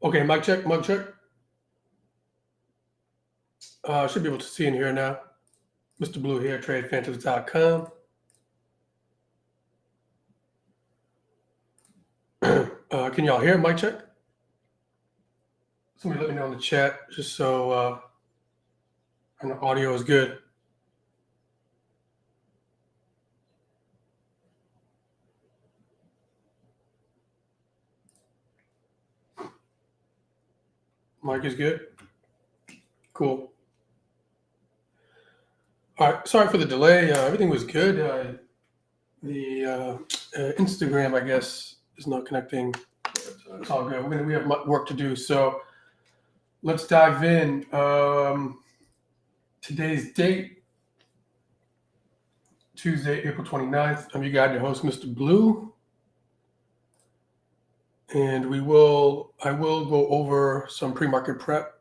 Okay, mic check, mic check. Should be able to see in here now. Mr. Blue here, TradePhantoms.com. Can y'all hear? Mic check. Somebody let me know in the chat, just so and the audio is good. Mic is good. Cool. All right. Sorry for the delay. Everything was good. The Instagram, I guess, is not connecting. It's all good. We have much work to do, so let's dive in. Today's date, Tuesday, April 29th. I'm your guide, your host, Mr. Blue. And I will go over some pre-market prep.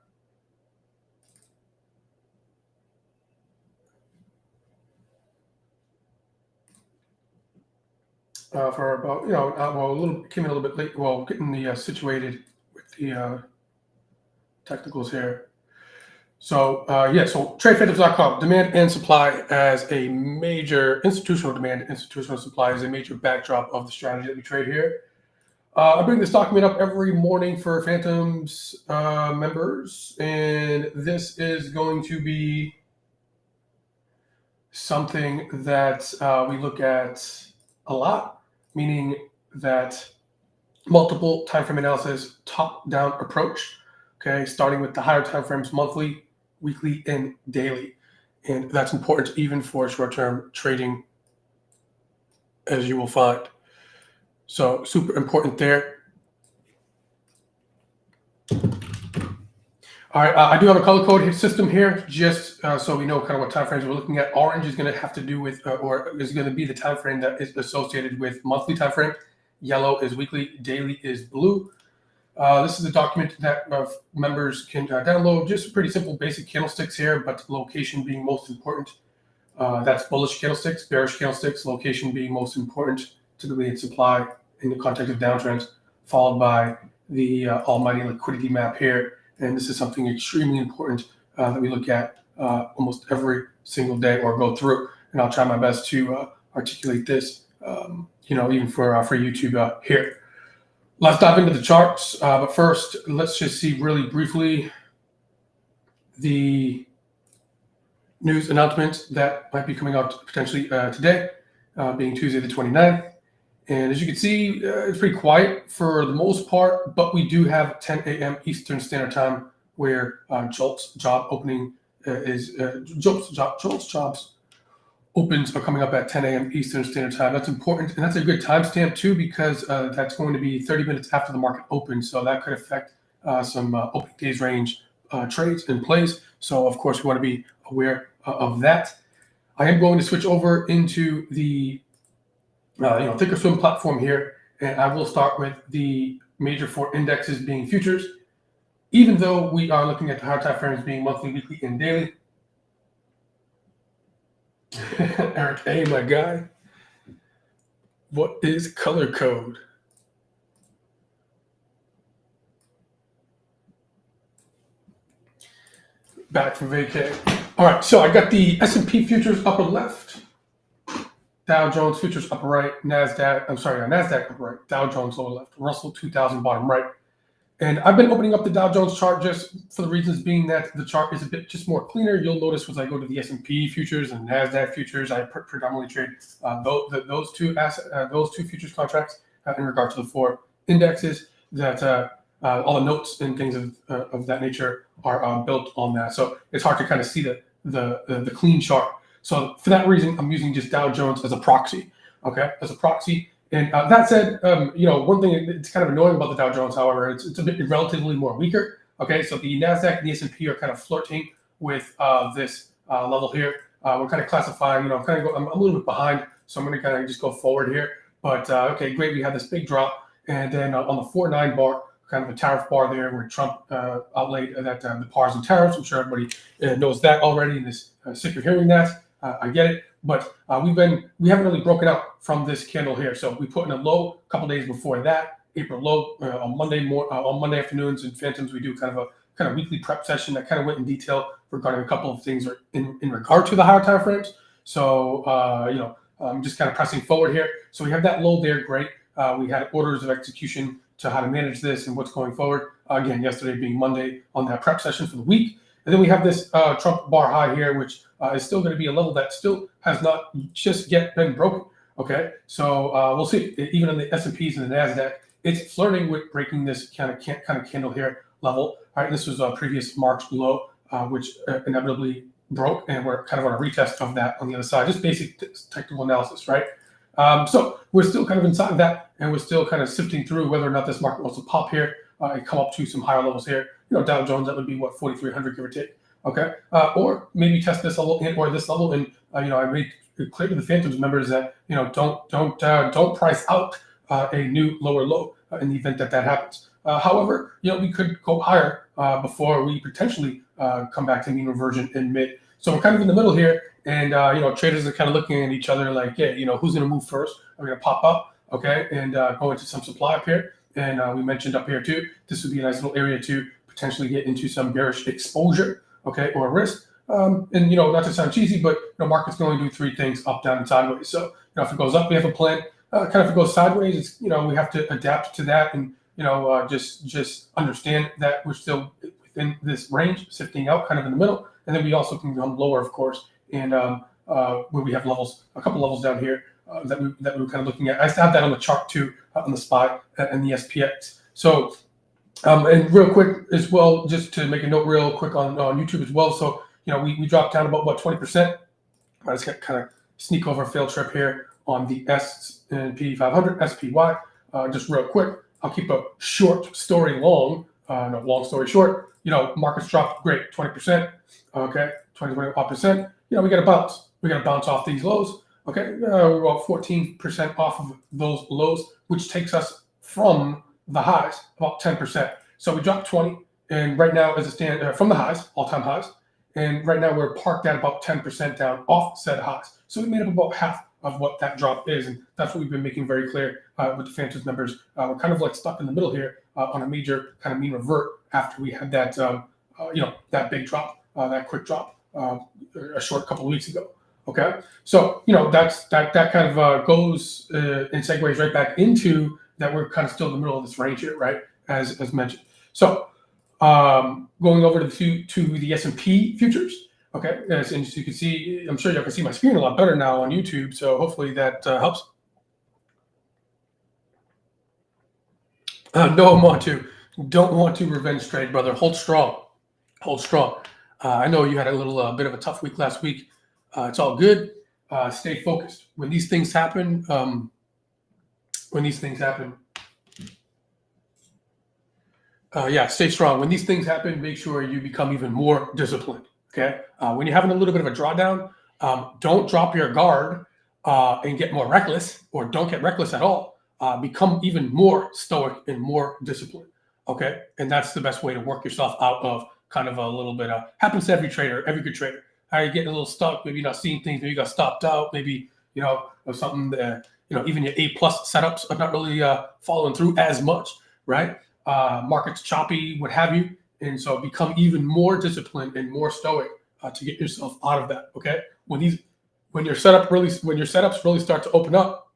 For about, came in a little bit late. Well, getting the situated with the technicals here. So so TradePhantoms.com, demand and supply as a major institutional demand, institutional supply is a major backdrop of the strategy that we trade here. I bring this document up every morning for Phantoms members, and this is going to be something that we look at a lot, meaning that multiple time frame analysis, top-down approach, okay, starting with the higher time frames, monthly, weekly, and daily. And that's important even for short-term trading, as you will find. So super important there. All right, I do have a color code system here, just so we know kind of what time frames we're looking at. Orange is going to have to do with, or is going to be the time frame that is associated with monthly time frame. Yellow is weekly, daily is blue. This is a document that members can download. Just pretty simple, basic candlesticks here, but location being most important. That's bullish candlesticks, bearish candlesticks, location being most important, typically in supply in the context of downtrends, followed by the almighty liquidity map here. And this is something extremely important that we look at almost every single day or go through. And I'll try my best to articulate this, even for YouTube here. Let's dive into the charts. But first, let's just see really briefly the news announcements that might be coming out potentially today, being Tuesday the 29th. And as you can see, it's pretty quiet for the most part, but we do have 10 a.m. Eastern Standard Time where Jolt's job opening Jolt's jobs opens are coming up at 10 a.m. Eastern Standard Time. That's important, and that's a good timestamp too, because that's going to be 30 minutes after the market opens, so that could affect some opening days range trades and plays. So of course we want to be aware of that. I am going to switch over into the Thinkorswim platform here, and I will start with the major 4 indexes being futures, even though we are looking at the higher time frames being monthly, weekly, and daily. Eric A, my guy. What is color code? Back from vacay. All right, so I got the S&P futures upper left, Dow Jones futures upper right, NASDAQ upper right, Dow Jones lower left, Russell 2000 bottom right. And I've been opening up the Dow Jones chart just for the reasons being that the chart is a bit just more cleaner. You'll notice as I go to the S&P futures and NASDAQ futures, I predominantly trade those two futures contracts in regard to the 4 indexes that all the notes and things of that nature are built on that. So it's hard to kind of see the clean chart. So for that reason, I'm using just Dow Jones as a proxy, okay, as a proxy. And that said, one thing it's kind of annoying about the Dow Jones, however, it's a bit relatively more weaker. Okay, so the NASDAQ and the S&P are kind of flirting with this level here. We're kind of classifying, I'm a little bit behind, so I'm going to kind of just go forward here. But okay, great, we have this big drop, and then on the 4-9 bar, kind of a tariff bar there where Trump outlaid that the pars and tariffs. I'm sure everybody knows that already and is sick of hearing that. I get it, but we haven't really broken out from this candle here. So we put in a low a couple days before that, April low on Monday afternoons in Phantoms. We do kind of weekly prep session that kind of went in detail regarding a couple of things in regard to the higher time frames. So I'm just kind of pressing forward here. So we have that low there, great. We had orders of execution to how to manage this and what's going forward. Again, yesterday being Monday on that prep session for the week. And then we have this Trump bar high here, which is still going to be a level that still has not just yet been broken. Okay, so we'll see. Even in the S&Ps and the NASDAQ, it's flirting with breaking this kind of candle here level. All right, this was a previous March low, which inevitably broke, and we're kind of on a retest of that on the other side. Just basic technical analysis, right? So we're still kind of inside of that, and we're still kind of sifting through whether or not this market wants to pop here and come up to some higher levels here. Dow Jones, that would be what, 4,300 give or take. Okay, or maybe test this level or this level, and I made it clear to the Phantoms members that don't price out a new lower low in the event that happens. However, we could go higher before we potentially come back to mean reversion in mid. So we're kind of in the middle here, and traders are kind of looking at each other like, yeah, who's going to move first? Are we going to pop up, okay, and go into some supply up here? And we mentioned up here too, this would be a nice little area to potentially get into some bearish exposure, okay, or risk. And not to sound cheesy, but market's going to do three things: up, down, and sideways. So if it goes up, we have a plan. Kind of if it goes sideways, it's we have to adapt to that, and just understand that we're still within this range, sifting out kind of in the middle, and then we also can come lower, of course, and where we have levels, a couple levels down here that we're kind of looking at. I have that on the chart too, on the SPY and the SPX. So and real quick as well, just to make a note real quick on YouTube as well. So we dropped down about 20%. I just got kind of sneak over a fail trip here on the S&P 500 SPY. Just real quick, I'll keep a short story long. No, long story short. Markets dropped great 20%. Okay, 20%. We got to bounce. We got to bounce off these lows. Okay, we're about 14% off of those lows, which takes us from the highs about 10%. So we dropped 20, and right now, as it stands from the highs, all-time highs, and right now we're parked at about 10% down off said highs. So we made up about half of what that drop is, and that's what we've been making very clear with the Phantoms members. We're kind of like stuck in the middle here on a major kind of mean revert after we had that that big drop, that quick drop a short couple of weeks ago. Okay, so that kind of goes and segues right back into that we're kind of still in the middle of this range here, right? As mentioned. So going over to the S&P futures. Okay, as you can see, I'm sure y'all can see my screen a lot better now on YouTube. So hopefully that helps. No, don't want to revenge trade, brother. Hold strong, hold strong. I know you had a little bit of a tough week last week. It's all good. Stay focused. When these things happen, stay strong. When these things happen, make sure you become even more disciplined. Okay. When you're having a little bit of a drawdown, don't drop your guard and get more reckless, or don't get reckless at all. Become even more stoic and more disciplined. Okay. And that's the best way to work yourself out of kind of a little bit happens to every trader, every good trader. You're getting a little stuck, maybe not seeing things, maybe you got stopped out, maybe, or something that, even your A+ setups are not really following through as much, right? Market's choppy, what have you. And so become even more disciplined and more stoic to get yourself out of that. Okay. When your setups really start to open up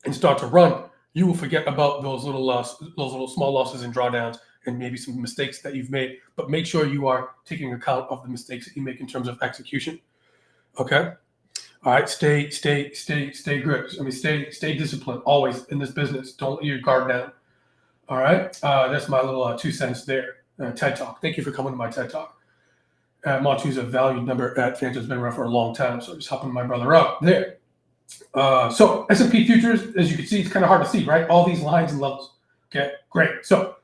and start to run, you will forget about those little small losses and drawdowns and maybe some mistakes that you've made. But make sure you are taking account of the mistakes that you make in terms of execution. Okay. All right. Stay good. I mean, stay disciplined always in this business. Don't let your guard down. All right. That's my little 2 cents there. TED Talk. Thank you for coming to my TED Talk. Montu's a valued member at Phantoms, been around for a long time, so just helping my brother out there. So S&P futures, as you can see, it's kind of hard to see, right? All these lines and levels. Okay, great. So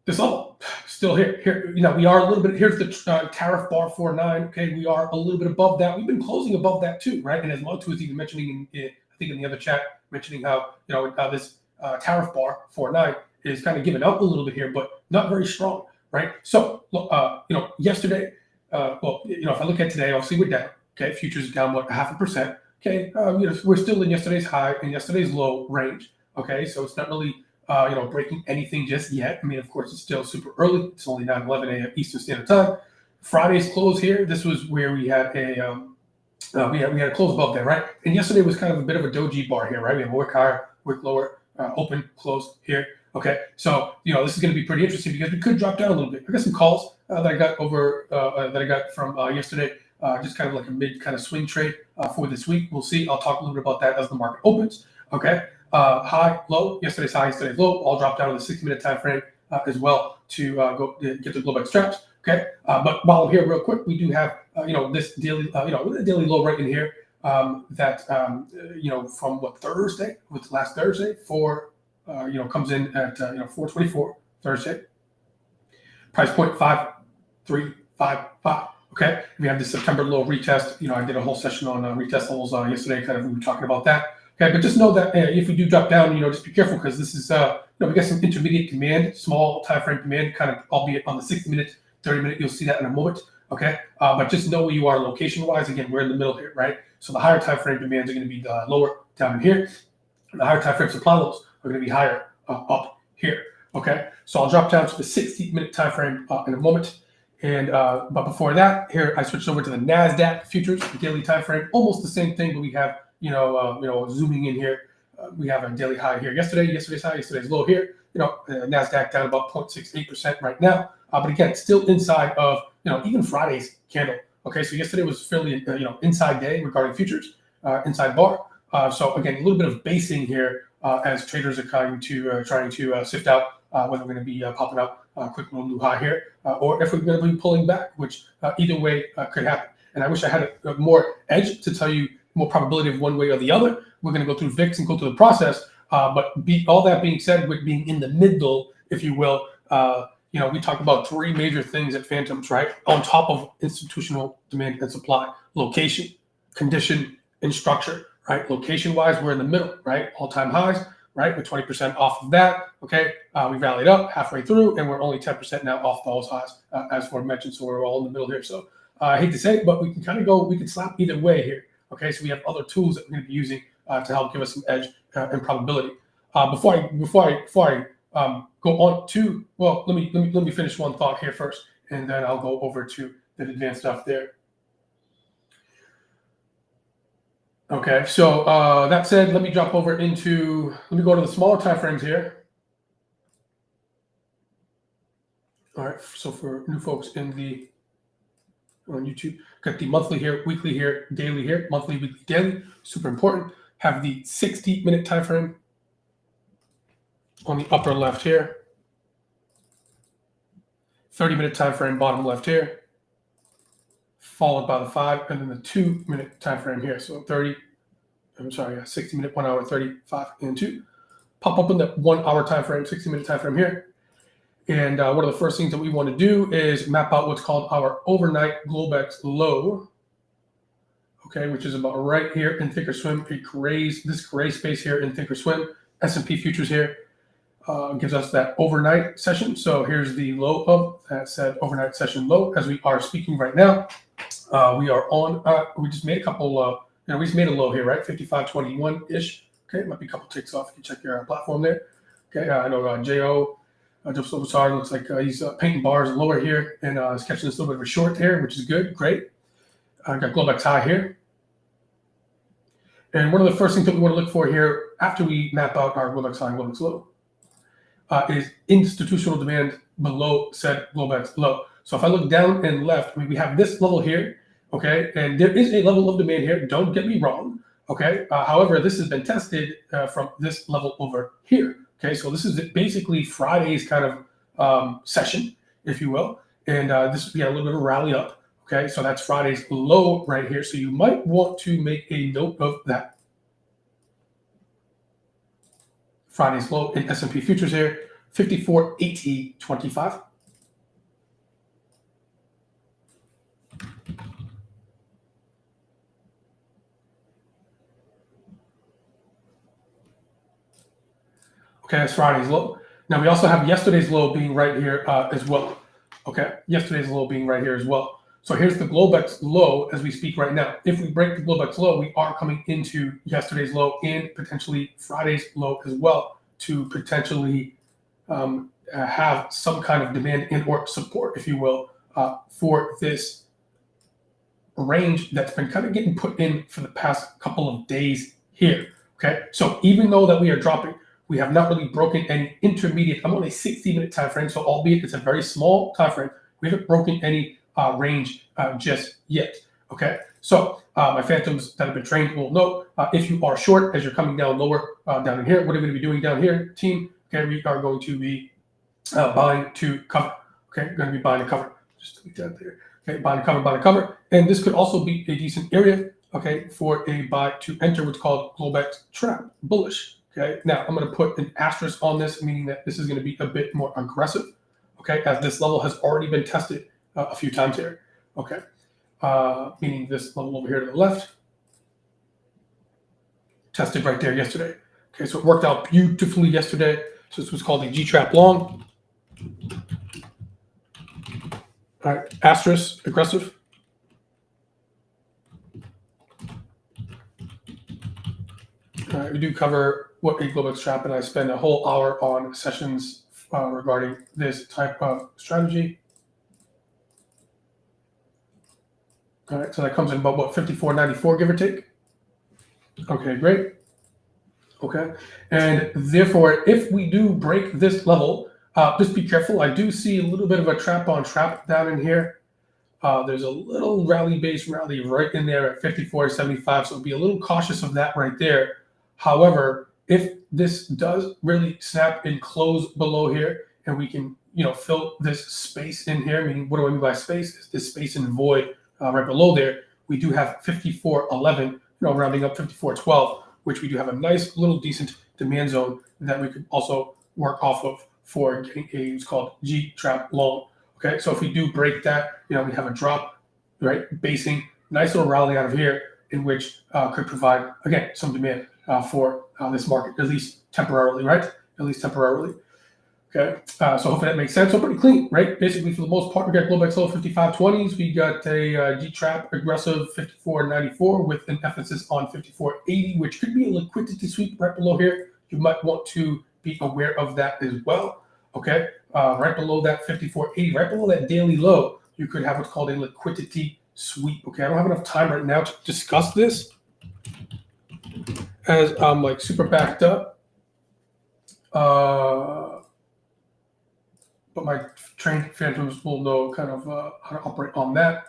this level still here. Here, we are a little bit. Here's the tariff bar 49. Okay, we are a little bit above that. We've been closing above that too, right? And as Montu was even mentioning, I think in the other chat, mentioning how this tariff bar 49 is kind of giving out a little bit here, but not very strong, right? So, yesterday, if I look at today, obviously we're down. Okay, futures is down, 0.5%. Okay, we're still in yesterday's high and yesterday's low range. Okay, so it's not really breaking anything just yet. I mean, of course, it's still super early. It's only 9:11 a.m. Eastern Standard Time. Friday's close here. This was where we had a we had a close above there, right? And yesterday was kind of a bit of a doji bar here, right? We have a wick higher, wick lower, open, close here. Okay, so this is going to be pretty interesting because we could drop down a little bit. I got some calls that I got from yesterday, just kind of like a mid kind of swing trade for this week. We'll see. I'll talk a little bit about that as the market opens. Okay, high, low, yesterday's high, yesterday's low. I'll drop down to the 60-minute time frame as well to go get the Globex straps. Okay, but while I'm here, real quick, we do have this daily daily low right in here that from Thursday, with last Thursday comes in at 424 Thursday. Price point 5355. Okay, we have the September low retest. I did a whole session on retest levels yesterday. Kind of we were talking about that. Okay, but just know that if we do drop down, just be careful because this is we got some intermediate demand, small time frame demand, kind of albeit on the 60-minute, 30-minute. You'll see that in a moment. Okay, but just know where you are location-wise. Again, we're in the middle here, right? So the higher time frame demands are going to be lower down in here, and the higher time frame supply levels are going to be higher up here. Okay, so I'll drop down to the 60-minute time frame in a moment. And but before that, here I switched over to the Nasdaq futures, the daily time frame, almost the same thing, but we have zooming in here. We have a daily high here yesterday's high, yesterday's low here. Nasdaq down about 0.68% right now, but again, still inside of even Friday's candle. Okay, so yesterday was fairly inside day regarding futures, inside bar. So again, a little bit of basing here as traders are trying to sift out whether we're going to be popping up a quick little new high here, or if we're going to be pulling back, which either way could happen. And I wish I had a more edge to tell you more probability of one way or the other. We're going to go through VIX and go through the process. But all that being said, with being in the middle, if you will, we talk about three major things at Phantoms, right? On top of institutional demand and supply: location, condition, and structure, right? Location-wise, we're in the middle, right? All-time highs, right? We're 20% off of that, okay? We rallied up halfway through, and we're only 10% now off those highs, as mentioned. So we're all in the middle here. So I hate to say it, but we can kind of we can slap either way here, okay? So we have other tools that we're going to be using to help give us some edge and probability. Before I go on to, well, let me finish one thought here first, and then I'll go over to the advanced stuff there. Okay, so that said, let me go to the smaller time frames here. All right, so for new folks on YouTube, got the monthly here, weekly here, daily here, monthly, weekly, daily, super important. Have the 60-minute time frame on the upper left here, 30-minute time frame bottom left here, followed by the 5, and then the 2-minute time frame here. So 60-minute, 1 hour, 35, and 2. Pop up in the 1 hour time frame, 60-minute time frame here. And one of the first things that we want to do is map out what's called our overnight Globex low, okay, which is about right here in Thinkorswim. This gray space here in Thinkorswim. S&P futures here gives us that overnight session. So here's the low of that said overnight session low as we are speaking right now. We are on. We just made a couple. We just made a low here, right? 55.21 ish. Okay, might be a couple ticks off. You can check your platform there. Okay, I know Joseph Sobasar looks like he's painting bars lower here and is catching this little bit of a short here, which is good. Great. I got Globex high here. And one of the first things that we want to look for here after we map out our Globex high and Globex low is institutional demand below said Globex low. So if I look down and left, we have this level here, okay? And there is a level of demand here. Don't get me wrong, okay? However, this has been tested from this level over here, okay? So this is basically Friday's kind of session, if you will. And we had a little bit of a rally up. Okay, so that's Friday's low right here. So you might want to make a note of that. Friday's low in S&P futures here, 54.8025. Okay, that's Friday's low. Now we also have yesterday's low being right here as well. Okay, yesterday's low being right here as well. So here's the Globex low as we speak right now. If we break the Globex low, we are coming into yesterday's low and potentially Friday's low as well to potentially have some kind of demand and or support, if you will, for this range that's been kind of getting put in for the past couple of days here. Okay, so even though that we are dropping, we have not really broken any intermediate. I'm on a 60-minute time frame, so albeit it's a very small time frame, we haven't broken any range just yet. Okay, so my phantoms that have been trained will know if you are short as you're coming down lower down in here. What are we going to be doing down here, team? Okay, we are going to be buying to cover. Okay, we're going to be buying to cover. Just delete that there. Okay, buying to cover, and this could also be a decent area. Okay, for a buy to enter what's called Globex trap bullish. Okay, now I'm going to put an asterisk on this, meaning that this is going to be a bit more aggressive. Okay, as this level has already been tested a few times here. Okay, meaning this level over here to the left, tested right there yesterday. Okay, so it worked out beautifully yesterday. So this was called a G trap long. All right, asterisk aggressive. All right, we do cover what a Globex trap, and I spend a whole hour on sessions regarding this type of strategy. All right, so that comes in about what, 54.94, give or take. Okay, great. Okay, and therefore, if we do break this level, just be careful. I do see a little bit of a trap on trap down in here. There's a little rally-based rally right in there at 54.75, so be a little cautious of that right there. However, if this does really snap and close below here, and we can, fill this space in here, meaning what do I mean by space? Is this space and void right below there? We do have 54.11, rounding up 54.12, which we do have a nice little decent demand zone that we could also work off of for getting it's called G trap long. Okay, so if we do break that, we have a drop, right? Basing, nice little rally out of here, in which could provide, again, some demand for this market, at least temporarily, right? At least temporarily. Okay, so hopefully that makes sense. So pretty clean, right? Basically, for the most part, we got Globex low 55.20s. We got a G trap aggressive 54.94 with an emphasis on 54.80, which could be a liquidity sweep right below here. You might want to be aware of that as well. Okay, right below that 54.80, right below that daily low, you could have what's called a liquidity sweep. Okay, I don't have enough time right now to discuss this as I'm like super backed up. But my trained phantoms will know kind of how to operate on that.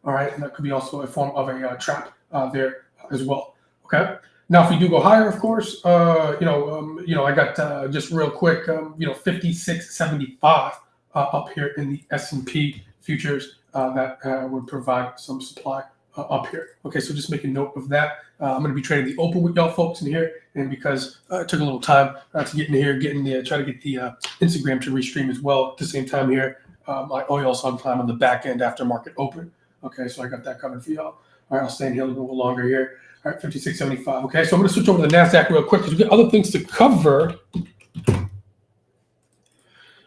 All right, and that could be also a form of a trap there as well. Okay. Now, if we do go higher, of course, I got just real quick, 56.75 up here in the S&P futures that would provide some supply up here. Okay, so just make a note of that. I'm going to be trading the open with y'all folks in here, and because it took a little time to get in here, try to get the Instagram to restream as well at the same time here. I owe y'all some time on the back end after market open. Okay, so I got that covered for y'all. All right, I'll stay in here a little bit longer here. All right, 56.75. Okay, so I'm going to switch over to the NASDAQ real quick because we got other things to cover.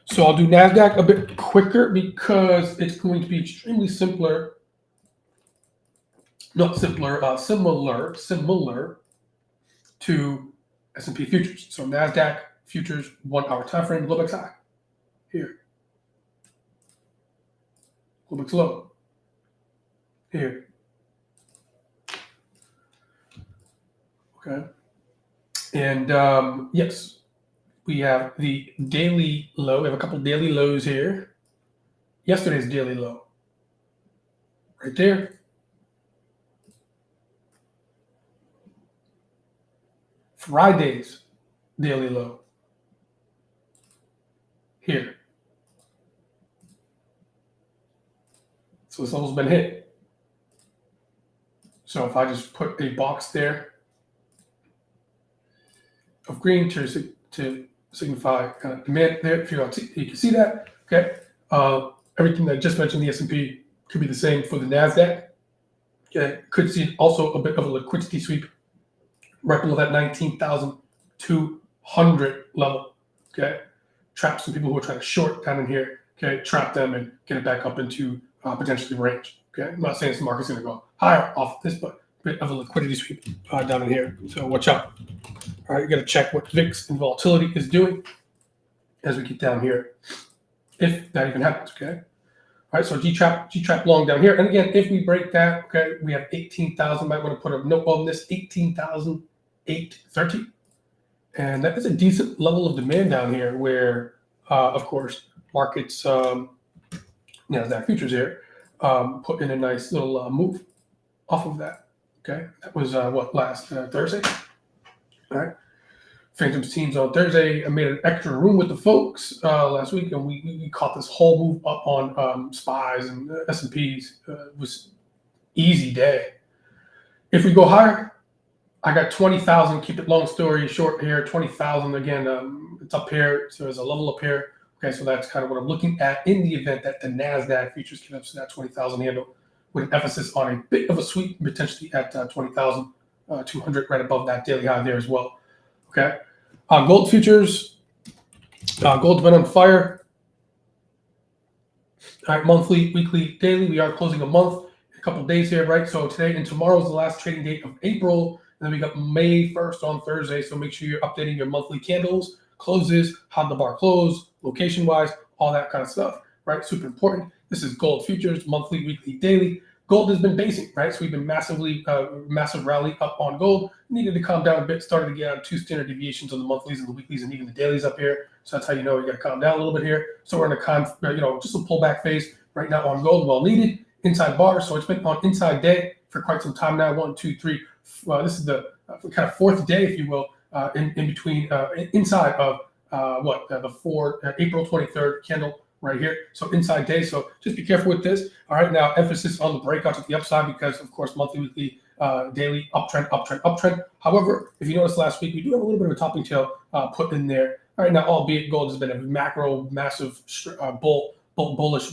So I'll do NASDAQ a bit quicker because it's going to be extremely simpler. Not simpler, similar to S&P futures. So NASDAQ futures 1 hour time frame, Globex high here. Globex low here. Okay. And yes, we have the daily low. We have a couple daily lows here. Yesterday's daily low right there. Friday's daily low here. So this level's been hit. So if I just put a box there of green to signify kind of demand there, if you can see that. Okay, everything that I just mentioned, the S&P could be the same for the NASDAQ. Okay, could see also a bit of a liquidity sweep right below that 19,200 level. Okay, trap some people who are trying to short down in here. Okay, trap them and get it back up into potentially range. Okay, I'm not saying the market's going to go higher off of this, but bit of a liquidity sweep down in here. So watch out. All right, you got to check what VIX and volatility is doing as we get down here, if that even happens. Okay. All right, so G-trap long down here. And again, if we break that, okay, we have 18,000. Might want to put a note on this, 18,830. And that is a decent level of demand down here where, of course, markets, NASDAQ futures here, put in a nice little move off of that. Okay, that was last Thursday. All right. Phantoms teams on Thursday. I made an extra room with the folks last week, and we caught this whole move up on SPYs and S&Ps. It was easy day. If we go higher, I got 20,000. Keep it long story short here. 20,000 again. It's up here, so there's a level up here. Okay, so that's kind of what I'm looking at in the event that the NASDAQ futures get up to that 20,000 handle, with an emphasis on a bit of a sweep, potentially at 20,200, right above that daily high there as well. Okay. Gold futures, gold's been on fire. All right, monthly, weekly, daily. We are closing a month, a couple of days here, right? So today and tomorrow is the last trading date of April. And then we got May 1st on Thursday. So make sure you're updating your monthly candles, closes, how the bar close, location-wise, all that kind of stuff, right? Super important. This is gold futures, monthly, weekly, daily. Gold has been basing, right? So we've been massive rally up on gold. Needed to calm down a bit, started to get on 2 standard deviations on the monthlies and the weeklies and even the dailies up here. So that's how you know you got to calm down a little bit here. So we're in a just a pullback phase right now on gold, well needed. Inside bar, so it's been on inside day for quite some time now. 1, 2, 3. This is the kind of 4th day, if you will, in between inside of the April 23rd candle right here. So inside day. So just be careful with this. All right. Now emphasis on the breakouts at the upside because, of course, monthly, weekly, daily uptrend, uptrend, uptrend. However, if you noticed last week, we do have a little bit of a topping tail put in there. All right. Now, albeit gold has been a massive bullish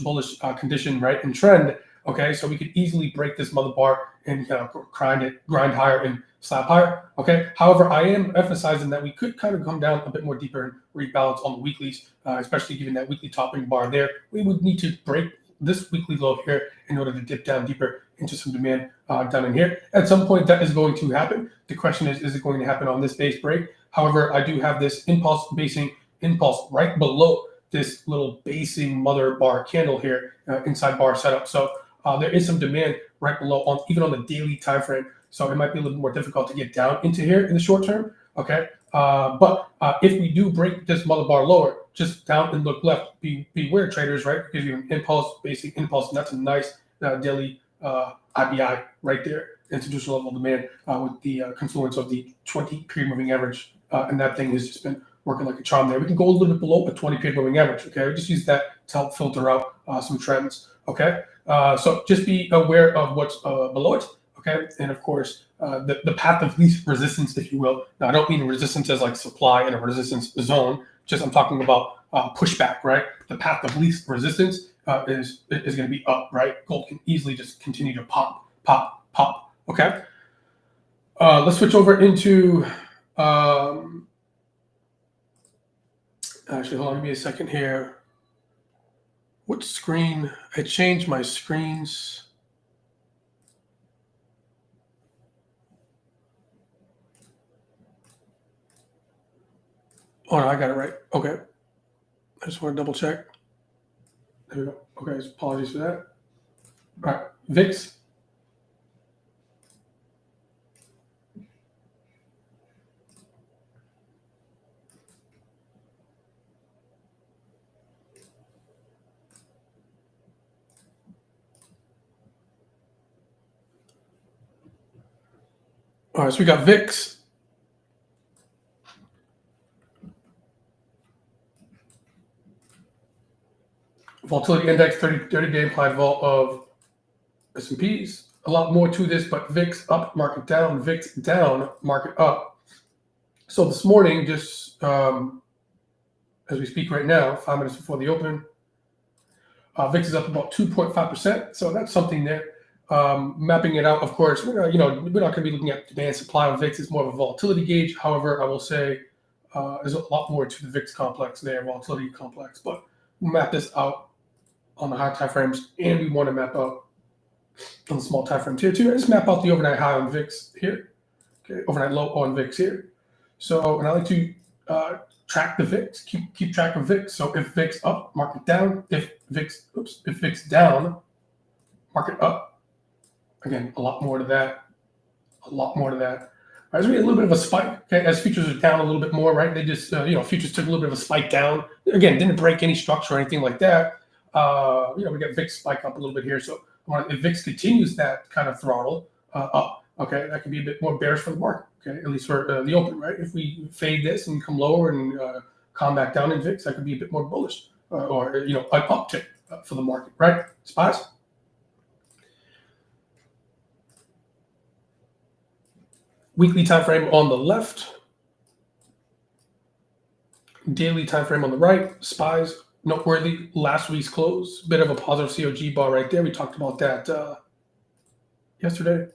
condition, right, and trend. Okay. So we could easily break this mother bar and grind higher and slap higher. Okay. However, I am emphasizing that we could kind of come down a bit more deeper and rebalance on the weeklies, especially given that weekly topping bar there. We would need to break this weekly low here in order to dip down deeper into some demand down in here. At some point, that is going to happen. The question is it going to happen on this base break? However, I do have this impulse right below this little basing mother bar candle here, inside bar setup. So there is some demand right below, even on the daily time frame. So it might be a little more difficult to get down into here in the short term. Okay. But if we do break this mother bar lower, just down and look left, beware traders, right? Because you have impulse, basic impulse, and that's a nice daily IBI right there, institutional level demand with the confluence of the 20 period moving average. And that thing has just been working like a charm there. We can go a little bit below a 20 period moving average. Okay. We just use that to help filter out some trends. Okay. So just be aware of what's below it. Okay, and of course, the path of least resistance, if you will. Now, I don't mean resistance as like supply in a resistance zone. Just I'm talking about pushback, right? The path of least resistance is going to be up, right? Gold can easily just continue to pop, pop, pop. Okay. Let's switch over into. Actually, hold on, give me a second here. What screen? I changed my screens. Oh, no, I got it right. Okay. I just want to double check. There we go. Okay, so apologies for that. All right, VIX. All right, so we got VIX. Volatility index, 30-day implied vol of S&Ps. A lot more to this, but VIX up, market down, VIX down, market up. So this morning, just as we speak right now, 5 minutes before the open, VIX is up about 2.5%. So that's something there. Mapping it out, of course, we're not going to be looking at demand supply on VIX. It's more of a volatility gauge. However, I will say there's a lot more to the VIX complex there, volatility complex. But we'll map this out on the high time frames, and we want to map out on the small time frame tier 2. I just map out the overnight high on VIX here. Okay, overnight low on VIX here. So, and I like to track the VIX, keep track of VIX. So if VIX up, market down. If VIX down, market up. Again, a lot more to that. All right, so we had a little bit of a spike. Okay, as futures are down a little bit more, right? They just, futures took a little bit of a spike down. Again, didn't break any structure or anything like that. We got VIX spike up a little bit here. So if VIX continues that kind of throttle up, okay, that could be a bit more bearish for the market. Okay, at least for the open, right? If we fade this and come lower and calm back down in VIX, that could be a bit more bullish or an uptick for the market, right? Spies. Weekly time frame on the left, daily time frame on the right. Spies, noteworthy. Last week's close, bit of a positive COG bar right there. We talked about that yesterday.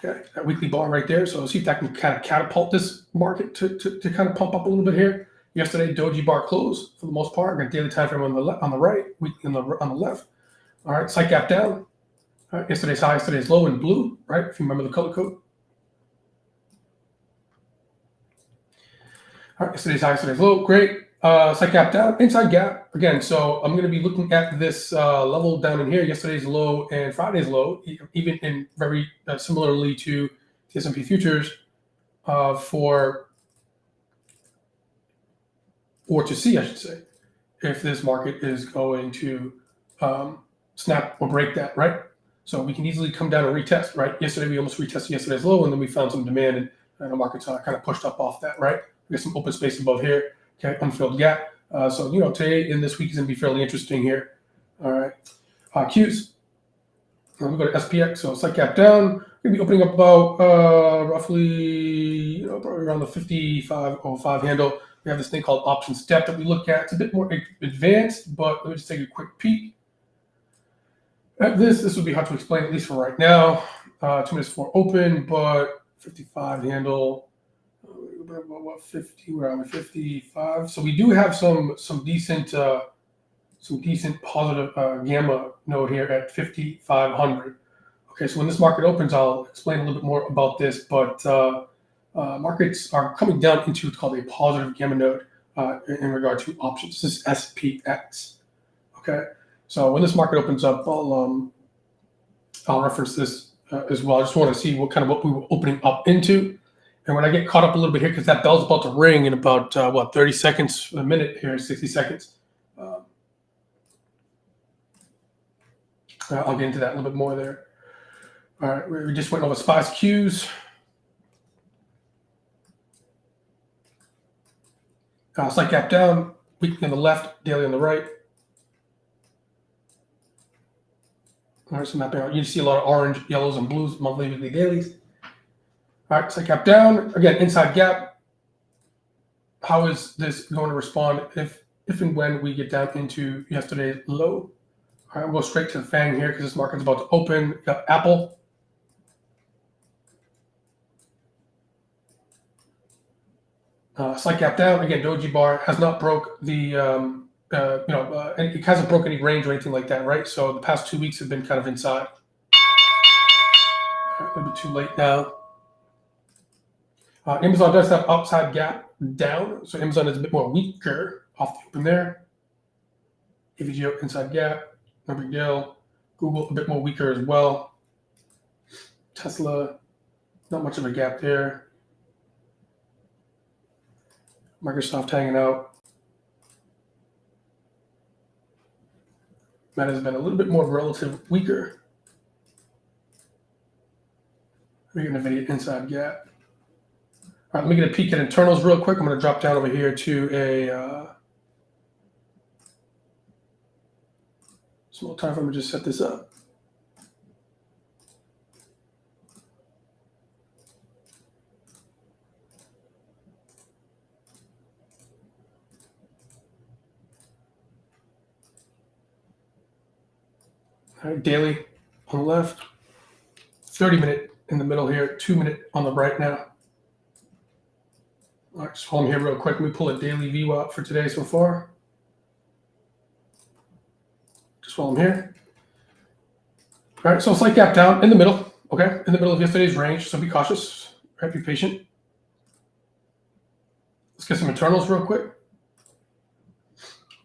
Okay, that weekly bar right there. So see if that can kind of catapult this market to kind of pump up a little bit here. Yesterday, doji bar close for the most part. Got daily time frame on the right, weekly on the left. All right, slight gap down. All right, yesterday's high, yesterday's low in blue, right? If you remember the color code. All right, yesterday's high, yesterday's low, great. Slight gap down, inside gap again. So I'm going to be looking at this level down in here, yesterday's low and Friday's low, even in very similarly to the S&P futures to see, I should say, if this market is going to snap or break that, right? So we can easily come down and retest, right? Yesterday we almost retested yesterday's low, and then we found some demand, and the market's kind of pushed up off that, right? We got some open space above here, okay, unfilled gap. So today and this week is going to be fairly interesting here. All right, Qs. Let me go to SPX. So slight gap down. We're going to be opening up about roughly, probably around the 55.05 handle. We have this thing called option step that we look at. It's a bit more advanced, but let me just take a quick peek at this. This would be hard to explain, at least for right now. 2 minutes for open, but 55 handle. What 50? Where are we? 55. So we do have some decent positive gamma node here at 5,500. Okay, so when this market opens, I'll explain a little bit more about this. But markets are coming down into what's called a positive gamma node in regard to options. This is SPX. Okay, so when this market opens up, I'll reference this as well. I just want to see what we were opening up into. And when I get caught up a little bit here, because that bell's about to ring in about 30 seconds, a minute here, 60 seconds. I'll get into that a little bit more there. All right, we just went over SPY's Qs. Slight gap down, weekly on the left, daily on the right. All right, so mapping out. You see a lot of orange, yellows, and blues, monthly, weekly, dailies. All right, slight gap down. Again, inside gap. How is this going to respond if and when we get down into yesterday's low? All right, we'll go straight to the FANG here because this market's about to open. We got Apple. Slight gap down. Again, doji bar has not broke the, and it hasn't broken any range or anything like that, right? So the past 2 weeks have been kind of inside. A little bit too late now. Amazon does have upside gap down, so Amazon is a bit more weaker off the open there. AVGO inside gap, no big deal. Google a bit more weaker as well. Tesla, not much of a gap there. Microsoft hanging out. Meta has been a little bit more relative weaker. We're getting NVIDIA inside gap. All right, let me get a peek at internals real quick. I'm going to drop down over here to a small time frame. Just set this up. All right, daily on the left, 30-minute in the middle here, 2-minute on the right now. All right, just hold them here real quick. Let me pull a daily VWAP for today so far. Just hold them here. All right, so slight gap down in the middle, okay, in the middle of yesterday's range, so be cautious, right, be patient. Let's get some internals real quick.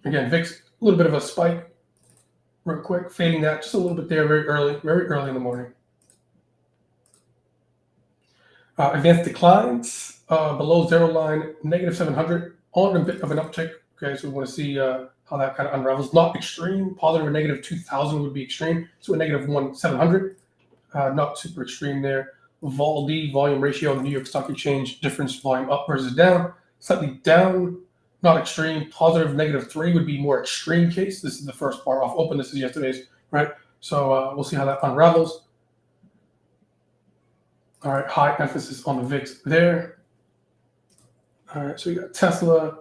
Again, VIX, a little bit of a spike real quick, fading that just a little bit there very early in the morning. Advanced declines below zero line, negative 700, on a bit of an uptick. Okay, so we want to see how that kind of unravels. Not extreme, positive or negative 2,000 would be extreme. So a negative 700, not super extreme there. Vol-D, volume ratio on the New York Stock Exchange, difference volume up versus down, slightly down, not extreme. Positive, negative 3 would be more extreme case. This is the first bar off open. This is yesterday's, right? So we'll see how that unravels. All right, high emphasis on the VIX there. All right, so we got Tesla.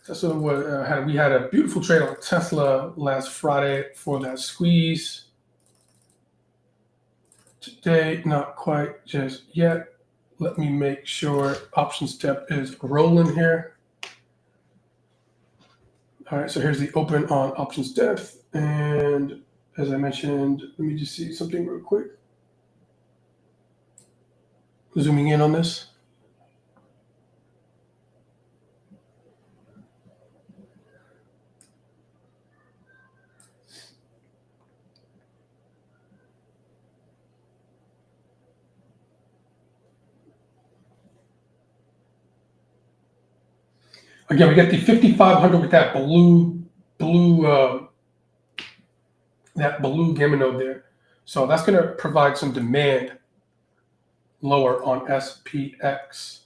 We had a beautiful trade on Tesla last Friday for that squeeze. Today, not quite just yet. Let me make sure option step is rolling here. All right, so here's the open on options depth. And as I mentioned, let me just see something real quick. Zooming in on this. Again, we get the 5,500 with that blue gamma node there. So that's going to provide some demand lower on SPX.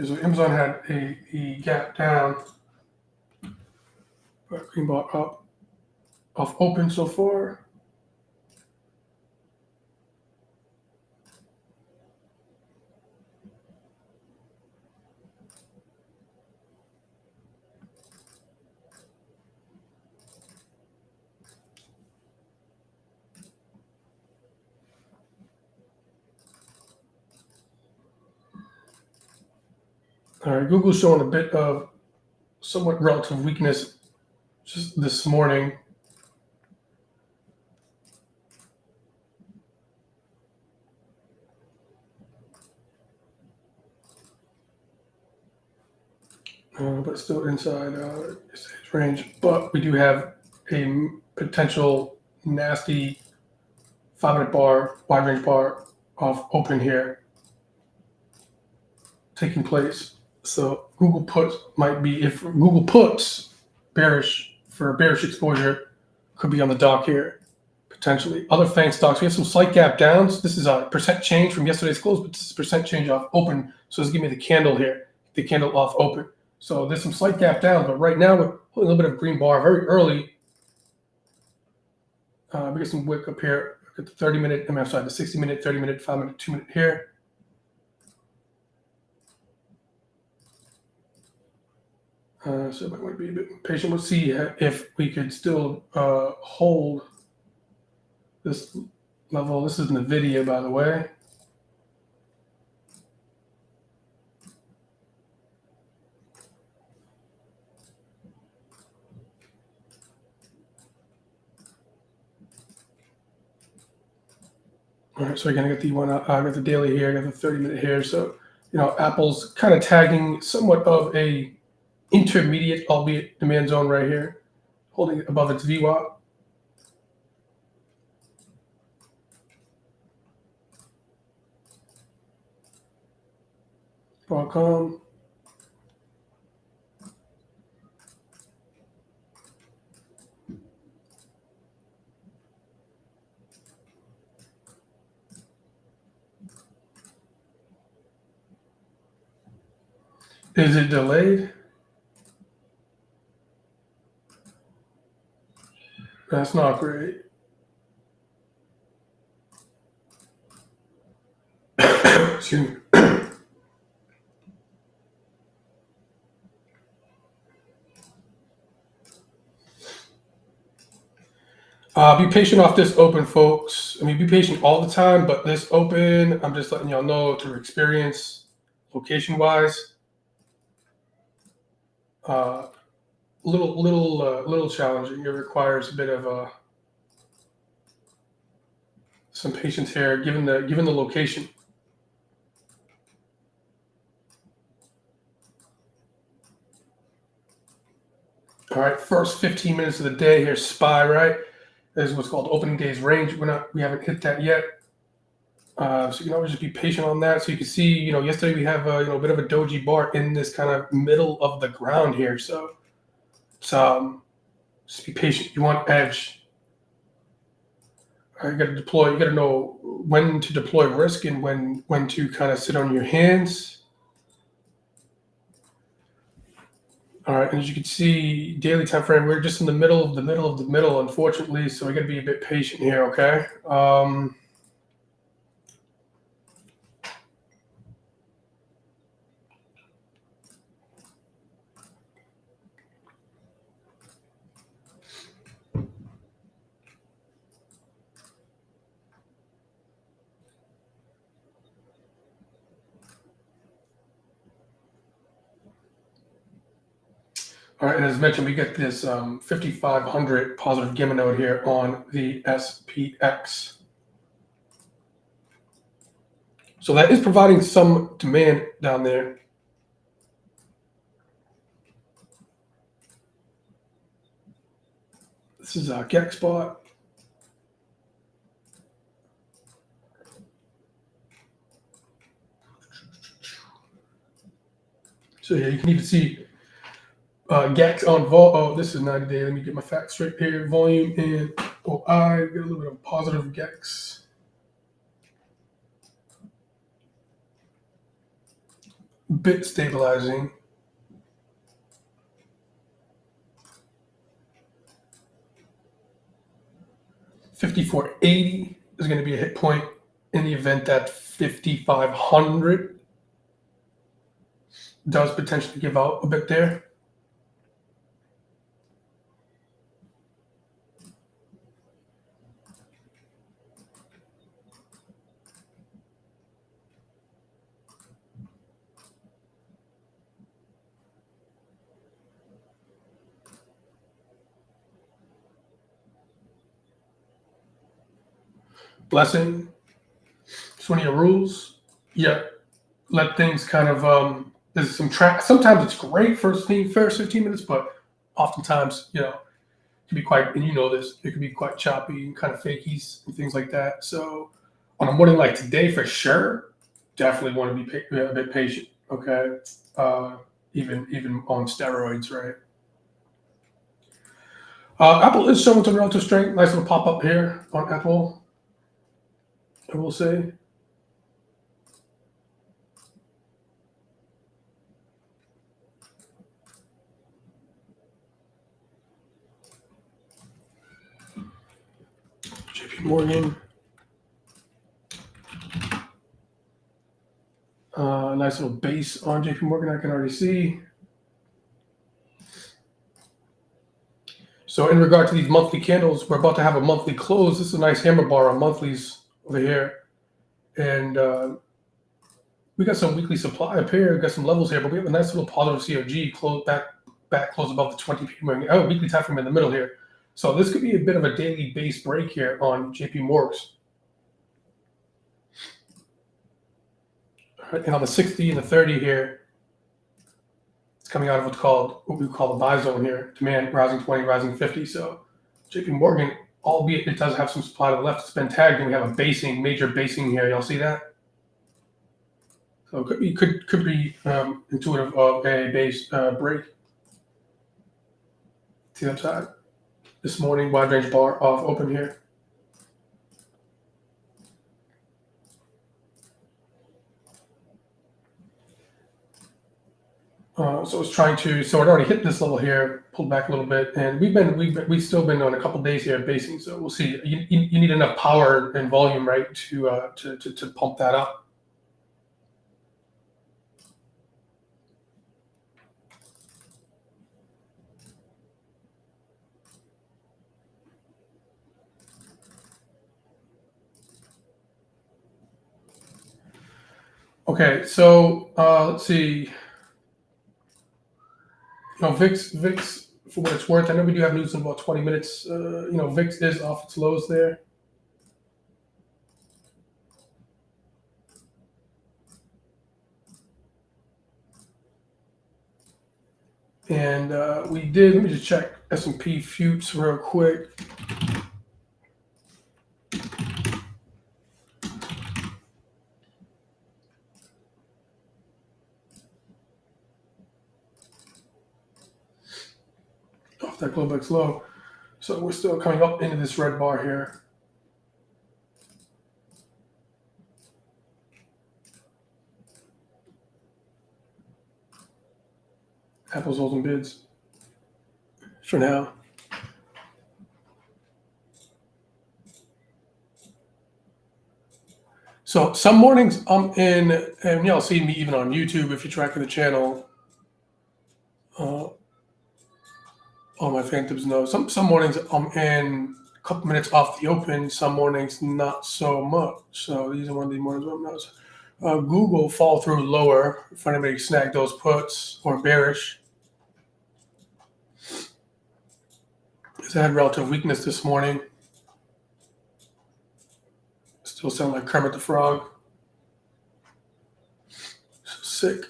So Amazon had a gap down, but green bar up off open so far. All right, Google's showing a bit of somewhat relative weakness just this morning. But still inside its range. But we do have a potential nasty 5-minute bar, wide range bar off open here taking place. So Google puts might be, if Google puts bearish for bearish exposure, could be on the dock here potentially. Other FANG stocks, we have some slight gap downs. This is a percent change from yesterday's close, but this is percent change off open. So let's give me the candle here, the candle off open. So there's some slight gap down, but right now we're holding a little bit of green bar very early. We get some wick up here. Look at the 30-minute, the 60-minute, 30-minute, 5-minute, 2-minute here. So I might be a bit patient. We'll see if we could still hold this level. This is in the video, by the way. All right, so again, I got the one. I got the daily here. I got the 30-minute here. So Apple's kind of tagging somewhat of a intermediate, albeit demand zone right here, holding above its VWAP. Broadcom. Is it delayed? That's not great. Excuse me. Be patient off this open, folks. I mean, be patient all the time, but this open, I'm just letting y'all know through experience, location-wise, little challenging. It requires a bit of some patience here, given the location. All right, first 15 minutes of the day here, SPY, right? This is what's called opening days range. We haven't hit that yet. So you can always just be patient on that. So you can see, yesterday we have a bit of a doji bar in this kind of middle of the ground here. So just be patient. You want edge. All right, you got to deploy. You got to know when to deploy risk and when to kind of sit on your hands. All right, and as you can see, daily time frame, we're just in the middle of the middle of the middle, unfortunately. So we got to be a bit patient here, okay? All right, and as mentioned, we get this 5,500 positive gamma node here on the SPX. So that is providing some demand down there. This is a GEX spot. So yeah, you can even see GEX on vol. Oh, this is 90 day. Let me get my facts straight here. Volume and OI. Get a little bit of positive GEX. Bit stabilizing. $54.80 is going to be a hit point in the event that 5,500 does potentially give out a bit there. Blessing. It's one of your rules. Yeah. Let things kind of there's some track. Sometimes it's great first 15 minutes, but oftentimes, it can be quite, and you know this, it can be quite choppy and kind of fakies and things like that. So on a morning like today, for sure, definitely want to be a bit patient. Okay, even on steroids, right? Apple is showing some relative strength. Nice little pop up here on Apple, I will say. JP Morgan. Nice little base on JP Morgan, I can already see. So in regard to these monthly candles, we're about to have a monthly close. This is a nice hammer bar on monthlies over here. And we got some weekly supply up here. We got some levels here, but we have a nice little positive COG close back close above the 20 p.m. Oh, weekly time frame in the middle here. So this could be a bit of a daily base break here on JP Morgs. All right, and on the 60 and the 30 here, it's coming out of what we call the buy zone here. Demand rising 20, rising 50. So JP Morgan, albeit it does have some supply to the left, it's been tagged, and we have a major basing here. Y'all see that? So it could be intuitive of a base break to the upside. This morning, wide range bar off open here. So it's trying to. So it already hit this level here, pulled back a little bit, and we've still been on a couple days here basing. So we'll see. You need enough power and volume, right, to pump that up. Okay, so let's see. VIX, for what it's worth, I know we do have news in about 20 minutes. VIX is off its lows there. And let me just check S&P Futures real quick. Off that Globex low. So we're still coming up into this red bar here. Apple's holding bids for now. So some mornings I'm in, and you'll see me even on YouTube if you're tracking the channel. All my phantoms know. Some mornings I'm in a couple minutes off the open. Some mornings not so much. So these are one of the mornings where I'm not. Google fall through lower if anybody snag those puts or bearish. It's had relative weakness this morning. Still sound like Kermit the Frog. Sick.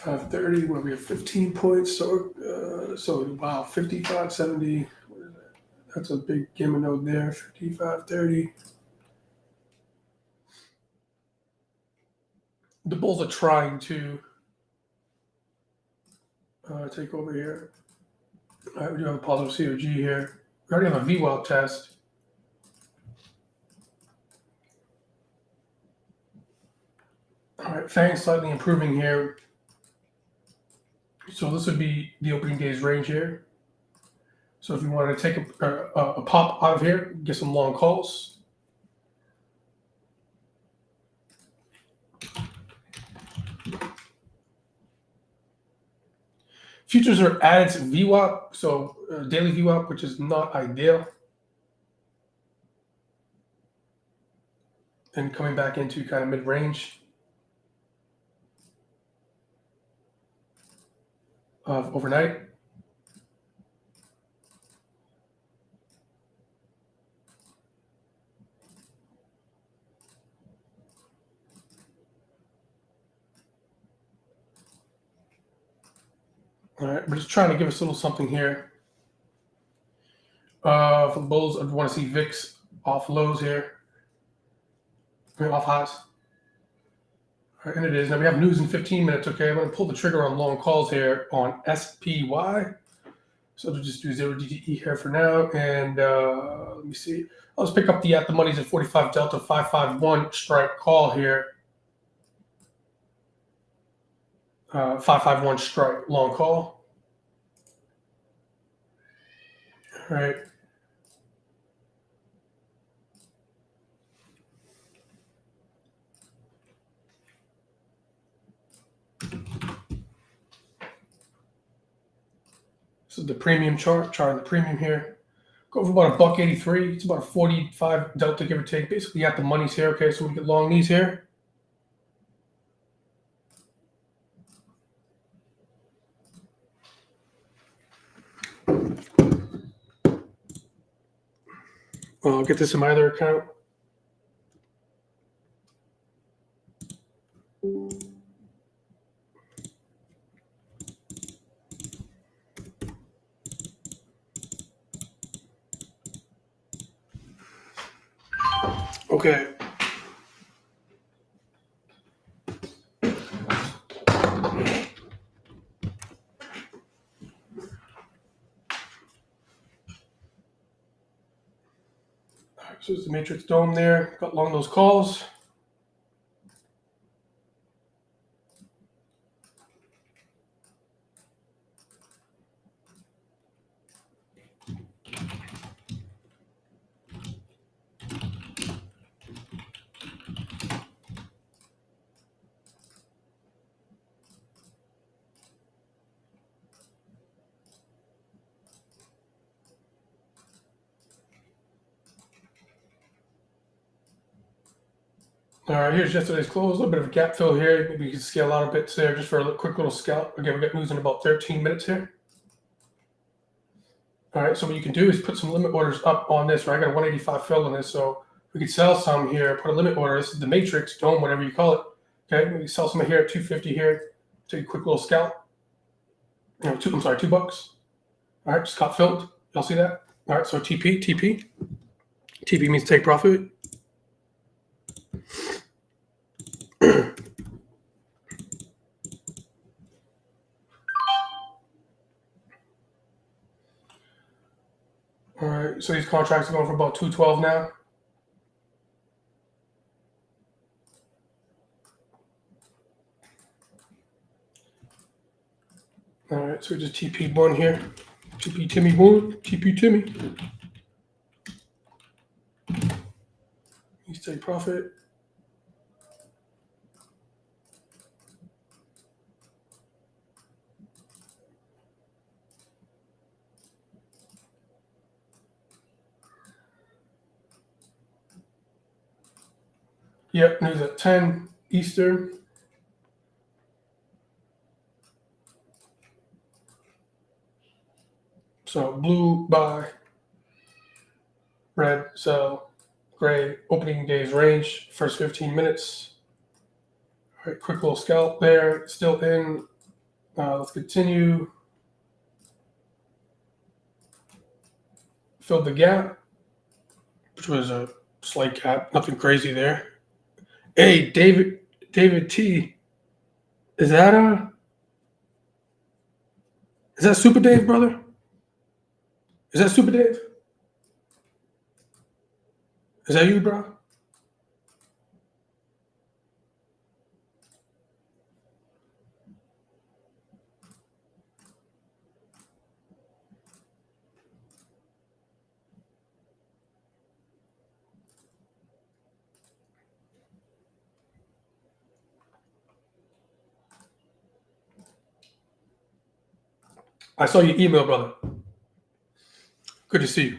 530, where we have 15 points. So wow, 55.70. What is that? That's a big gamma node there. 55.30. The bulls are trying to take over here. All right, we do have a positive COG here. We already have a VWAP test. All right, FANG slightly improving here. So this would be the opening day's range here. So if you want to take a pop out of here, get some long calls. Futures are added to VWAP, so daily VWAP, which is not ideal. And coming back into kind of mid-range of overnight. All right, we're just trying to give us a little something here. For the bulls, I want to see VIX off lows here. Off highs. All right, and it is. Now we have news in 15 minutes, okay? I'm going to pull the trigger on long calls here on SPY. So we'll just do 0 DTE here for now. And let me see. I'll just pick up the at the money's at 45 Delta 551 strike call here. 551 strike long call. All right. This is the premium chart, the premium here. Go for about $1.83. It's about a 45 Delta, give or take. Basically at the money's here. Okay, so we get long these here. I'll get this in my other account. Okay. All right, so there's the matrix dome there. Got along those calls. All right, here's yesterday's close. A little bit of a gap fill here. Maybe you can scale out a bit there just for a quick little scalp. Again, we got news in about 13 minutes here. All right, so what you can do is put some limit orders up on this. Right, I got a 185 fill on this, so we could sell some here. Put a limit order. This is the matrix dome, whatever you call it. Okay, maybe sell some here at 250 here. Take a quick little scalp. You know, $2. All right, just got filled. Y'all see that? All right, so TP. TP means take profit. All right, so these contracts are going for about 212 now. All right, so we just TP one here. TP Timmy one, TP Timmy. He's take profit. Yep, news at 10 Eastern. So blue buy, red sell, gray opening day's range, first 15 minutes. All right, quick little scalp there, still in. Let's continue. Filled the gap, which was a slight gap, nothing crazy there. Hey, David T. Is that Super Dave, brother? Is that Super Dave? Is that you, bro? I saw your email, brother. Good to see you.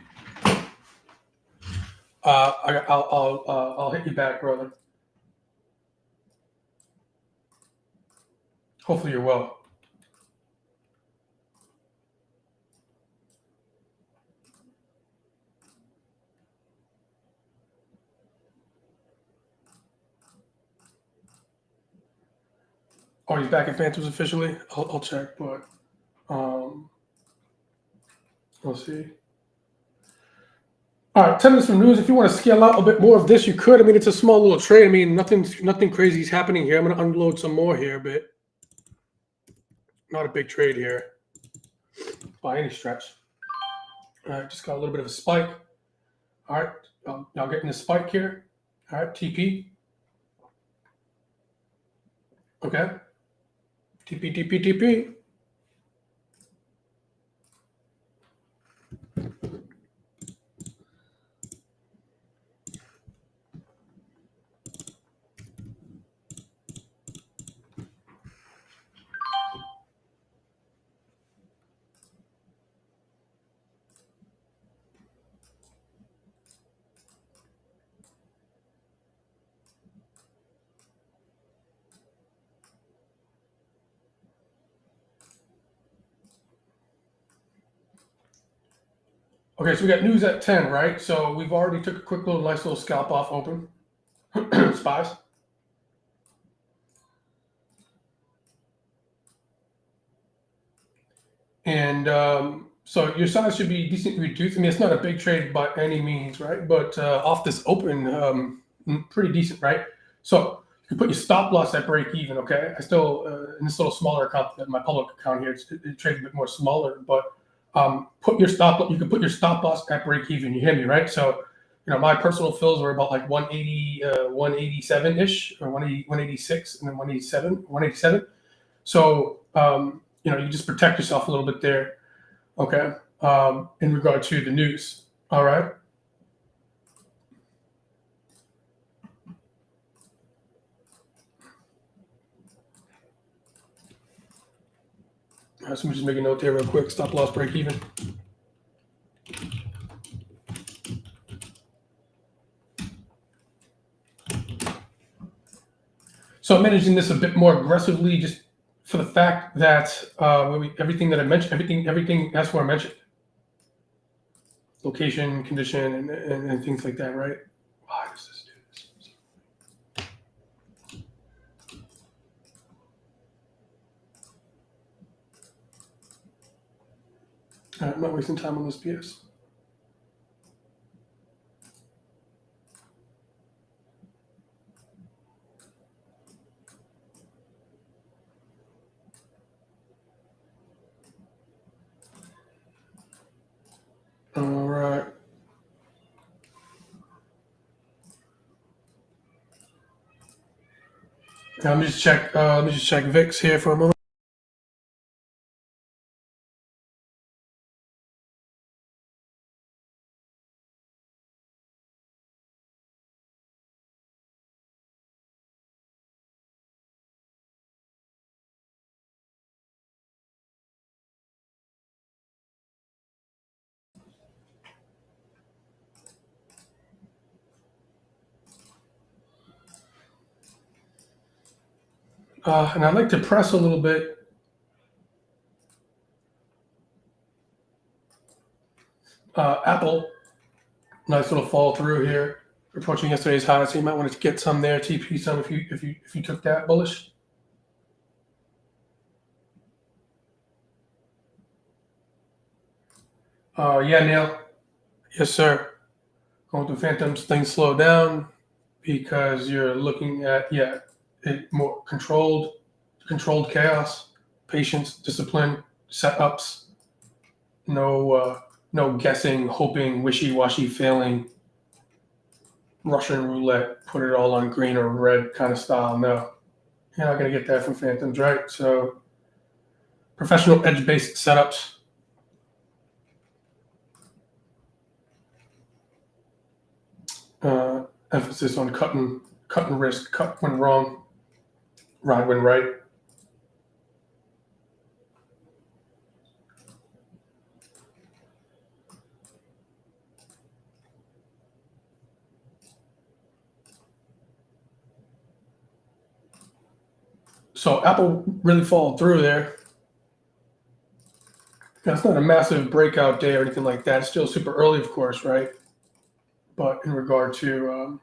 I'll hit you back, brother. Hopefully you're well. Oh, he's back in Phantoms officially. I'll check, but let's see. All right, 10 minutes from news. If you want to scale out a bit more of this, you could. I mean, it's a small little trade. I mean, nothing crazy is happening here. I'm going to unload some more here, but not a big trade here by any stretch. All right, just got a little bit of a spike. All right, now getting the spike here. All right, TP. Okay. TP. Okay, so we got news at 10, right? So we've already took a quick nice little scalp off open. Spies. And So your size should be decently reduced. I mean, it's not a big trade by any means, right? But off this open, pretty decent, right? So you can put your stop loss at break even. Okay, I still in this little smaller account, my public account here, it trades a bit more smaller, but put your stop. You can put your stop loss at break even. You hear me, right? So my personal fills were about like 180, 187 ish, or 180, 186, and then 187. So you just protect yourself a little bit there. Okay. In regard to the news. All right. All right, so let me just make a note there real quick. Stop loss break even. So I'm managing this a bit more aggressively just for the fact that everything that I mentioned, everything that's what I mentioned. Location, condition, and things like that, right? Why does this do this? I'm not wasting time on this BS. All right. Let me just check. Let me just check VIX here for a moment. And I'd like to press a little bit. Apple, nice little fall through here, approaching yesterday's high. So you might want to get some there, TP some if you took that bullish. Yeah, Neil. Yes, sir. Going through phantoms, things slow down because you're looking at more controlled chaos, patience, discipline, setups. No guessing, hoping, wishy-washy, failing, Russian roulette, put it all on green or red kind of style. No, you're not going to get that from phantoms, right? So professional edge-based setups. Emphasis on cutting risk, cut when wrong, ride when right. So Apple really followed through there. Now, it's not a massive breakout day or anything like that. It's still super early, of course, right? But in regard to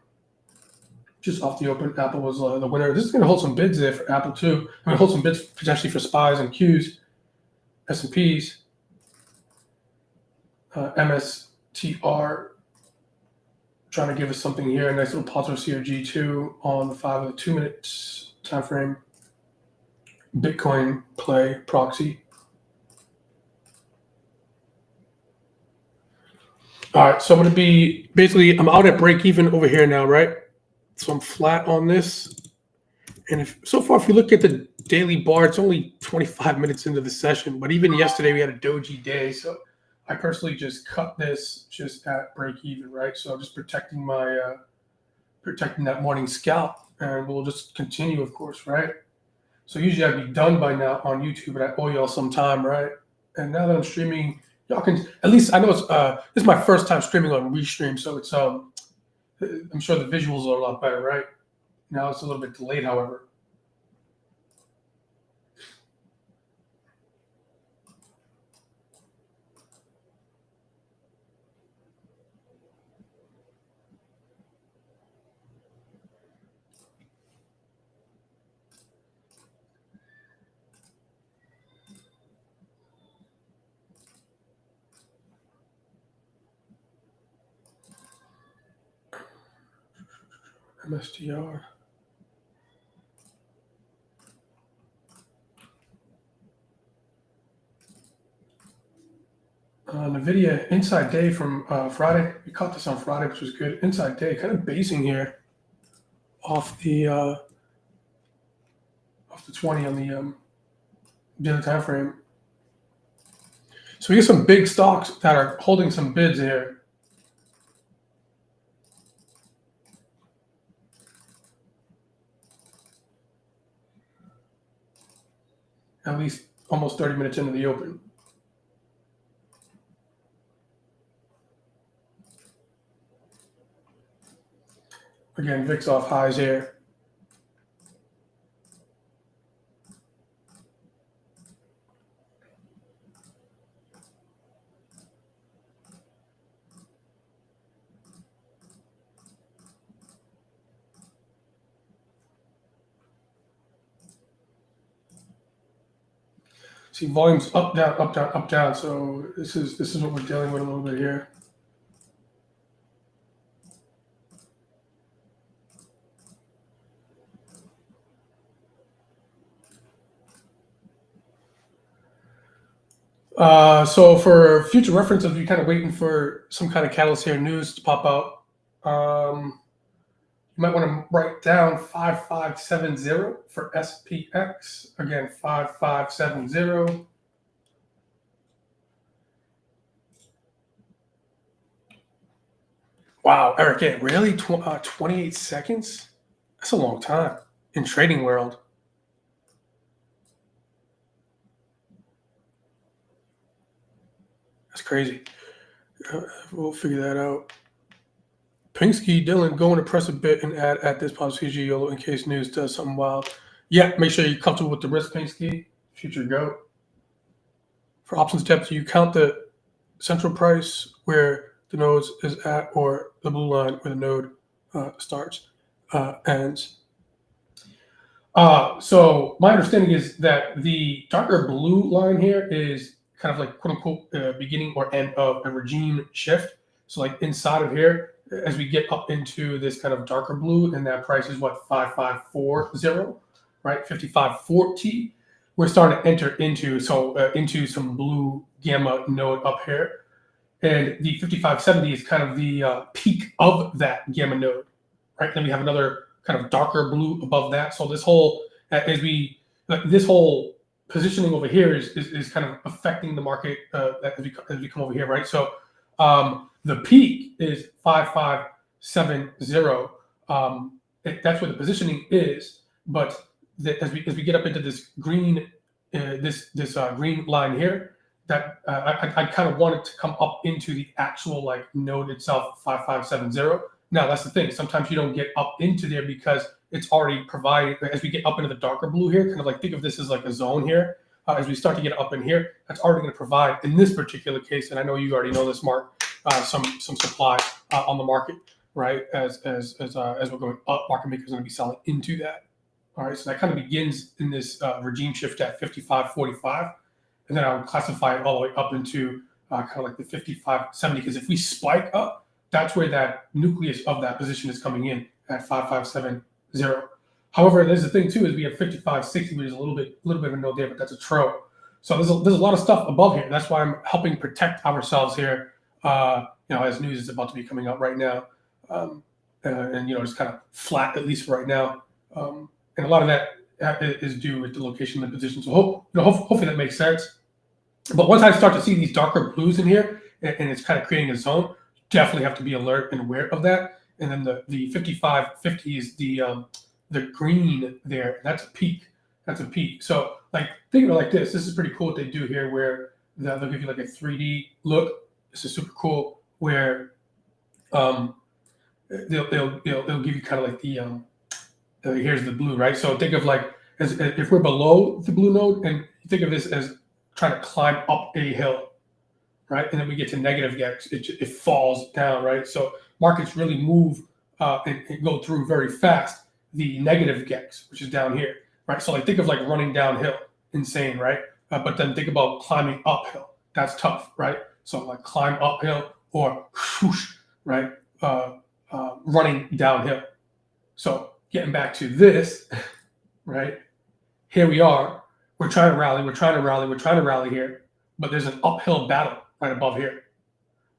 just off the open, Apple was the winner. This is going to hold some bids there for Apple too. I'm going to hold some bids potentially for SPYs and Qs, S&Ps, MSTR. Trying to give us something here. A nice little positive COG2 on the 5 of the 2 minutes time frame. Bitcoin play proxy. All right, so I'm going to be basically, I'm out at break even over here now, right? So I'm flat on this. And if you look at the daily bar, it's only 25 minutes into the session. But even yesterday, we had a doji day. So I personally just cut this just at break even, right? So I'm just protecting that morning scalp. And we'll just continue, of course, right? So usually I'd be done by now on YouTube, but I owe y'all some time, right? And now that I'm streaming, y'all can at least, I know it's this is my first time streaming on Restream, so it's I'm sure the visuals are a lot better, right? Now it's a little bit delayed, however. MSTR. NVIDIA inside day from Friday. We caught this on Friday, which was good. Inside day, kind of basing here off the 20 on the daily time frame. So we get some big stocks that are holding some bids here. At least almost 30 minutes into the open. Again, VIX off highs here. See volumes up, down, up, down, up, down. So this is what we're dealing with a little bit here. So for future reference, if you're kind of waiting for some kind of catalyst here, news to pop out, you might want to write down 5570 for SPX. Again, 5570. Wow, Eric, really? 28 seconds? That's a long time in trading world. That's crazy. We'll figure that out. Pinsky, Dylan, go in and press a bit and add at this pop CG YOLO in case news does something wild. Yeah, make sure you're comfortable with the risk, Pinsky. Future go. For options depth, you count the central price where the node is at, or the blue line where the node starts, ends. So my understanding is that the darker blue line here is kind of like quote unquote beginning or end of a regime shift. So like inside of here, as we get up into this kind of darker blue, and that price is what, 5540, right? 5540. We're starting to enter into into some blue gamma node up here, and the 5570 is kind of the peak of that gamma node, right? Then we have another kind of darker blue above that. So this whole this whole positioning over here is kind of affecting the market as we come over here, right? So the peak is 5570. That's where the positioning is, but as we get up into this green green line here, that I kind of want it to come up into the actual like node itself, 5570. Now that's the thing. Sometimes you don't get up into there because it's already provided. As we get up into the darker blue here, kind of like think of this as like a zone here. As we start to get up in here, that's already going to provide, in this particular case, and I know you already know this, Mark, some supply on the market, right? As we're going up, market makers are going to be selling into that. All right, so that kind of begins in this regime shift at 55.45, and then I would classify it all the way up into kind of like the 55.70, because if we spike up, that's where that nucleus of that position is coming in at 5570. However, there's the thing too, is we have 5560, which is a little bit of a node there, but that's a tro. So there's a lot of stuff above here. That's why I'm helping protect ourselves here. As news is about to be coming out right now, and just kind of flat, at least for right now. And a lot of that is due with the location of the position. So hopefully that makes sense. But once I start to see these darker blues in here, and it's kind of creating a zone, definitely have to be alert and aware of that. And then the 5550 is the green there. That's a peak. That's a peak. So like think of it like this. This is pretty cool what they do here, where they'll give you like a 3D look. This is super cool, where they'll give you kind of like the here's the blue, right? So think of like as if we're below the blue node, and think of this as trying to climb up a hill, right? And then we get to negative X, it falls down, right? So markets really move and go through very fast the negative X, which is down here, right? So like think of like running downhill, insane, right? But then think about climbing uphill. That's tough, right? So like climb uphill, or whoosh, right? Running downhill. So getting back to this, right? Here we are. We're trying to rally. We're trying to rally. We're trying to rally here. But there's an uphill battle right above here.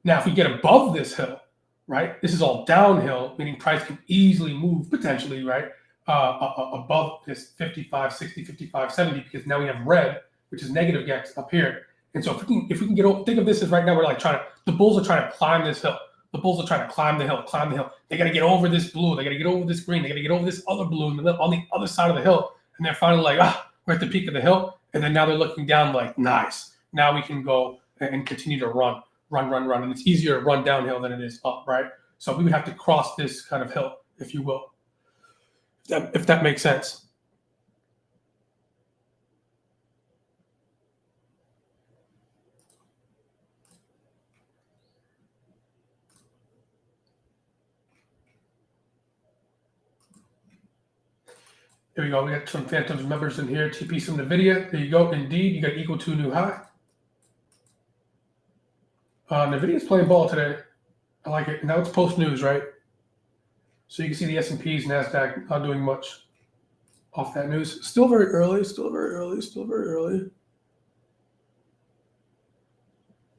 Now, if we get above this hill, right, this is all downhill, meaning price can easily move potentially, right, above this 55, 60, 55, 70, because now we have red, which is negative gaps up here. And so if we can get over, think of this as right now we're like the bulls are trying to climb this hill. The bulls are trying to climb the hill, climb the hill. They got to get over this blue. They got to get over this green. They got to get over this other blue on the other side of the hill. And they're finally like, we're at the peak of the hill. And then now they're looking down like, nice. Now we can go and continue to run. And it's easier to run downhill than it is up, right? So we would have to cross this kind of hill, if you will, if that makes sense. There we go. We got some Phantoms members in here. TP some NVIDIA. There you go. Indeed, you got equal to a new high. NVIDIA's playing ball today. I like it. Now it's post news, right? So you can see the S&Ps, NASDAQ not doing much off that news. Still very early.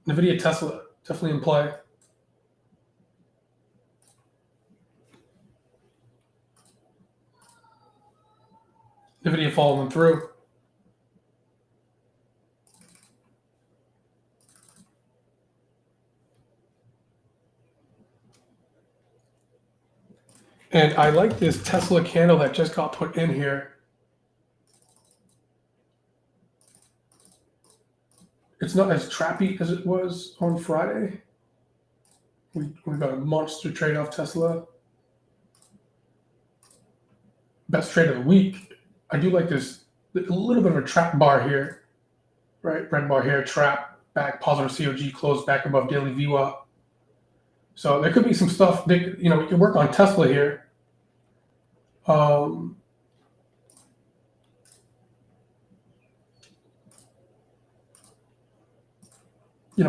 NVIDIA, Tesla, definitely in play. NVIDIA following through. And I like this Tesla candle that just got put in here. It's not as trappy as it was on Friday. We got a monster trade off Tesla. Best trade of the week. I do like this, a little bit of a trap bar here, right? Red bar here, trap, back, positive COG, close back above daily VWAP. So there could be some stuff that, we can work on Tesla here.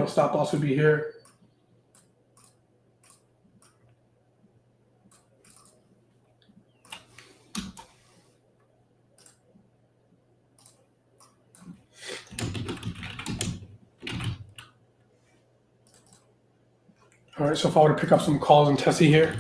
Stop loss would be here. All right, so if I were to pick up some calls in Tessie here.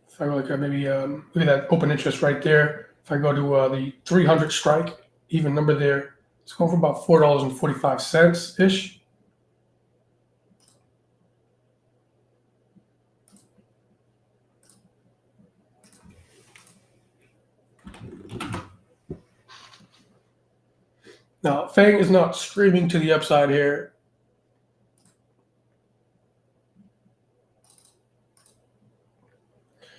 If I go like maybe look at that open interest right there. If I go to the 300 strike, even number there, it's going for about $4.45 ish. Now, Fang is not screaming to the upside here.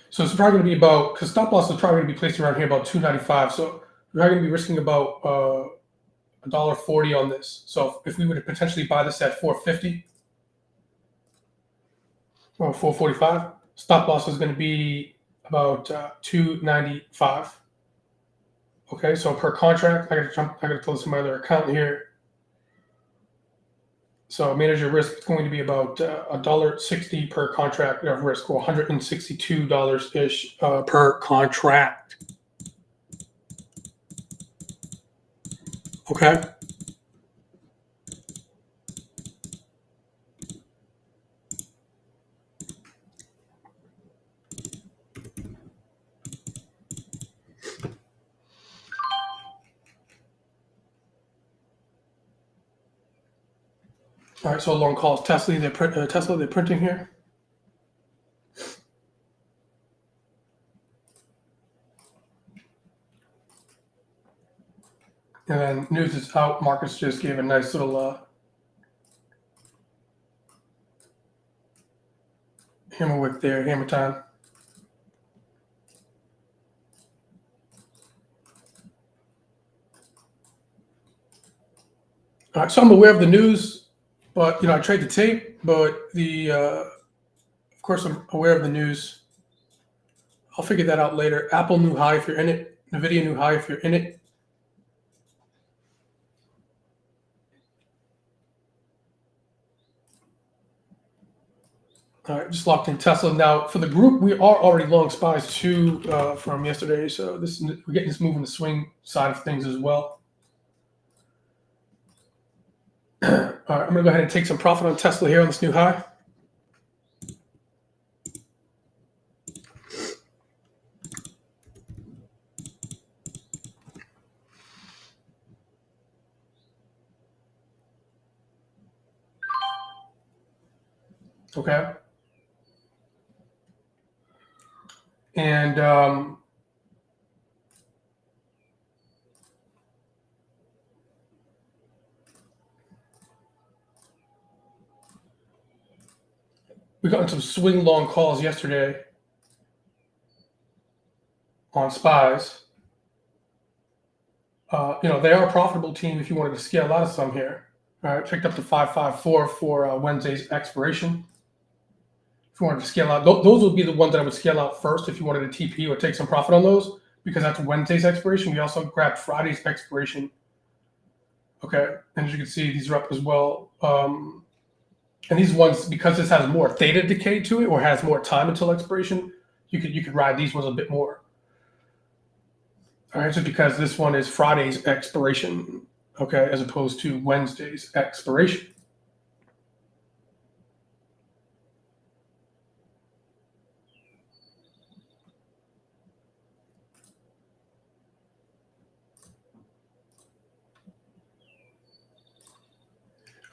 So it's probably going to be about, because stop loss is probably going to be placed around here about 295. So we're probably going to be risking about $1.40 on this. So if we were to potentially buy this at 450 or 445, stop loss is going to be about 295. Okay, so per contract, I got to close my other account here. So manage your risk is going to be about $1.60 per contract of risk, or $162 ish per contract. Okay. All right, so long calls. Tesla, they're printing here. And then news is out. Markets just gave a nice little hammer wick there, hammer time. All right, so I'm aware of the news, but I trade the tape. But of course, I'm aware of the news. I'll figure that out later. Apple new high if you're in it. Nvidia new high if you're in it. All right, just locked in Tesla. Now, for the group, we are already long SPYs too from yesterday. So we're getting this move in the swing side of things as well. All right, I'm going to go ahead and take some profit on Tesla here on this new high. Okay. And we got some swing long calls yesterday on SPYs. They are a profitable team if you wanted to scale out of some here. All right, picked up to 554 for Wednesday's expiration. If you wanted to scale out, those would be the ones that I would scale out first if you wanted to TP or take some profit on those, because that's Wednesday's expiration. We also grabbed Friday's expiration. Okay, and as you can see, these are up as well. And these ones, because this has more theta decay to it or has more time until expiration, you could ride these ones a bit more. All right, just because this one is Friday's expiration, okay, as opposed to Wednesday's expiration.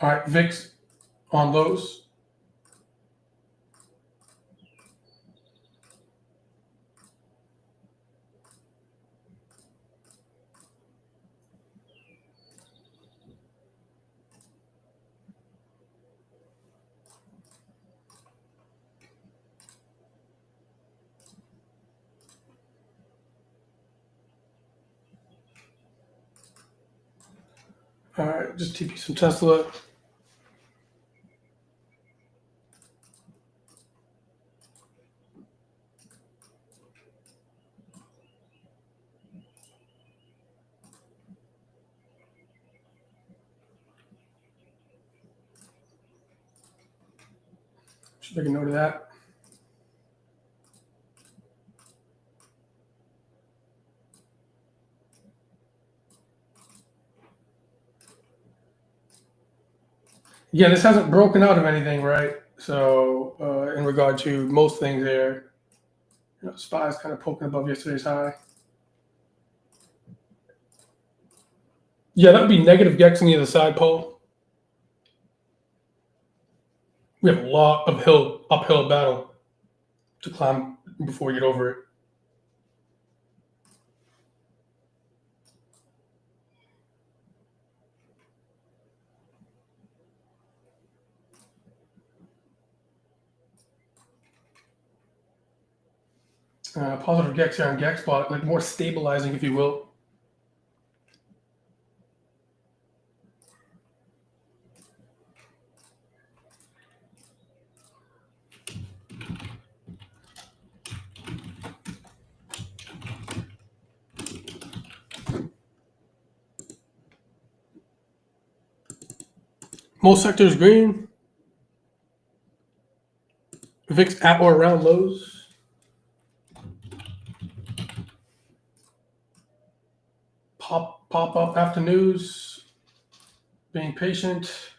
All right, VIX on lows. All right, just TP some Tesla. Should make a note of that. Yeah, this hasn't broken out of anything, right? So in regard to most things there, SPY is kind of poking above yesterday's high. Yeah, that would be negative Gex on the other side pole. We have a lot of uphill battle to climb before we get over it. Positive Gex here on Gex spot, like more stabilizing, if you will. Most sectors green. VIX at or around lows. Pop up after news. Being patient.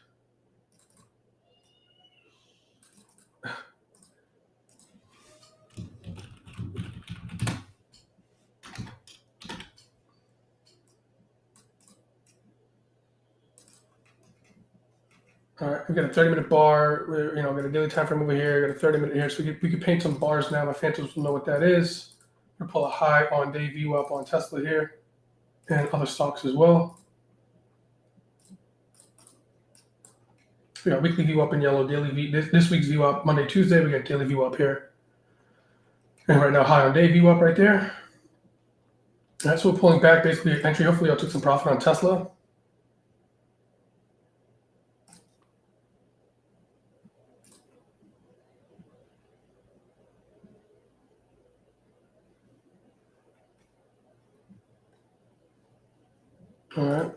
All right, we got a 30-minute bar. We're, got a daily time frame over here. Got a 30-minute here, so we could paint some bars now. My phantoms will know what that is. We're gonna pull a high on day view up on Tesla here, and other stocks as well. We got weekly view up in yellow, daily view. This week's view up Monday, Tuesday. We got daily view up here, and right now high on day view up right there. All right, so we're pulling back basically entry. Hopefully, I took some profit on Tesla. All right.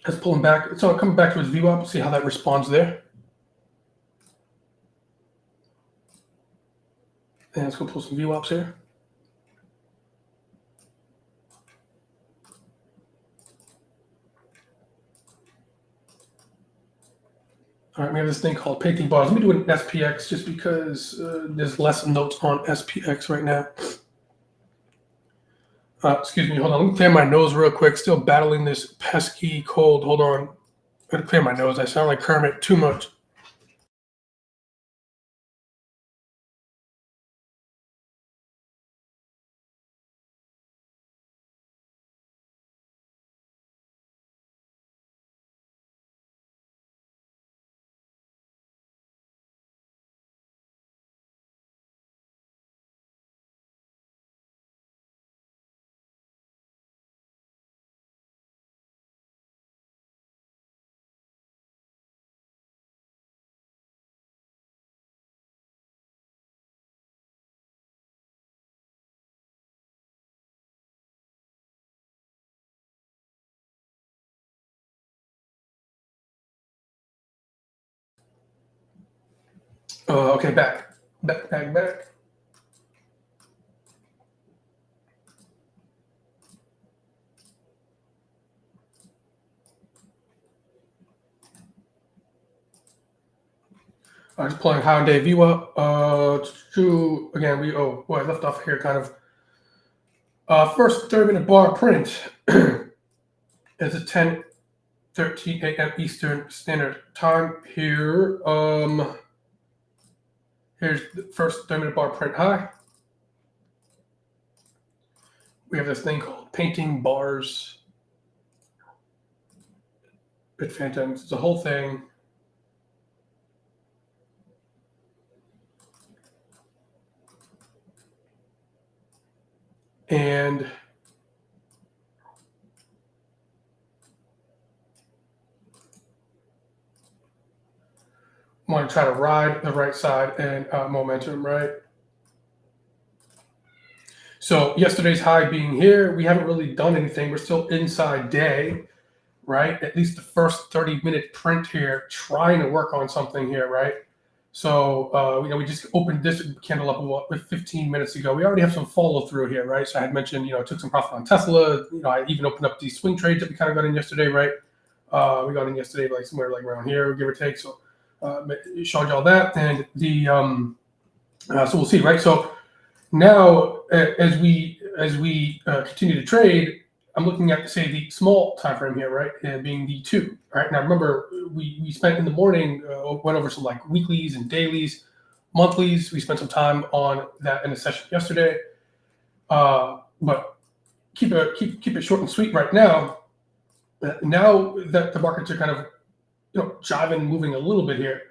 Let's pull him back. So coming back to his VWAP, see how that responds there. And let's go pull some VWAPs here. All right, we have this thing called painting bars. Let me do an SPX just because there's less notes on SPX right now. Excuse me, hold on. Let me clear my nose real quick. Still battling this pesky cold. Hold on. I'm going to clear my nose. I sound like Kermit too much. Okay, back. Back. Just pulling high day VWAP. Again, I left off here kind of. First 30-minute bar print is a 10:13 a.m. Eastern Standard Time here. Here's the first 30-minute bar print high. We have this thing called painting bars. TradePhantoms. It's a whole thing. And want to try to ride the right side and momentum, right? So yesterday's high being here, we haven't really done anything. We're still inside day, right? At least the first 30-minute print here, trying to work on something here, right? So, we just opened this candle up about 15 minutes ago. We already have some follow through here, right? So I had mentioned, took some profit on Tesla. I even opened up these swing trades that we kind of got in yesterday, right? We got in yesterday, like somewhere like around here, give or take. So, showed y'all that, and so we'll see, right? So now, as we continue to trade, I'm looking at, say, the small time frame here, right, being the 2. Right now, remember we spent in the morning went over some like weeklies and dailies, monthlies. We spent some time on that in the session yesterday, but keep it short and sweet right now. Now that the markets are kind of jiving, moving a little bit here.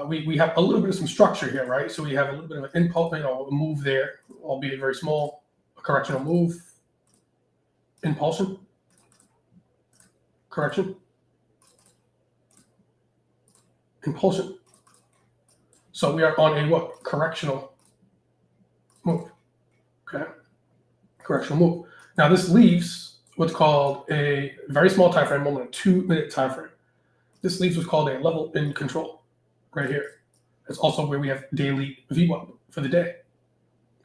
We have a little bit of some structure here, right? So we have a little bit of an impulse, a move there, albeit very small, a correctional move, impulsion, correction, impulsion. So we are on a what? Correctional move. Okay, correctional move. Now this leaves what's called a very small time frame, only a 2-minute time frame. This leaves what's called a level in control, right here. It's also where we have daily VWAP for the day.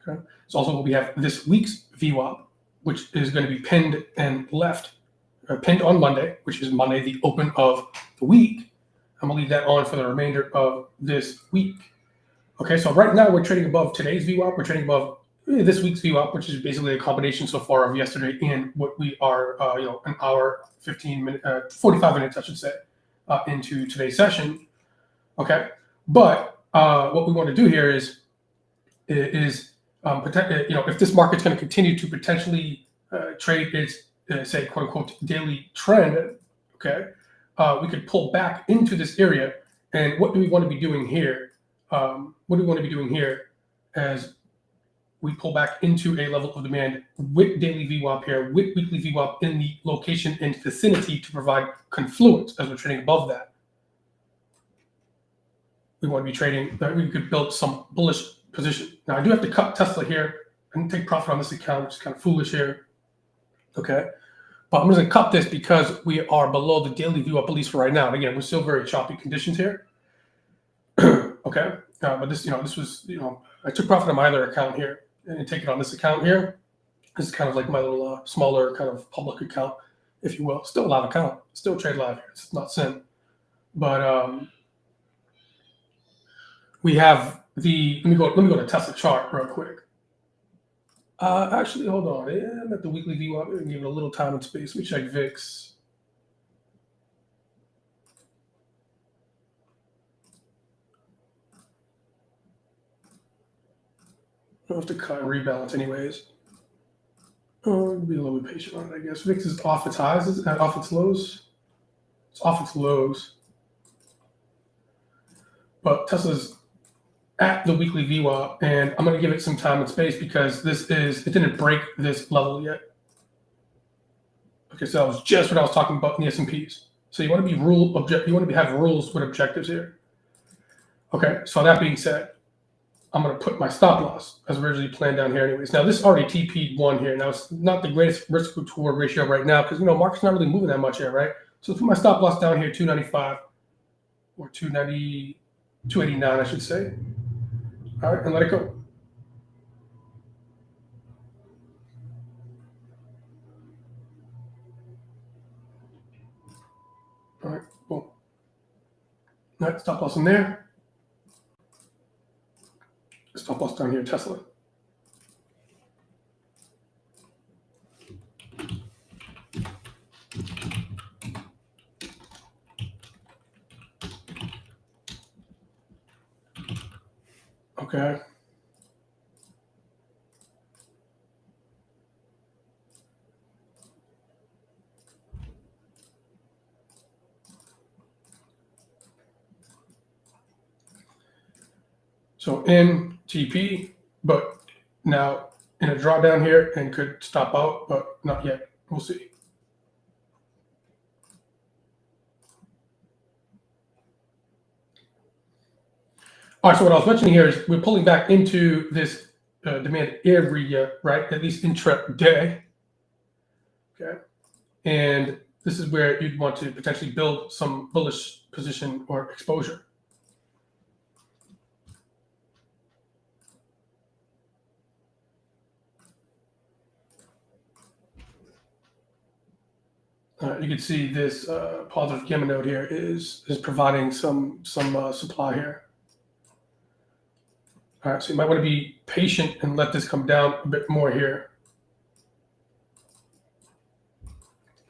Okay, it's also where we have this week's VWAP, which is going to be pinned and left, pinned on Monday, which is Monday, the open of the week. I'm gonna leave that on for the remainder of this week. Okay, so right now we're trading above today's VWAP. We're trading above this week's VWAP, which is basically a combination so far of yesterday and what we are, an hour, 45 minutes, I should say, into today's session. Okay, but what we want to do here is if this market's going to continue to potentially trade its, say, quote unquote, daily trend, okay, we could pull back into this area. And what do we want to be doing here? What do we want to be doing here as we pull back into a level of demand with daily VWAP here, with weekly VWAP in the location and vicinity to provide confluence as we're trading above that? We want to be trading that we could build some bullish position. Now I do have to cut Tesla here and take profit on this account, which is kind of foolish here. Okay, But I'm just going to cut this because we are below the daily view up, at least for right now. And again, we're still very choppy conditions here. Okay, but this, this was, I took profit on my other account here and take it on this account here. This is kind of like my little smaller kind of public account, if you will. Still a live account, still trade live here. It's not sin, but we have the. Let me go to Tesla chart real quick. Actually, hold on. I'm at the weekly view up and give it a little time and space. Let me check VIX. I'll have to cut and rebalance anyways. Oh, be a little bit patient on it, I guess. VIX is off its highs, is it? Off its lows? It's off its lows. But Tesla's at the weekly VWAP, and I'm going to give it some time and space because it didn't break this level yet. Okay, so that was just what I was talking about in the S&Ps. So you want to have rules with objectives here. Okay, so that being said, I'm going to put my stop loss as originally planned down here anyways. Now, this already TP'd 1 here. Now, it's not the greatest risk reward ratio right now because, market's not really moving that much here, right? So let's put my stop loss down here, 295 or 289, I should say. All right, and let it go. All right, boom. All right, stop loss in there. Stop loss down here, Tesla. Okay. So in TP, but now in a drawdown here and could stop out, but not yet. We'll see. All right, so what I was mentioning here is we're pulling back into this demand area, right? At least intraday. Okay. And this is where you'd want to potentially build some bullish position or exposure. You can see this positive gamma node here is providing some supply here. All right, so you might want to be patient and let this come down a bit more here.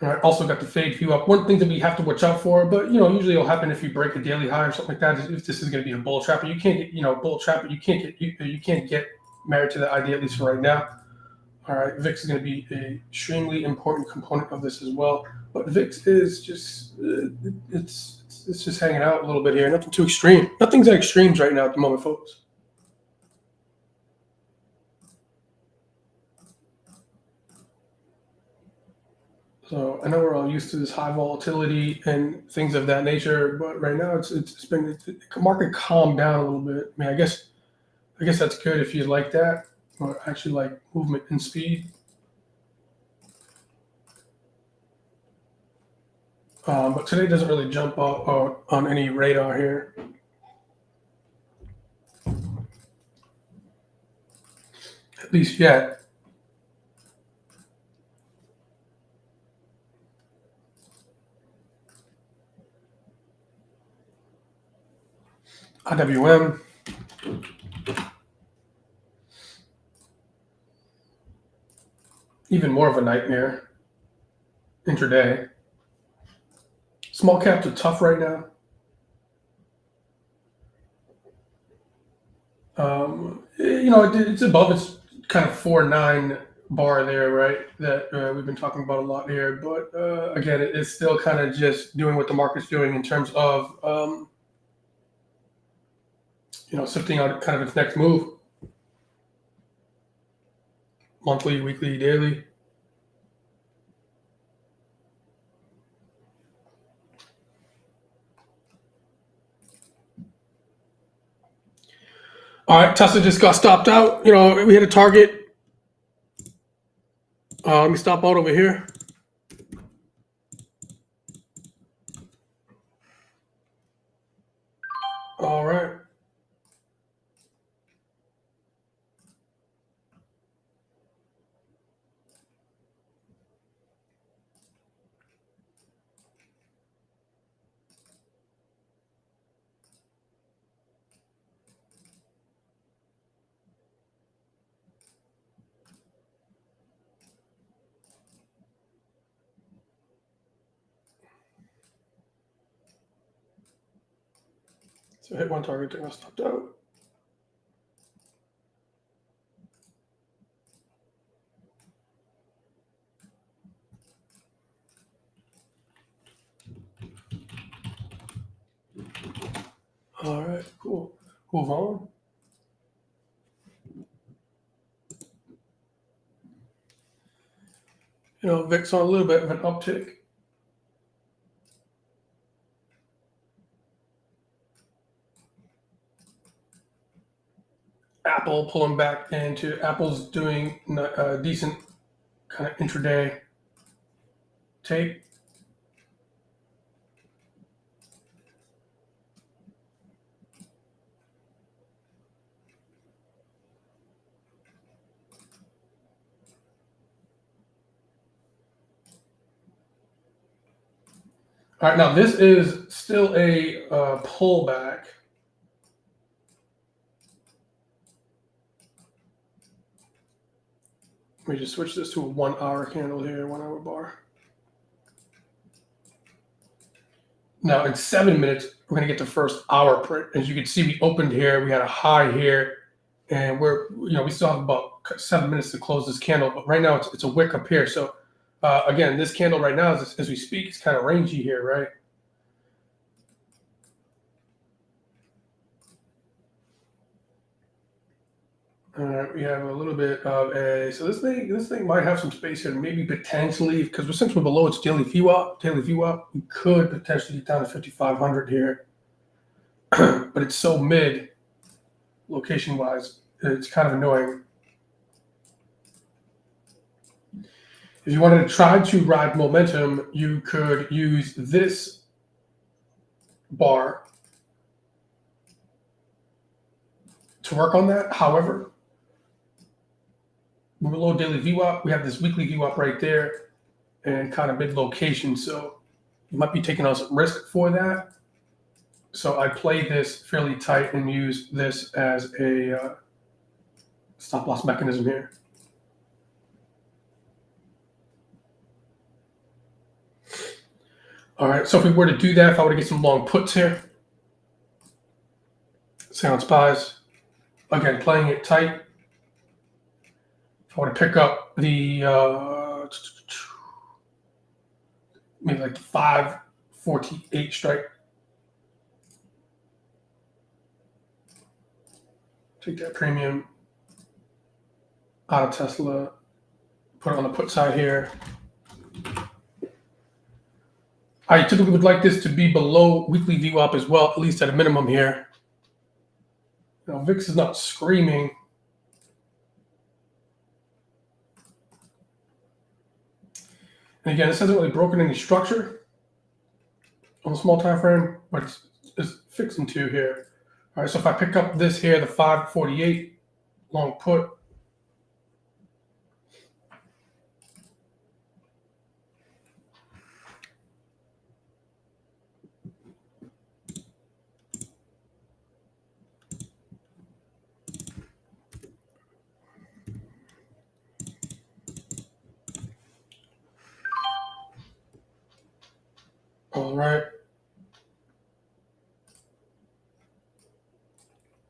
All right, also got the fade view up. One thing that we have to watch out for, but usually it'll happen if you break a daily high or something like that. If this is going to be a bull trap, you can't get bull trap, but you can't get married to that idea, at least for right now. All right, VIX is going to be an extremely important component of this as well. But VIX is just it's just hanging out a little bit here. Nothing too extreme. Nothing's at extremes right now at the moment, folks. So I know we're all used to this high volatility and things of that nature, but right now the market calmed down a little bit. I mean, I guess that's good if you like that, or actually like movement and speed. But today doesn't really jump out on any radar here. At least yet. IWM. Even more of a nightmare intraday. Small caps are tough right now. It's above its kind of 4.9 bar there, right? That we've been talking about a lot here. But again, it's still kind of just doing what the market's doing in terms of sifting out kind of its next move. Monthly, weekly, daily. All right, Tesla just got stopped out. We hit a target. Let me stop out over here. All right. So hit one target, then I stopped out. All right, cool. Move on. VIX on a little bit of an uptick. Apple pulling back into Apple's doing a decent kind of intraday take. All right, now this is still a pullback. Let me just switch this to a 1 hour candle here, 1 hour bar. Now in 7 minutes, we're gonna get the first hour print. As you can see, we opened here, we had a high here, and we still have about 7 minutes to close this candle, but right now it's a wick up here. So again, this candle right now, as we speak, it's kind of rangy here, right? All right, we have a little bit of a, so this thing might have some space here, maybe potentially, because since we're below its daily VWAP, we could potentially get down to 5,500 here. But it's so mid location wise, it's kind of annoying. If you wanted to try to ride momentum, you could use this bar to work on that. However, we're below daily VWAP. We have this weekly VWAP right there and kind of mid location. So you might be taking on some risk for that. So I play this fairly tight and use this as a stop loss mechanism here. All right, so if we were to do that, if I were to get some long puts here, sounds buys. Again, playing it tight. If I were to pick up the maybe like the 548 strike, take that premium out of Tesla, put it on the put side here. I typically would like this to be below weekly VWAP as well, at least at a minimum here. Now, VIX is not screaming. And again, this hasn't really broken any structure on the small time frame, but it's fixing to here. All right, so if I pick up this here, the 548 long put, all right.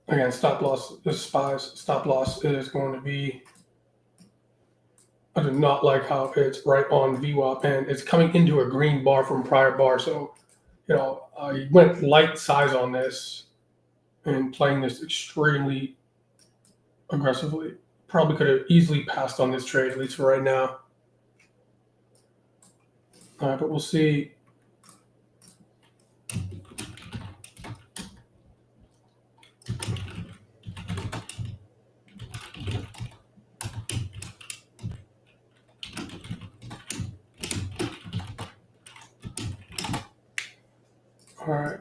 Again, stop loss, this SPY's stop loss is going to be, I do not like how it's right on VWAP and it's coming into a green bar from prior bar. So, I went light size on this and playing this extremely aggressively. Probably could have easily passed on this trade, at least for right now. All right, but we'll see. All right.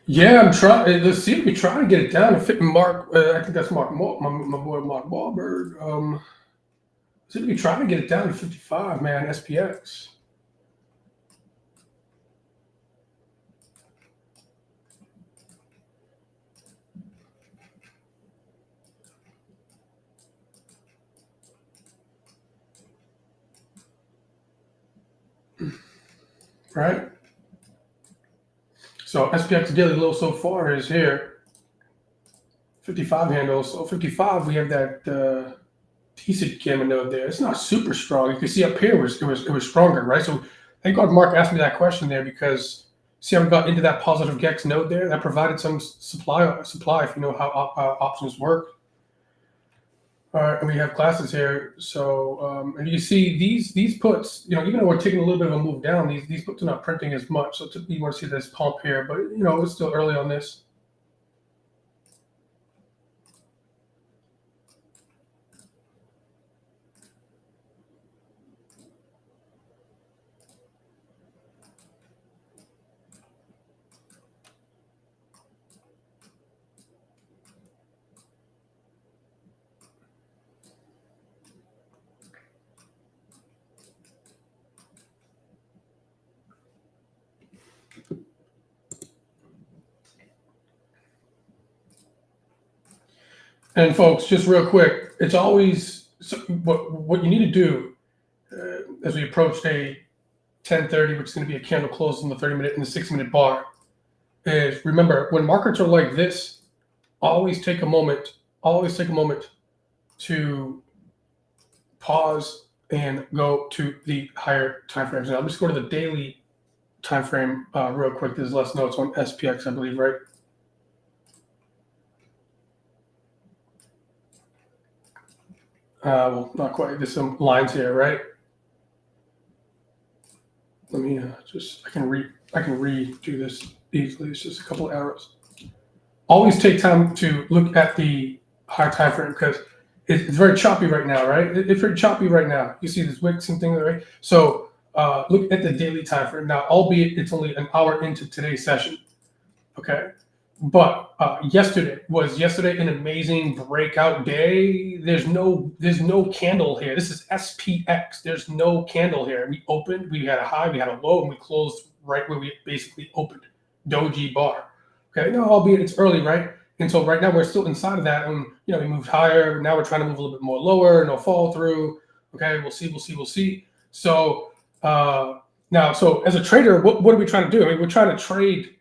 Yeah, I'm trying. Let's see if we try to get it down to fit Mark. I think that's Mark, my boy Mark Wahlberg. See if we try to get it down to 55, man. SPX. Right. So SPX daily low so far is here, 55 handle. So 55, we have that decent gamma node there. It's not super strong. You can see up here it was stronger, right? So thank God Mark asked me that question there because see how we got into that positive Gex node there. That provided some supply if you know how options work. All right, and we have classes here. So and you see these puts, you know, even though we're taking a little bit of a move down, these puts are not printing as much. So you want to see this pump here, but you know it's still early on this. And folks, just real quick, it's always what you need to do as we approach a 10:30, which is going to be a candle close on the 30-minute and the 6-minute bar, is remember when markets are like this, always take a moment. Always take a moment to pause and go to the higher time frames. Now, I'm just going to the daily time frame real quick. There's less notes on SPX, I believe, right? Well, not quite. There's some lines here, right? Let me I can redo this easily. It's just a couple of arrows. Always take time to look at the higher time frame because it's very choppy right now, right? It's very choppy right now. You see this wicks and things, right? So look at the daily time frame now, albeit it's only an hour into today's session. Okay, but yesterday an amazing breakout day. There's no candle here. This is SPX. There's no candle here. We opened, we had a high, we had a low, and we closed right where we basically opened. Doji bar. Okay, now albeit it's early, right? And so right now we're still inside of that, and you know we moved higher. Now we're trying to move a little bit more lower. No follow through. Okay, we'll see. So now, so as a trader, what are we trying to do? I mean, we're trying to trade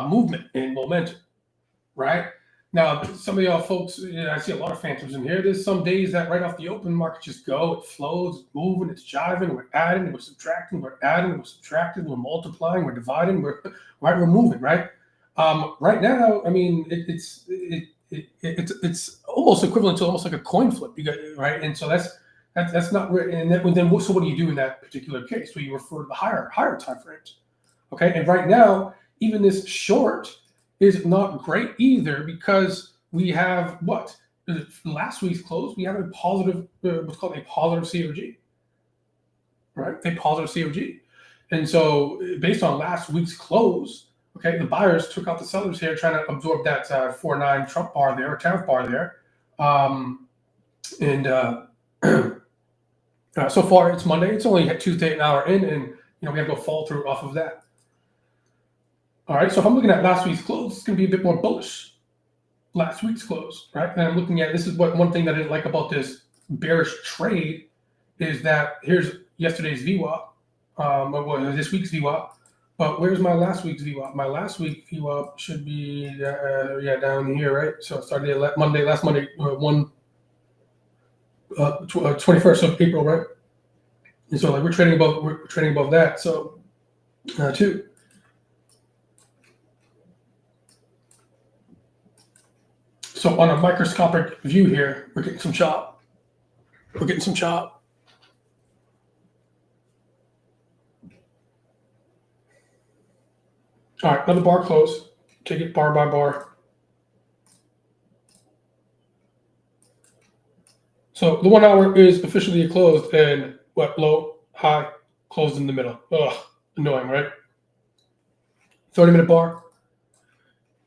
movement and momentum, right? Now, some of y'all folks, I see a lot of phantoms in here. There's some days that right off the open market just go, it flows, it's moving, it's jiving, we're adding, we're subtracting, we're adding, we're subtracting, we're multiplying, we're dividing, we're moving, right? Right now, I mean, it's almost equivalent to almost like a coin flip, right? And so that's not where. And then so what do you do in that particular case? Well, you refer to the higher time frames, okay? And right now, even this short is not great either because we have what last week's close. We have a positive, what's called a positive COG, right? A positive COG, and so based on last week's close. Okay, the buyers took out the sellers here, trying to absorb that 4-9 Trump bar there, or tariff bar there. And so far it's Monday. It's only Tuesday, an hour in, and you know we have to go fall through off of that. All right, so if I'm looking at last week's close, it's going to be a bit more bullish. Last week's close, right? And I'm looking at this is what one thing that I didn't like about this bearish trade is that here's yesterday's VWAP, this week's VWAP. But where's my last week's VWAP? My last week VWAP should be down here, right? So it started last Monday, 21st of April, right? And so like we're trading above that. So too. So on a microscopic view here, we're getting some chop. All right, let the bar close. Take it bar by bar. So the 1 hour is officially closed, and what low, high, closed in the middle. Ugh, annoying, right? 30-minute bar.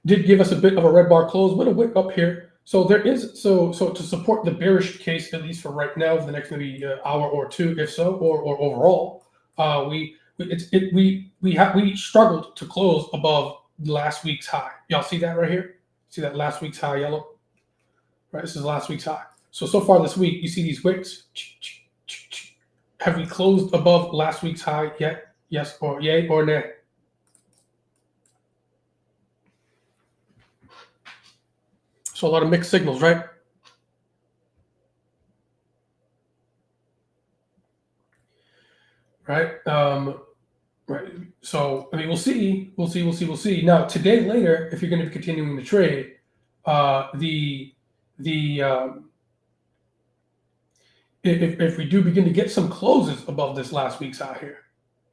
did give us a bit of a red bar close with a wick up here. So there is so to support the bearish case, at least for right now, for the next maybe hour or two, if so, or overall, we struggled to close above last week's high. Y'all see that right here? See that last week's high yellow? Right, this is last week's high. So far this week, you see these wicks. Have we closed above last week's high yet? Yes or yay or nay? So a lot of mixed signals, right? Right. Right. So I mean, we'll see. Now, today later, if you're going to be continuing the trade, if we do begin to get some closes above this last week's high here,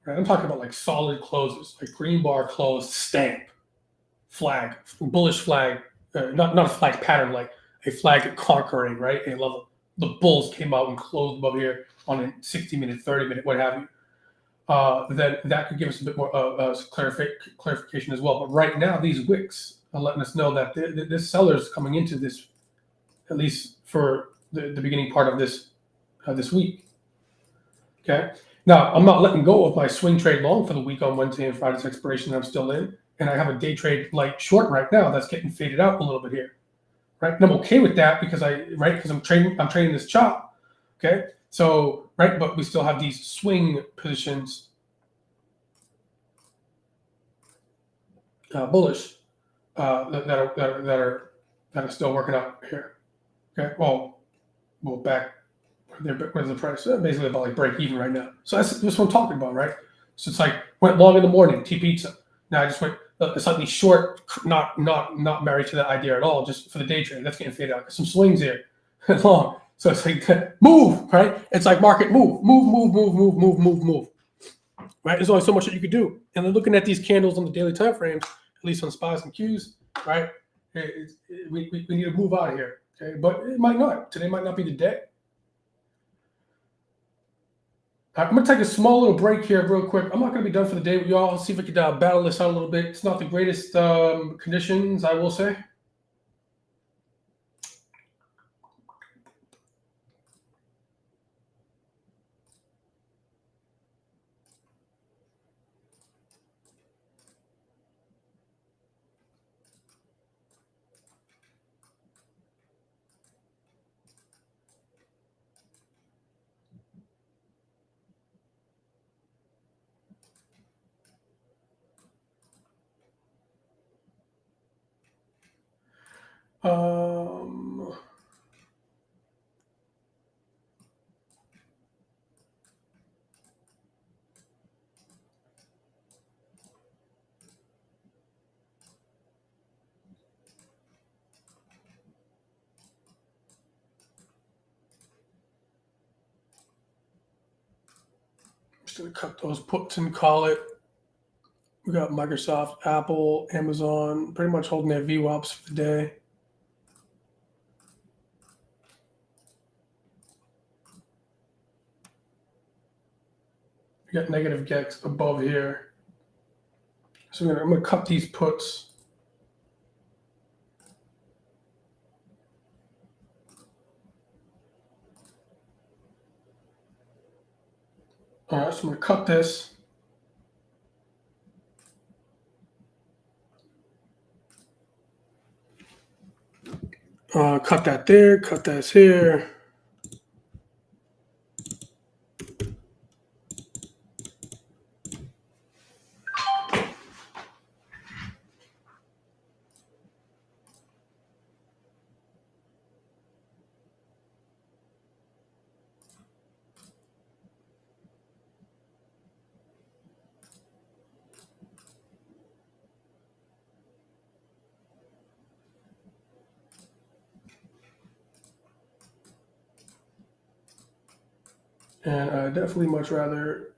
right? I'm talking about like solid closes, like green bar close, stamp, flag, bullish flag, not a flag pattern, like a flag conquering, right? A level. The bulls came out and closed above here on a 60-minute, 30-minute, what have you. Then that could give us a bit more clarification as well. But right now, these wicks are letting us know that this seller's coming into this, at least for the beginning part of this week. Okay. Now, I'm not letting go of my swing trade long for the week on Wednesday and Friday's expiration. I'm still in, and I have a day trade light short right now that's getting faded out a little bit here. Right. And I'm okay with that because I'm trading this chop. Okay. So, right, but we still have these swing positions bullish that are still working out here. Okay. Well, back where's the price? Basically about like break even right now. So that's what I'm talking about, right? So it's like went long in the morning, T pizza. Now I just went slightly short, not married to that idea at all, just for the day trade. That's getting faded out. Some swings here, long. So it's like move, right? It's like market move. Right? There's only so much that you could do. And then looking at these candles on the daily time frames, at least on SPYs and Qs, right? We need to move out of here. Okay, but it might not. Today might not be the day. I'm going to take a small little break here real quick. I'm not going to be done for the day with y'all. I'll see if I could battle this out a little bit. It's not the greatest conditions, I will say. Just going to cut those puts and call it. We got Microsoft, Apple, Amazon, pretty much holding their VWAPs for the day. We got negative GEX above here. So I'm going to cut these puts. All right, so I'm going to cut this. Cut that there, cut that here. And I definitely much rather,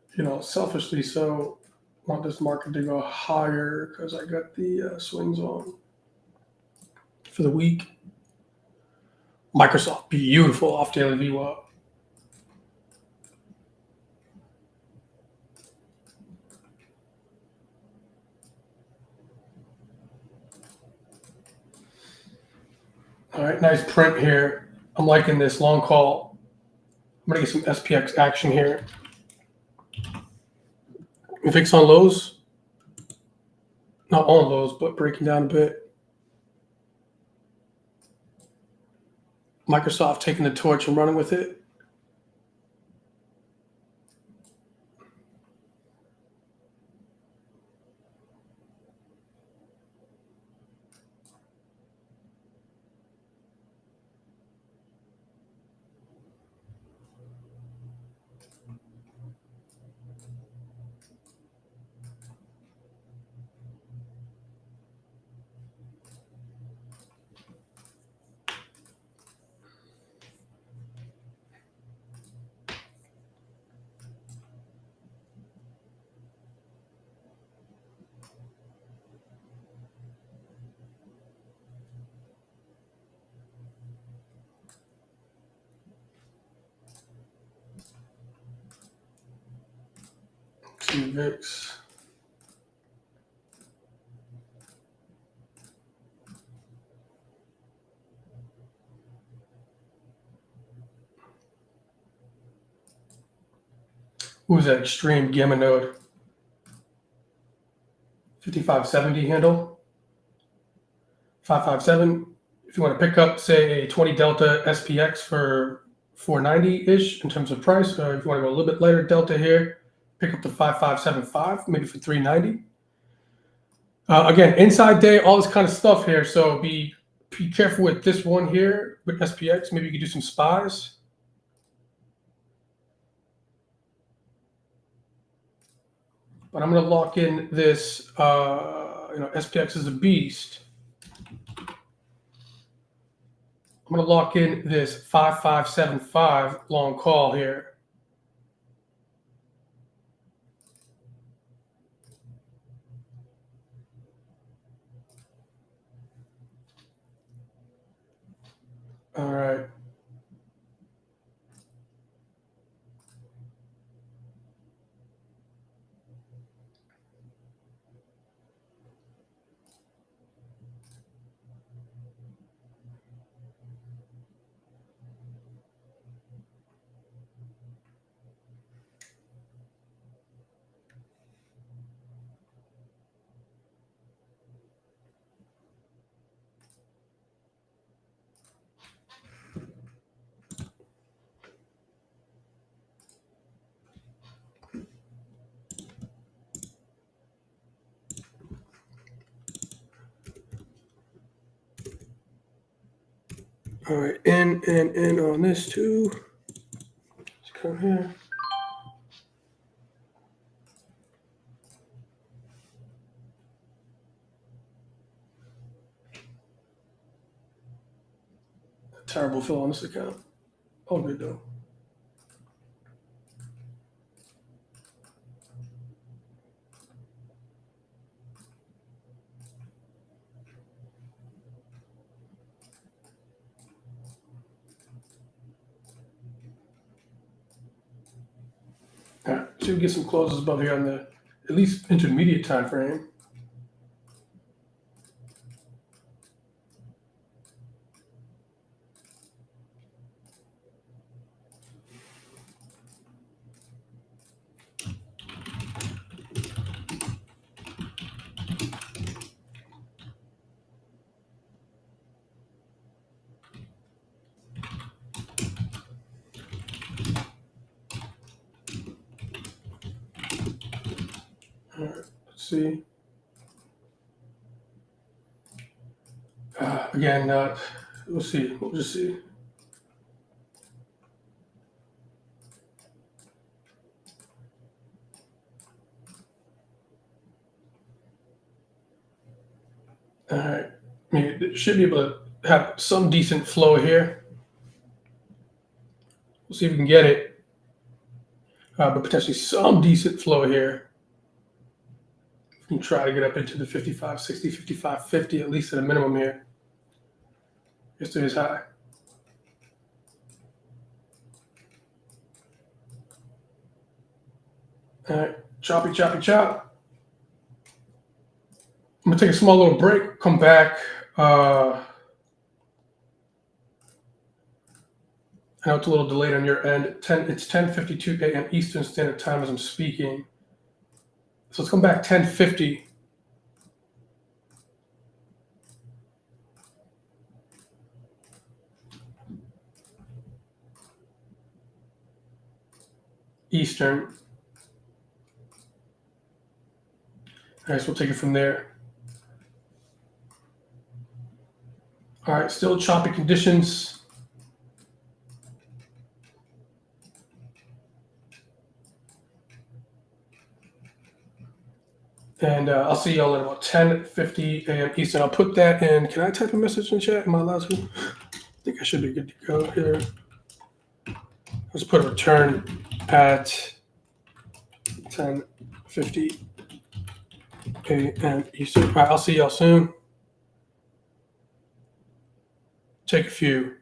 selfishly so, want this market to go higher because I got the swings on for the week. Microsoft, beautiful off daily VWAP. All right, nice print here. I'm liking this long call. I'm gonna get some SPX action here. VIX on lows, not on lows, but breaking down a bit. Microsoft taking the torch and running with it. See VIX. Who's that extreme gamma node? 5570 handle. 557. If you want to pick up, say, a 20 delta SPX for 490-ish in terms of price, or if you want to go a little bit lighter delta here, pick up the 5575, maybe for 390. Again, inside day, all this kind of stuff here. So be careful with this one here with SPX. Maybe you could do some spies. But I'm going to lock in this, SPX is a beast. I'm going to lock in this 5575 long call here. All right. All right, in on this too. Let's come here. Terrible fill on this account. All good though. All right, so we get some closes above here on the at least intermediate time frame. All right, let's see. Again, we'll see. We'll just see. All right. I mean, it should be able to have some decent flow here. We'll see if we can get it. But potentially some decent flow here. We can try to get up into the 55, 60, 55, 50, at least at a minimum here. Yesterday's high. All right, choppy, choppy, chop. I'm gonna take a small little break, come back. I know it's a little delayed on your end. It's 10:52 a.m. Eastern Standard Time as I'm speaking. So let's come back 10:50. Eastern. All right, so we'll take it from there. All right, still choppy conditions. And I'll see y'all at about 10:50 a.m. Eastern. I'll put that in. Can I type a message in chat? Am I allowed to? I think I should be good to go here. Let's put a return at 10:50 a.m. Eastern. All right, I'll see y'all soon. Take a few.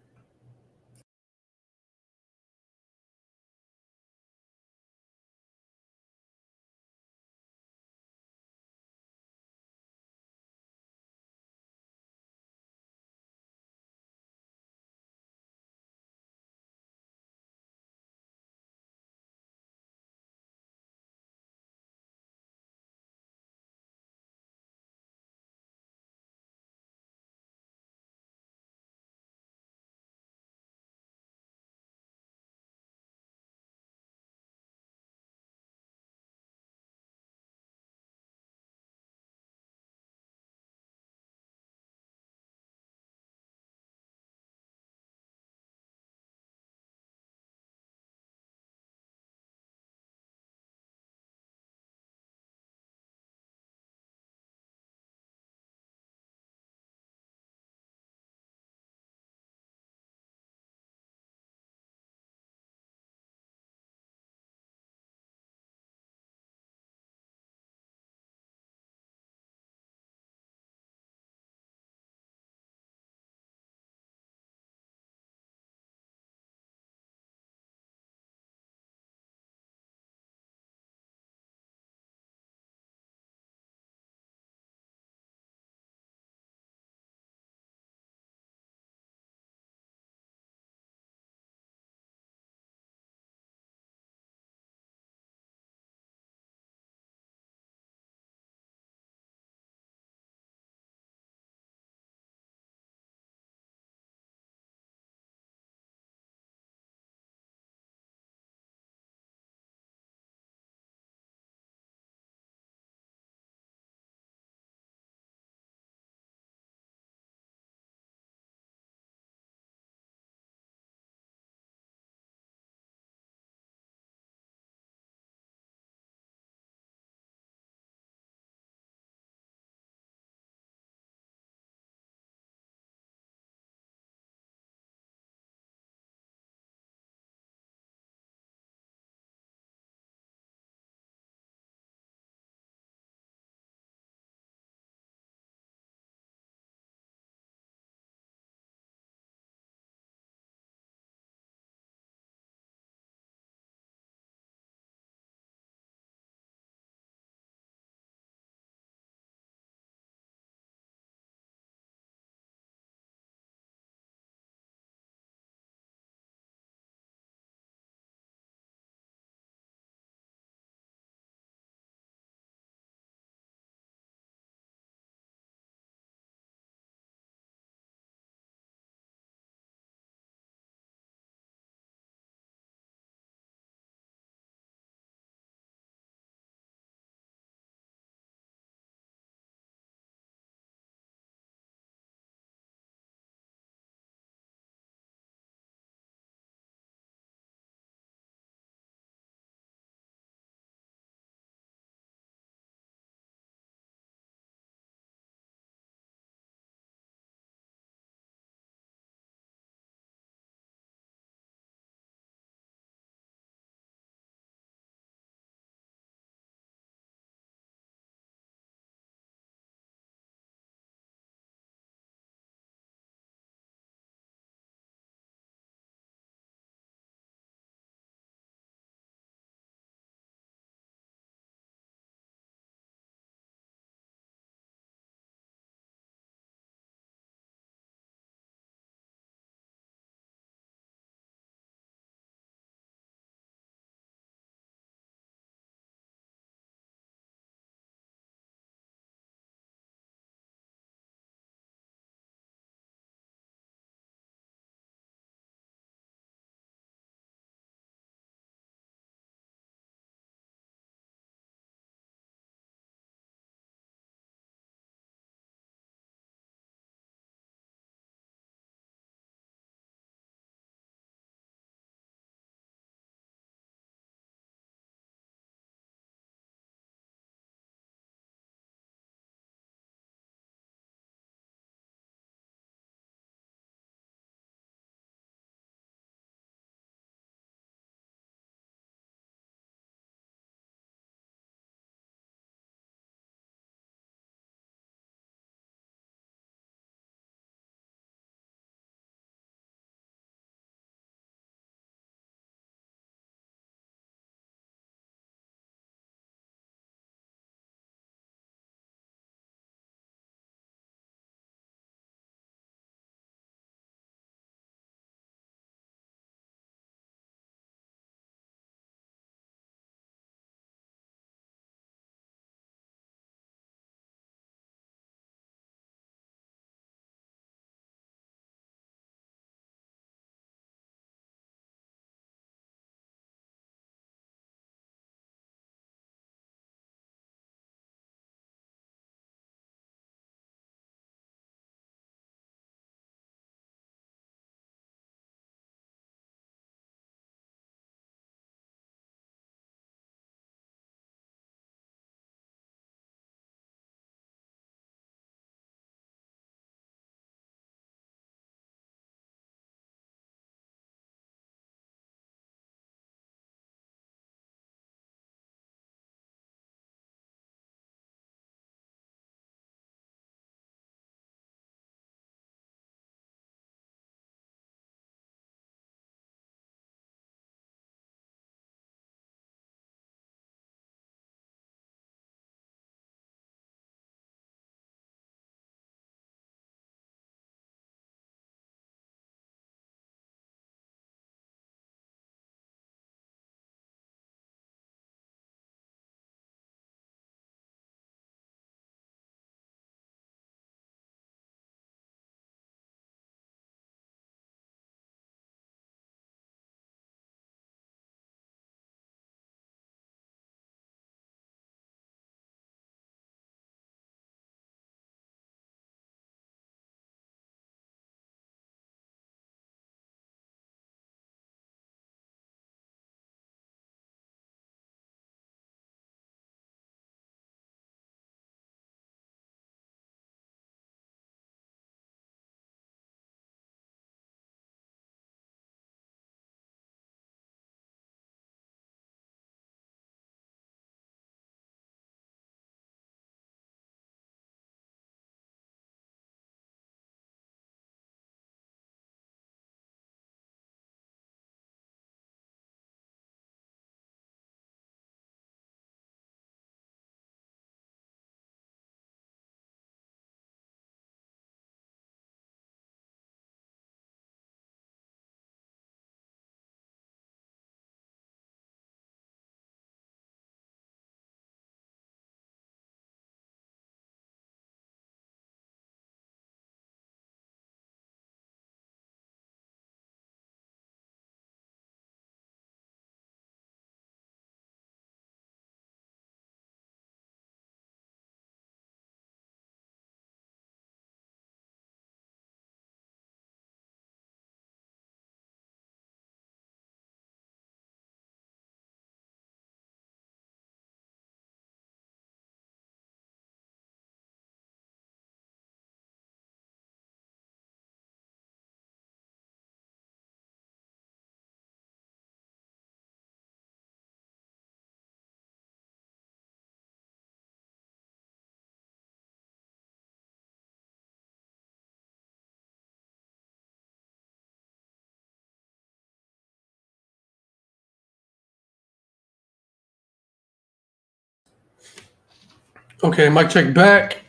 Okay, mic check back.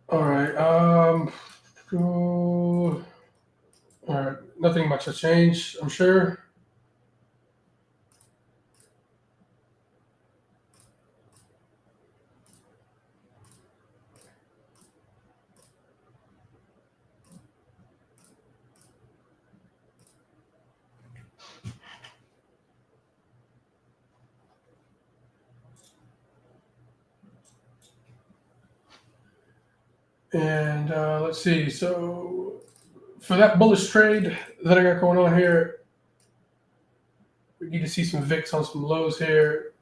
All right. All right. Nothing much has changed, I'm sure. And let's see. So for that bullish trade that I got going on here, we need to see some VIX on some lows here.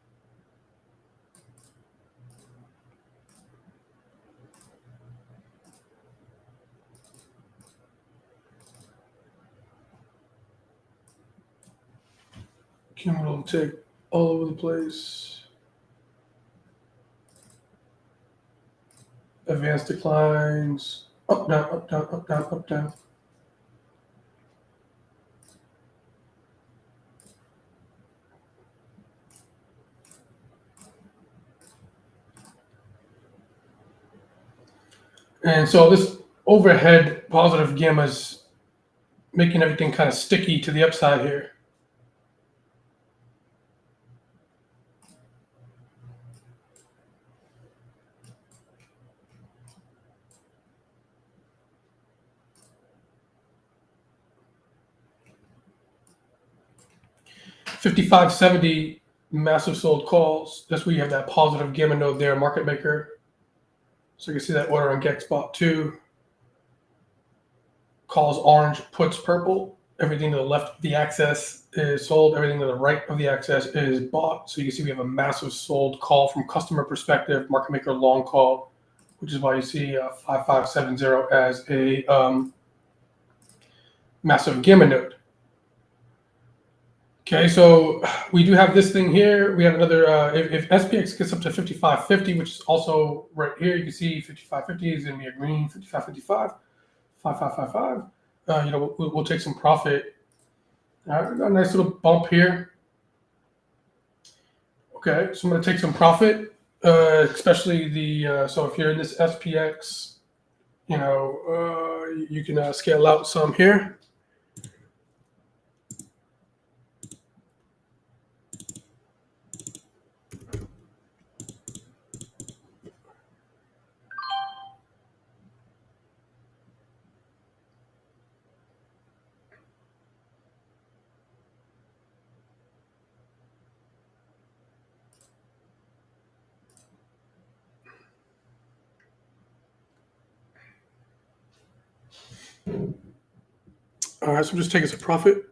Cumulative tick all over the place. Advanced declines. Up, down, up, down, up, down, up, down. And so this overhead positive gamma is making everything kind of sticky to the upside here. $55.70 massive sold calls. That's where you have that positive gamma node there, market maker. So you can see that order on GEX bought 2. Calls orange, puts purple. Everything to the left of the axis is sold. Everything to the right of the axis is bought. So you can see we have a massive sold call from customer perspective, market maker long call, which is why you see 5570 as a massive gamma node. Okay, so we do have this thing here. We have another, if SPX gets up to 5550, which is also right here, you can see 5550 is going to be a green, 5555, 5555. We'll take some profit. A nice little bump here. Okay, so I'm going to take some profit, especially so if you're in this SPX, you can scale out some here. All right, so I'm just taking some profit.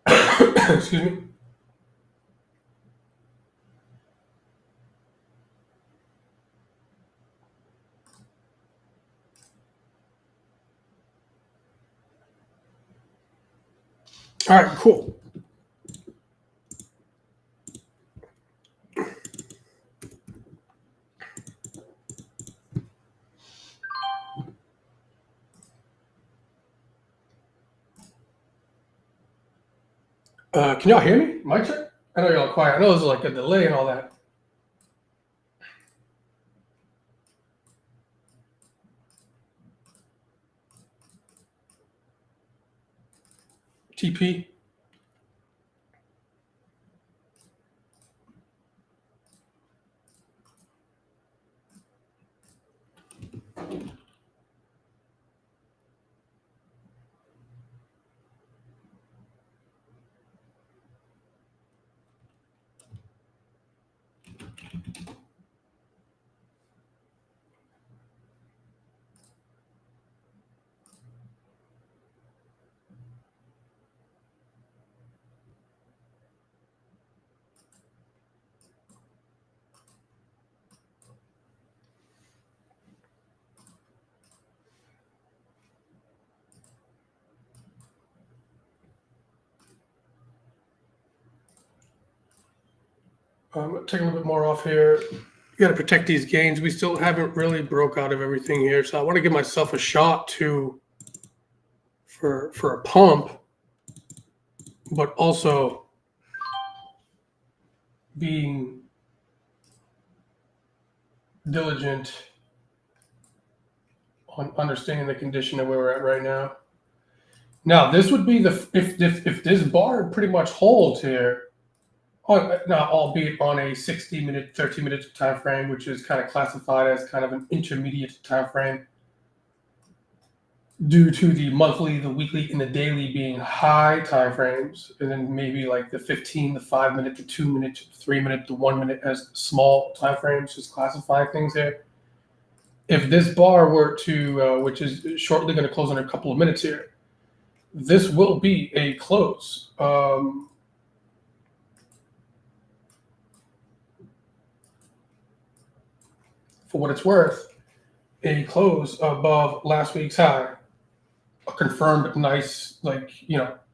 Excuse me. All right, cool. Can y'all hear me? Mic check? I know y'all quiet. I know there's like a delay and all that. TP. Take a little bit more off here. got to protect these gains. We still haven't really broke out of everything here, so I want to give myself a shot for a pump, but also being diligent on understanding the condition of where we're at right now. Now, this would be if this bar pretty much holds here. Now, albeit on a 60-minute, 30-minute time frame, which is kind of classified as kind of an intermediate time frame, due to the monthly, the weekly, and the daily being high time frames, and then maybe like the 15, the 5-minute, the 2-minute, the 3-minute, the 1-minute as small time frames, just classifying things there. If this bar were to, which is shortly going to close in a couple of minutes here, this will be a close. For what it's worth, a close above last week's high, a confirmed nice,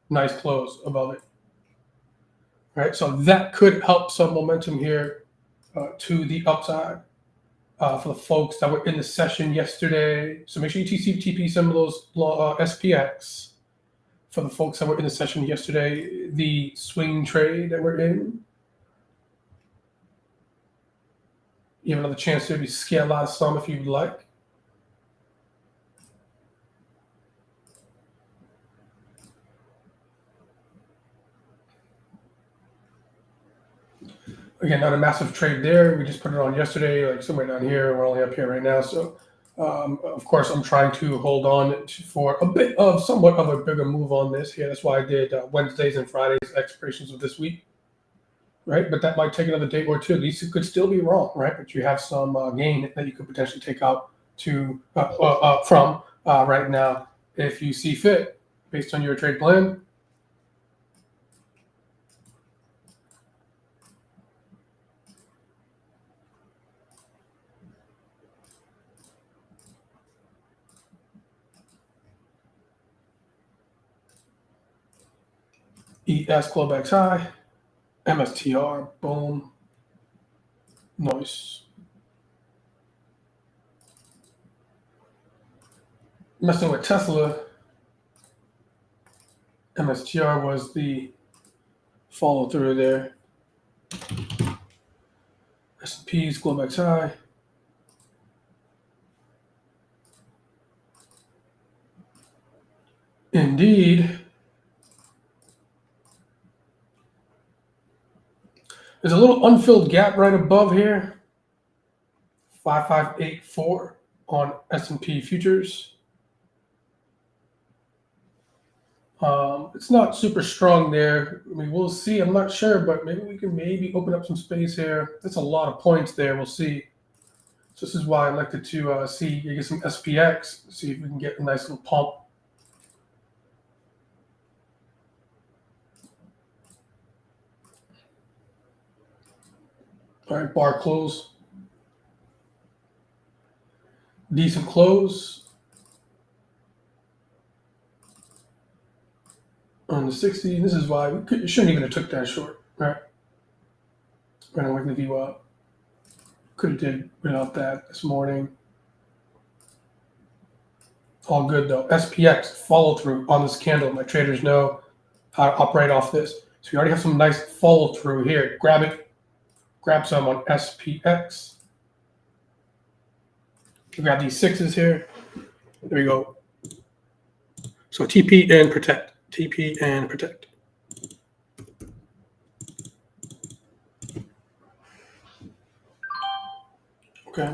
nice close above it. Right, so that could help some momentum here to the upside for the folks that were in the session yesterday. So make sure you TP some of those SPX. For the folks that were in the session yesterday, the swing trade that we're in, you have another chance to maybe scale out some if you'd like. Again, not a massive trade there. We just put it on yesterday, like somewhere down here. We're only up here right now. So, of course, I'm trying to hold on for a bit of somewhat of a bigger move on this here. That's why I did Wednesdays and Fridays expirations of this week. Right, but that might take another day or two. At least it could still be wrong, right? But you have some gain that you could potentially take out from right now if you see fit based on your trade plan. ES Globex high, MSTR, boom, nice. Messing with Tesla, MSTR was the follow through there. S&P's Globex high. Indeed. There's a little unfilled gap right above here. 5584 on S&P futures. It's not super strong there. I mean, we'll see. I'm not sure, but maybe we can open up some space here. That's a lot of points there. We'll see. So this is why I elected to get some SPX, see if we can get a nice little pump. All right, bar close. Decent close on the 60. This is why we shouldn't even have took that short, right? We're gonna wake the view up. Could have did without that this morning. All good though. SPX follow through on this candle. My traders know how to operate off this. So you already have some nice follow through here. Grab it. Grab some on SPX. Grab these sixes here. There you go. So TP and protect. TP and protect. Okay.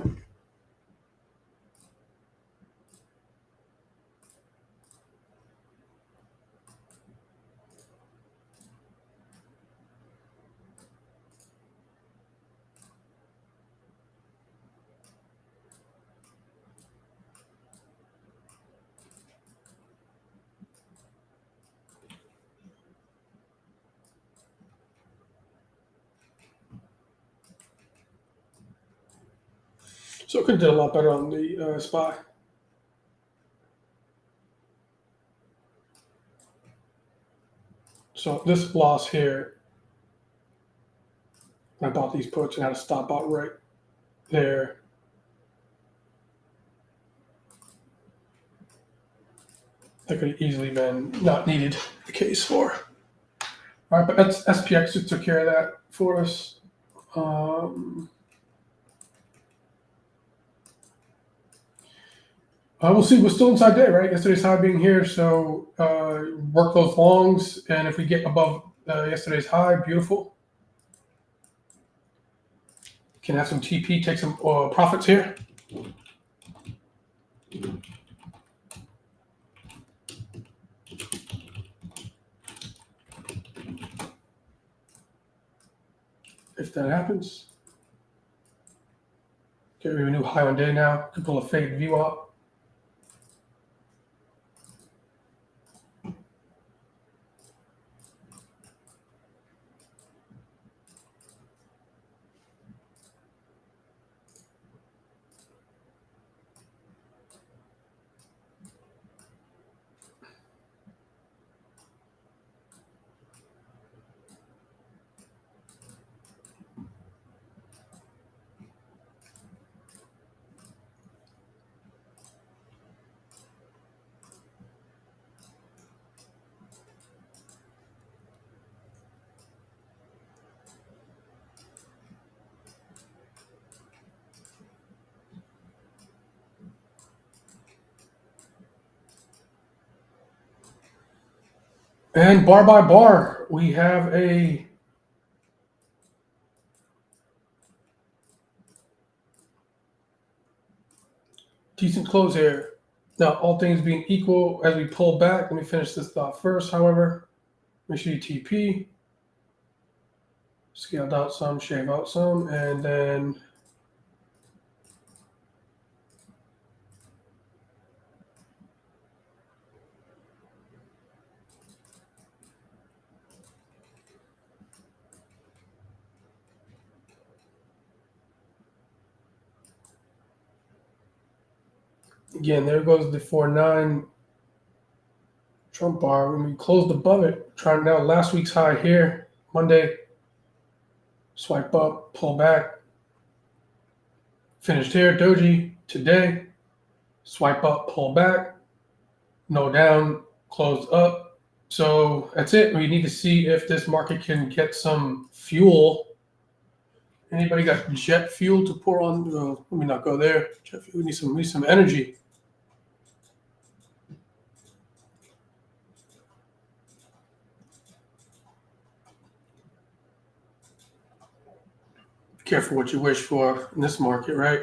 So it could do a lot better on the SPY. So this loss here, I bought these puts and had to stop out right. there. That could have easily been not needed the case for. All right, but that's SPX just took care of that for us. We'll see. We're still inside day, right? Yesterday's high being here, so work those longs, and if we get above yesterday's high, beautiful. Can have some TP, take some profits here. If that happens. Okay, we have a new high on day now. Can pull a fade view up. And bar by bar, we have a decent close here. Now, all things being equal, as we pull back, let me finish this thought first, however. Make sure you TP. Scaled out some, shave out some, and then again, there goes the 4.9 Trump bar. When we closed above it, trying now last week's high here, Monday, swipe up, pull back, finished here, doji today, swipe up, pull back, no down, closed up. So that's it. We need to see if this market can get some fuel. Anybody got jet fuel to pour on? Let me not go there. Jet fuel, we need some energy. Careful what you wish for in this market, right?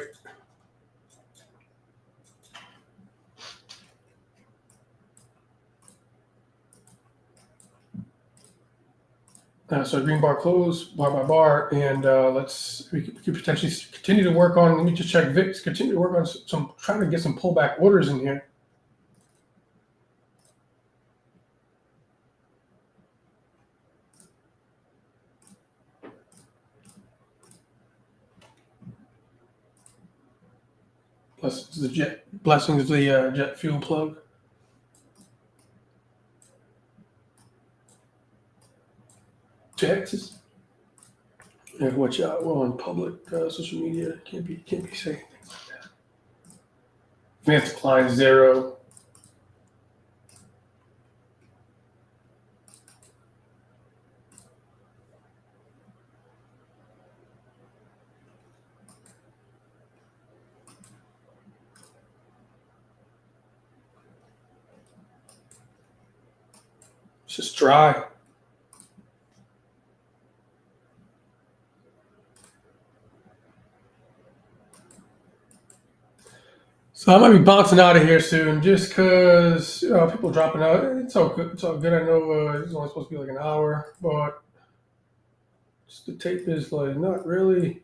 So green bar close, bar by bar, and we could potentially continue to work on. Let me just check VIX. Continue to work on some trying to get some pullback orders in here. Blessings of the jet fuel plug. Texas. Yeah, watch out. We're on public social media. Can't be saying things like that. Advanced decline 0. It's just dry. So I might be bouncing out of here soon, just because people dropping out. It's all good. It's all good. I know it's only supposed to be like an hour, but just the tape is like not really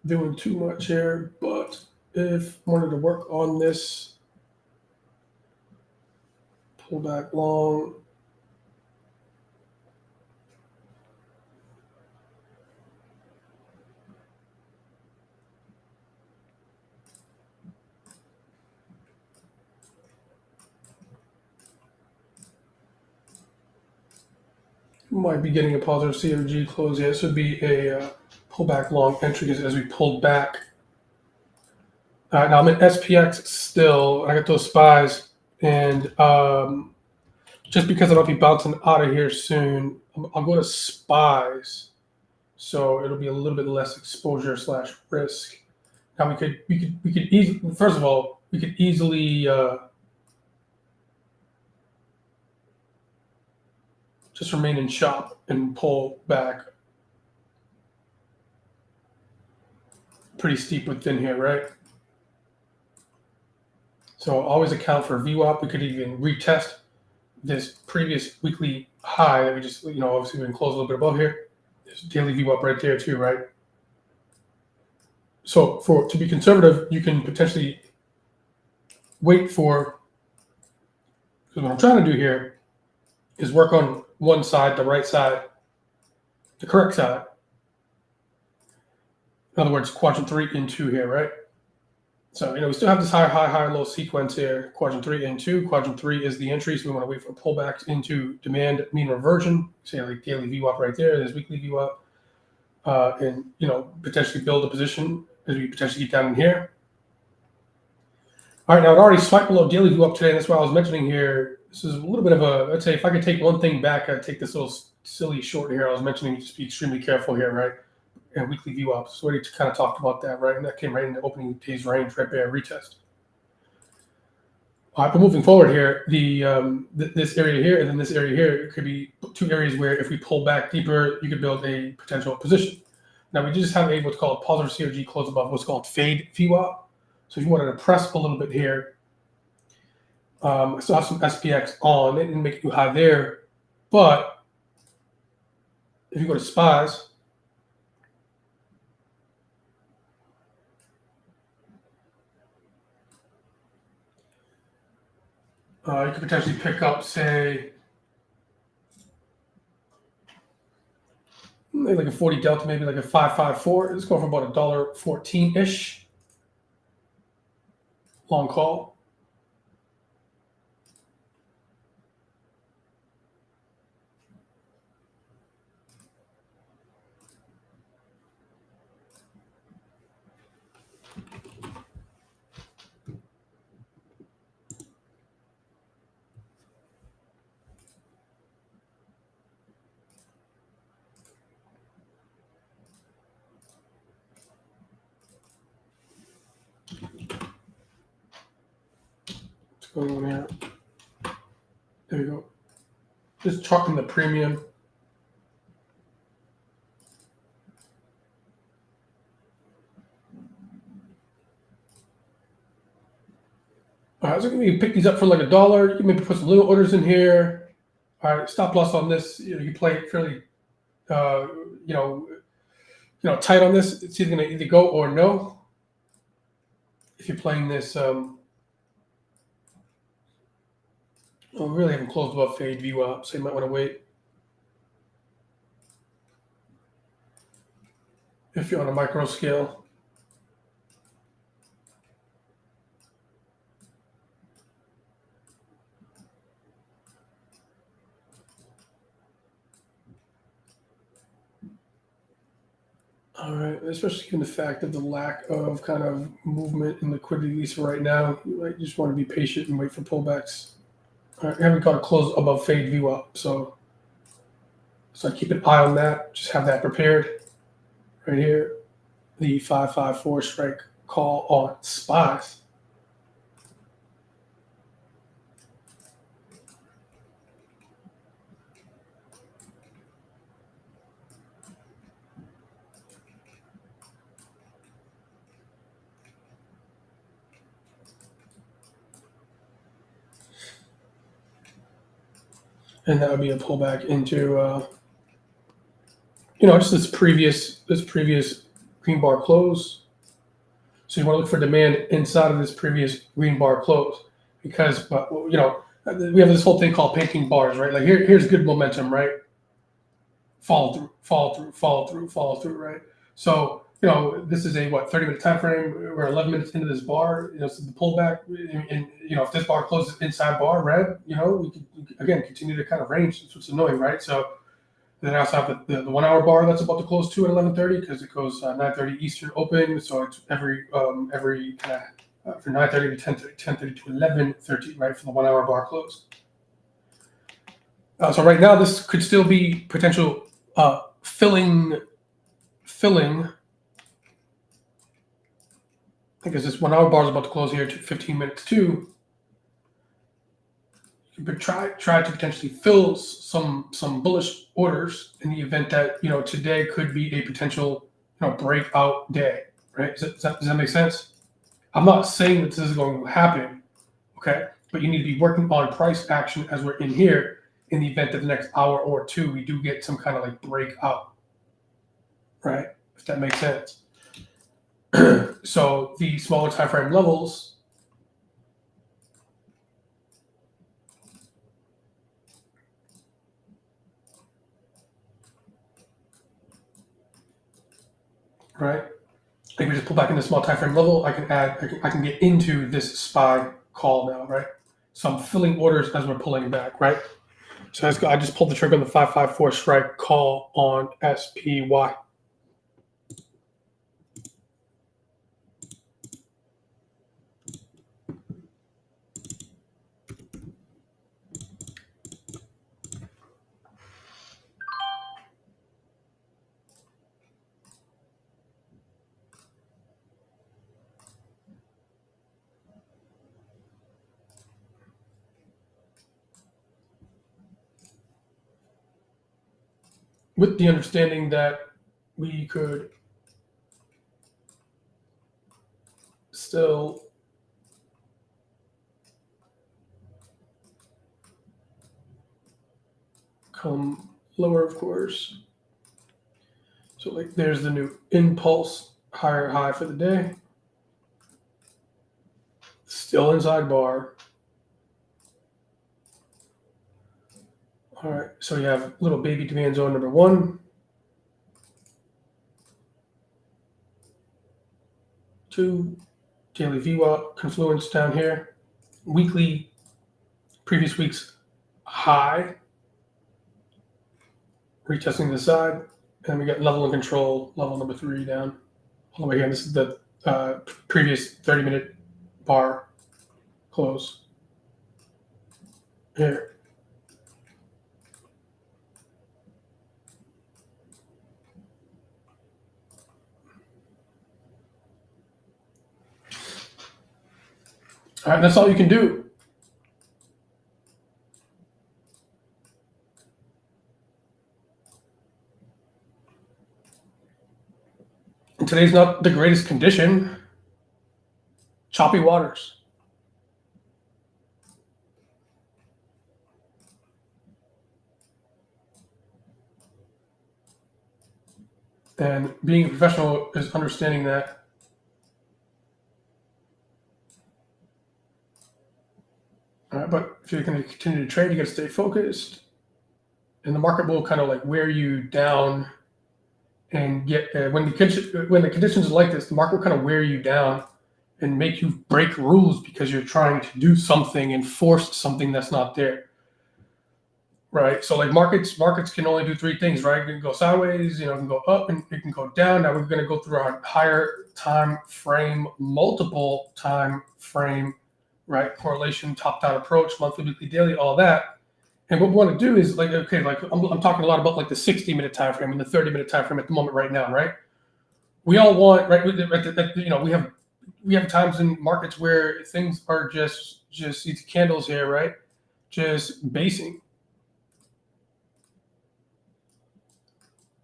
doing too much here. But if I wanted to work on this, pull back long. Might be getting a positive COG close. Yeah, this would be a pullback long entry as we pulled back. All right, now I'm in SPX still. I got those spies, and just because I don't be bouncing out of here soon, I'll go to spies, so it'll be a little bit less exposure / risk. Now we could easily, first of all, we could easily just remain in shop and pull back pretty steep within here, right? So always account for VWAP. We could even retest this previous weekly high that we just, obviously we can close a little bit above here. There's daily VWAP right there too, right? So to be conservative, you can potentially wait for, because what I'm trying to do here is work on one side, the right side, the correct side. In other words, quadrant 3 and 2 here, right? So, we still have this high, low sequence here, quadrant 3 and 2. Quadrant 3 is the entry, so we want to wait for pullbacks into demand mean reversion. Say like daily VWAP right there, there's weekly VWAP, and, potentially build a position as we potentially get down in here. All right, now it already spiked below daily VWAP today, and that's why I was mentioning here, this is a little bit of a, let's say if I could take one thing back, I'd take this little silly short here. I was mentioning just be extremely careful here, right? And weekly VWAP. So we kind of talked about that, right? And that came right in the opening day's range, right there, retest. All right, but moving forward here, this area here and then this area here, it could be two areas where if we pull back deeper, you could build a potential position. Now we just have what's called positive COG close above what's called fade VWAP. So if you wanted to press a little bit here, I still have some SPX on. It didn't make it too high there, but if you go to spies, you could potentially pick up, say, maybe like a 40 delta, maybe like a 554. It's going for about $1.14-ish. Long call. What's going on here? There we go. Just chalking the premium. All right, so you can pick these up for like $1. You can maybe put some little orders in here. All right, stop loss on this. You play it fairly, tight on this. It's either going to go or no. If you're playing this, we really haven't closed above fade VWAP, so you might want to wait. If you're on a micro scale. All right, especially given the fact of the lack of kind of movement and liquidity, at least for right now, you might just want to be patient and wait for pullbacks. All right, we haven't got to close above fade VWAP, so I keep an eye on that. Just have that prepared right here. The 554 strike call on spies. And that would be a pullback into, just this previous green bar close. So you want to look for demand inside of this previous green bar close because, we have this whole thing called painting bars, right? Like here's good momentum, right? Follow through, right? So, this is a 30-minute time frame. We're 11 minutes into this bar. So the pullback, and if this bar closes inside bar red, we can again continue to kind of range. That's what's annoying, right? So And then I also have the 1 hour bar that's about to close too at 11:30 because it goes 9:30 Eastern open. So it's every kind of from 9:30 to 10:30, 10:30 to 11:30, right, for the 1 hour bar close. So right now this could still be potential filling because this 1 hour bar is about to close here to 15 minutes too. You could try to potentially fill some bullish orders in the event that today could be a potential breakout day, right? Does that make sense? I'm not saying that this is going to happen, okay? But you need to be working on price action as we're in here in the event that the next hour or two we do get some kind of like breakout, right? If that makes sense. So the smaller time frame levels, right? Like we just pull back in the small time frame level, I can get into this SPY call now, right? So I'm filling orders as we're pulling back, right? So I just pulled the trigger on the 554 strike call on SPY. With the understanding that we could still come lower, of course. So like there's the new impulse higher high for the day. Still inside bar. All right, so you have little baby demand zone number 1, 2, daily VWAP confluence down here, weekly previous week's high, retesting the side, and then we got level and control, level number 3 down all the way here. This is the previous 30-minute bar close here. All right, that's all you can do. And today's not the greatest condition. Choppy waters. And being a professional is understanding that. All right, but if you're going to continue to trade, you got to stay focused. And the market will kind of like wear you down and get when the conditions are like this, the market will kind of wear you down and make you break rules because you're trying to do something and force something that's not there. Right. So like markets can only do 3 things, right? It can go sideways, it can go up and it can go down. Now we're going to go through our higher time frame, multiple time frame, right? Correlation, top down approach, monthly, weekly, daily, all that. And what we want to do is like, okay, like I'm talking a lot about like the 60-minute time frame and the 30-minute time frame at the moment right now, right? We all want, right? We have times in markets where things are just these candles here, right? Just basing.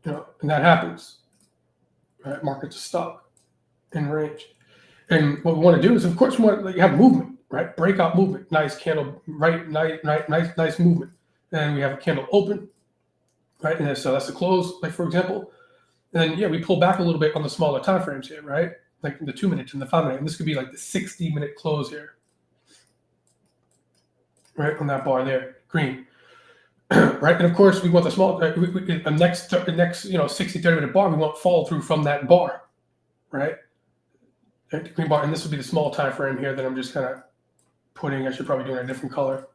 And that happens. Right? Markets are stuck in range. And what we want to do is, of course, we want to have movement, right? Breakout movement, nice candle, right? Nice movement. And we have a candle open, right? And so that's the close, like for example. And then we pull back a little bit on the smaller time frames here, right? Like the 2 minutes and the 5 minute. And this could be like the 60-minute close here, right? On that bar there, green. Right, and of course we want the small the next 60 30-minute bar, we want follow through from that bar, right? The green bar, and this would be the small time frame here that I'm just kind of putting. I should probably do it in a different color.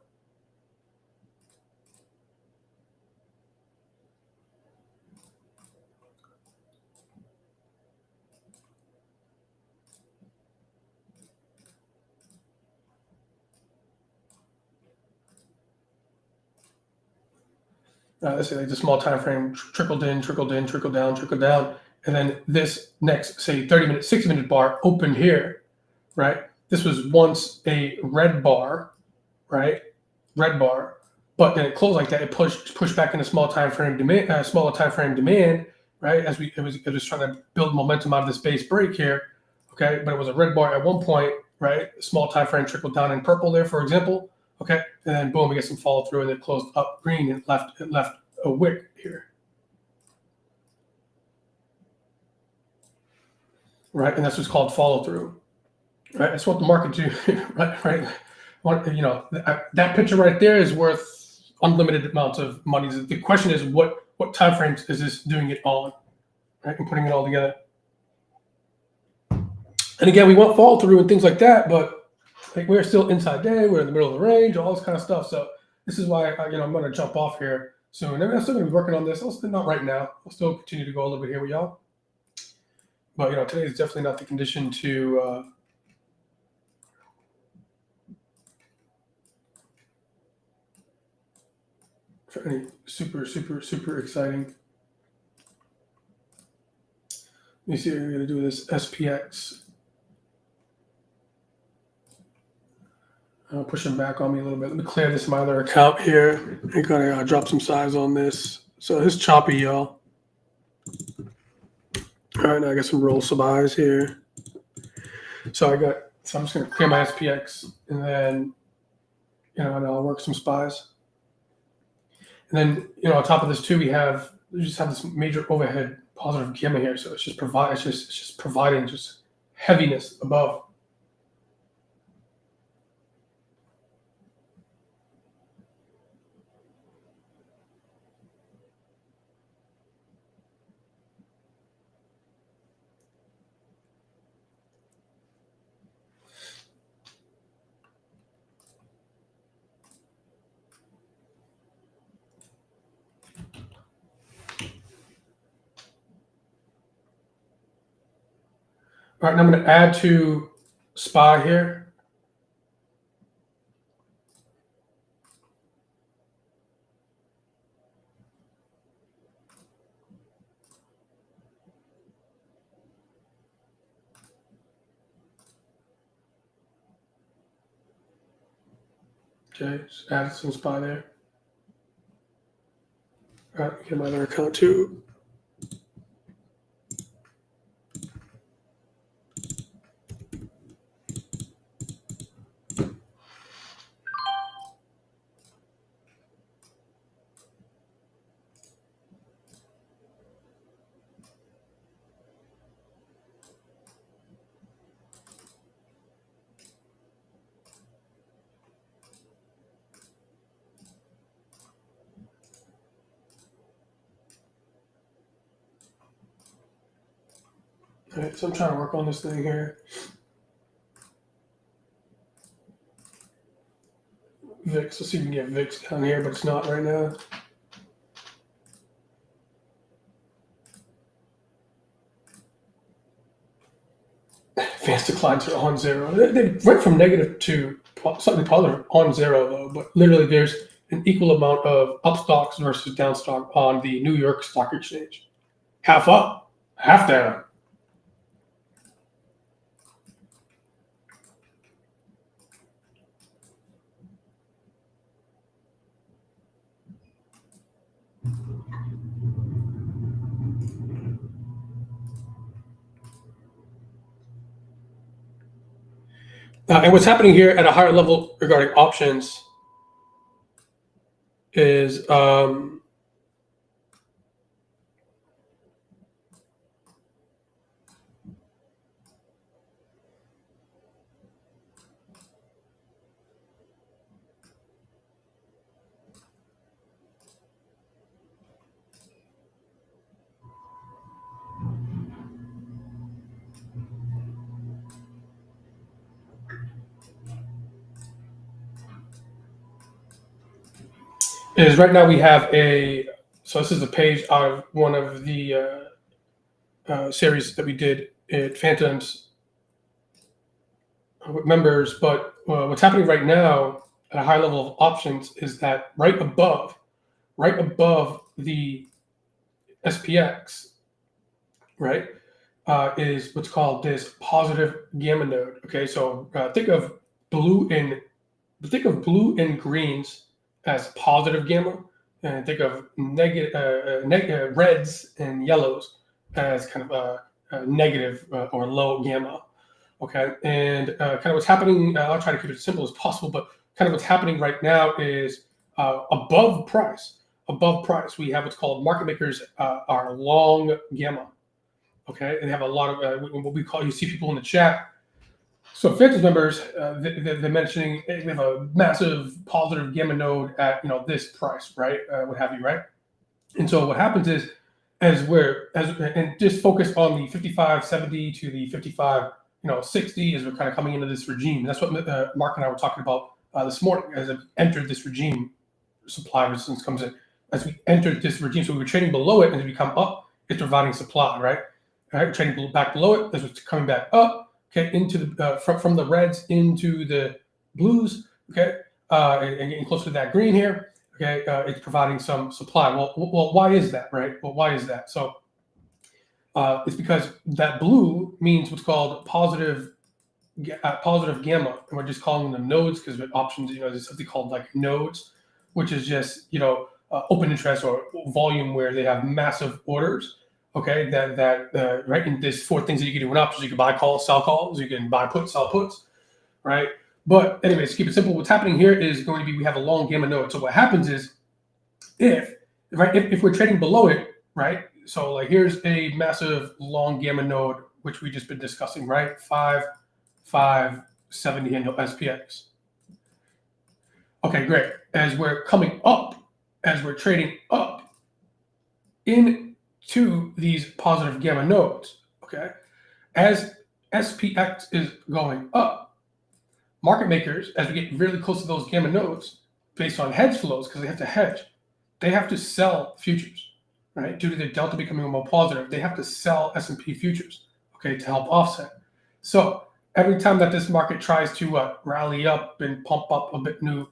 let's say like the small time frame trickled in, trickled in, trickled down, and then this next, say 30-minute, 60-minute bar opened here, right? This was once a red bar, right? Red bar, but then it closed like that. It pushed back into small time frame demand, smaller time frame demand, right? As it was trying to build momentum out of this base break here, okay? But it was a red bar at one point, right? Small time frame trickled down in purple there, for example, okay? And then boom, we get some follow through, and it closed up green and it left a wick here, right? And that's what's called follow through, right? That's what the market do, right? Right? That picture right there is worth unlimited amounts of money. The question is, what time frames is this doing it on, right? And putting it all together. And again, we want follow through and things like that, but like we're still inside day, we're in the middle of the range, all this kind of stuff. So this is why I'm going to jump off here soon. I'm still going to be working on this. Not right now. I'll still continue to go a little bit here with y'all. But today is definitely not the condition to. For any super exciting. Let me see what we're going to do with this SPX. Pushing back on me a little bit. Let me clear this in my other account here. I gotta drop some size on this. So it's choppy, y'all. All right, now I got some roll some eyes here. So I'm just gonna clear my SPX, and then and I'll work some spies. And then on top of this too, we just have this major overhead positive gamma here. So it's just providing just heaviness above. All right, now I'm going to add to SPY here. Okay, just add some SPY there. All right, get my other account too. All right, so I'm trying to work on this thing here. VIX, let's see if we can get VIX down here, but it's not right now. Advanced declines are on zero. They went from negative to slightly positive on zero though, but literally there's an equal amount of up stocks versus down stock on the New York Stock Exchange. Half up, half down. And what's happening here at a higher level regarding options is right now we have so this is a page out of one of the series that we did at Phantoms with members, but what's happening right now at a high level of options is that right above right above the SPX, right, is what's called this positive gamma node. Okay, so think of blue and greens as positive gamma, and think of negative reds and yellows as kind of a negative or low gamma. Okay, and kind of what's happening. I'll try to keep it as simple as possible, but kind of what's happening right now is above price. Above price, we have what's called market makers are long gamma. Okay, and they have a lot of what we call. You see people in the chat. So Phantoms members, they're mentioning we have a massive positive gamma node at this price, right? What have you, right? And so what happens is, and just focus on the 55.70 to the 55.60 as we're kind of coming into this regime. That's what Mark and I were talking about this morning as I've entered this regime. Supply resistance comes in as we entered this regime. So we were trading below it, and as we come up, it's providing supply, right? All right, trading back below it as it's coming back up. Okay, into the from the reds into the blues. Okay, and getting closer to that green here. Okay, it's providing some supply. Well, why is that, right? Well, why is that? So it's because that blue means what's called positive gamma, and we're just calling them nodes because with options, there's something called like nodes, which is just open interest or volume where they have massive orders. Okay, that right, and there's 4 things that you can do in options. You can buy calls, sell calls. You can buy puts, sell puts, right? But anyways, keep it simple. What's happening here is going to be we have a long gamma node. So what happens is if we're trading below it, right? So like here's a massive long gamma node which we just been discussing, right? 5.70 handle SPX. Okay, great. As we're coming up, as we're trading up into these positive gamma nodes, okay, as SPX is going up, market makers, as we get really close to those gamma nodes, based on hedge flows, because they have to hedge, they have to sell futures, right? Due to the delta becoming more positive, they have to sell S&P futures, okay, to help offset. So every time that this market tries to rally up and pump up a bit more,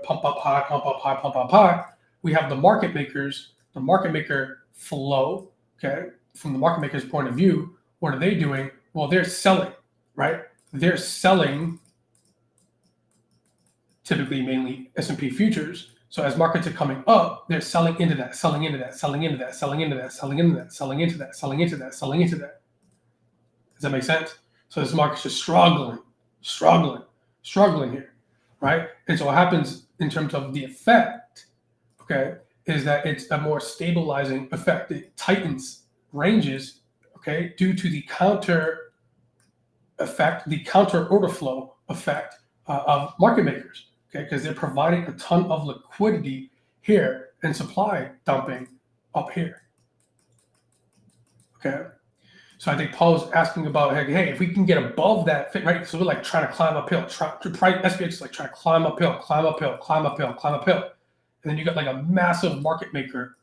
pump up high, pump up high, pump up high, we have the market makers, the market maker flow, okay? From the market maker's point of view, what are they doing? Well, they're selling, right? They're selling typically mainly S&P futures. So as markets are coming up, they're selling into that, selling into that, selling into that, selling into that, selling into that, selling into that, selling into that, selling into that. Does that make sense? So this market's just struggling here, right? And so what happens in terms of the effect, okay, is that it's a more stabilizing effect. It tightens ranges, okay, due to the counter effect, the counter order flow effect of market makers, okay, because they're providing a ton of liquidity here and supply dumping up here, okay. So I think Paul was asking about, hey, if we can get above that, right? So we're like trying to climb uphill. SPX is like trying to climb uphill, climb uphill, climb uphill, climb uphill. And then you got like a massive market maker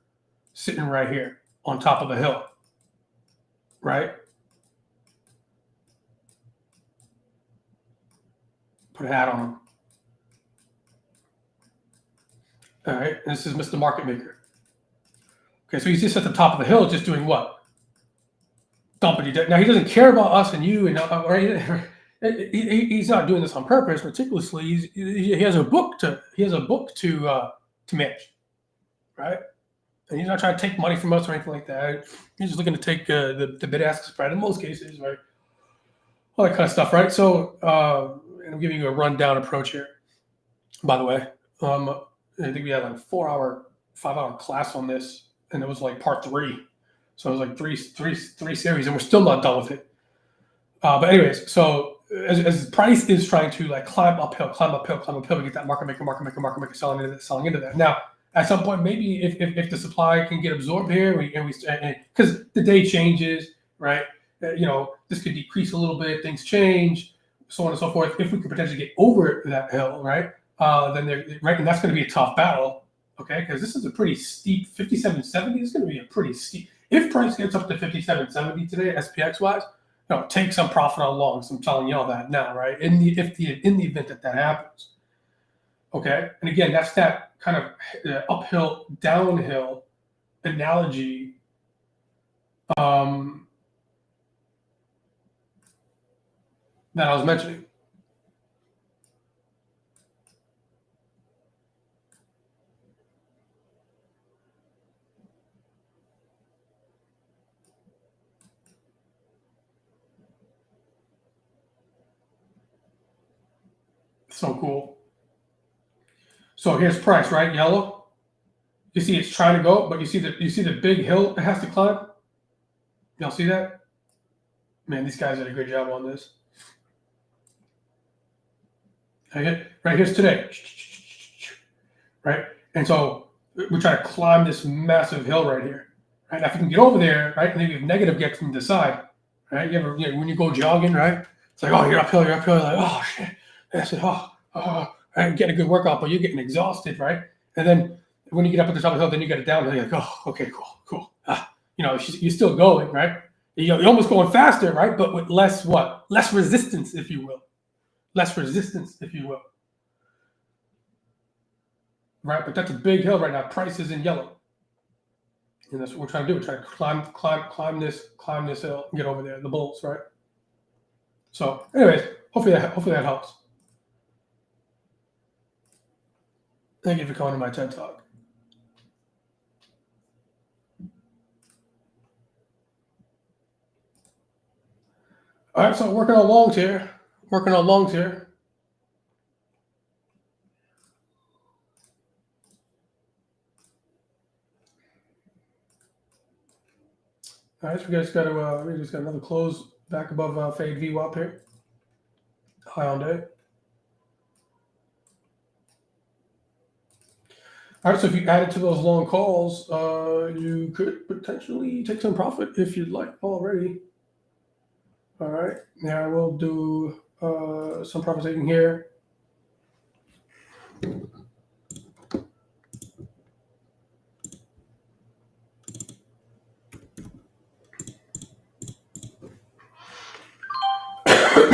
sitting right here on top of the hill, right? Put a hat on him. All right, and this is Mr. Market Maker. Okay, so he's just at the top of the hill, just doing what? Dumping. Now he doesn't care about us and you, and right? He's not doing this on purpose, meticulously. He has a book to manage, right? And he's not trying to take money from us or anything like that. He's just looking to take the bid-ask spread in most cases, right? All that kind of stuff, right? So, and I'm giving you a rundown approach here. By the way, I think we had like a 5-hour class on this, and it was like part 3. So it was like three series, and we're still not done with it. But anyways, so as price is trying to like climb uphill, we get that market maker selling into that. Now, at some point, maybe if the supply can get absorbed here, because the day changes, right? This could decrease a little bit, things change, so on and so forth. If we could potentially get over that hill, right? Then and that's going to be a tough battle, okay? Because this is a pretty steep 57.70 is going to be a pretty steep. If price gets up to 57.70 today, SPX wise, take some profit on longs. I'm telling you all that now, right? In the event that happens, Okay, and again, that's that kind of uphill, downhill analogy that I was mentioning. So cool. So here's price, right? Yellow. You see it's trying to go, but you see the big hill it has to climb. Y'all see that? Man, these guys did a good job on this. Right here's today. Right? And so we're trying to climb this massive hill right here. Right? Now, if you can get over there, right, and then you have negative get from the side, right? When you go jogging, right? It's like, oh, you're uphill, you're like, oh shit. That's it. I'm getting a good workout, but you're getting exhausted, right? And then when you get up at the top of the hill, then you get it down, and you're like, oh, okay, cool. You're still going, right? You're almost going faster, right? But with less what? Less resistance, if you will. Right? But that's a big hill right now. Price is in yellow. And that's what we're trying to do. We're trying to climb this hill and get over there, the bulls, right? So, anyways, hopefully that helps. Thank you for coming to my TED Talk. All right, so working on longs here. All right, so we just got another close back above fade VWAP here. High on day. All right, so if you added to those long calls, you could potentially take some profit if you'd like already. All right, now I will do some profit taking here.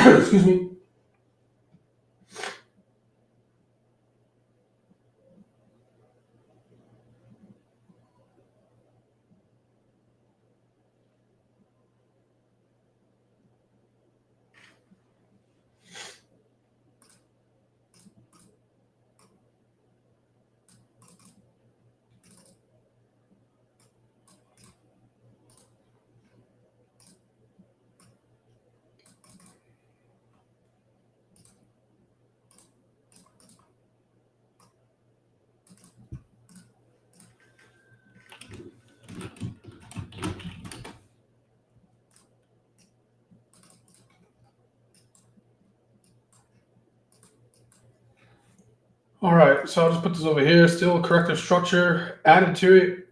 Excuse me. All right, so I'll just put this over here. Still corrective structure added to it.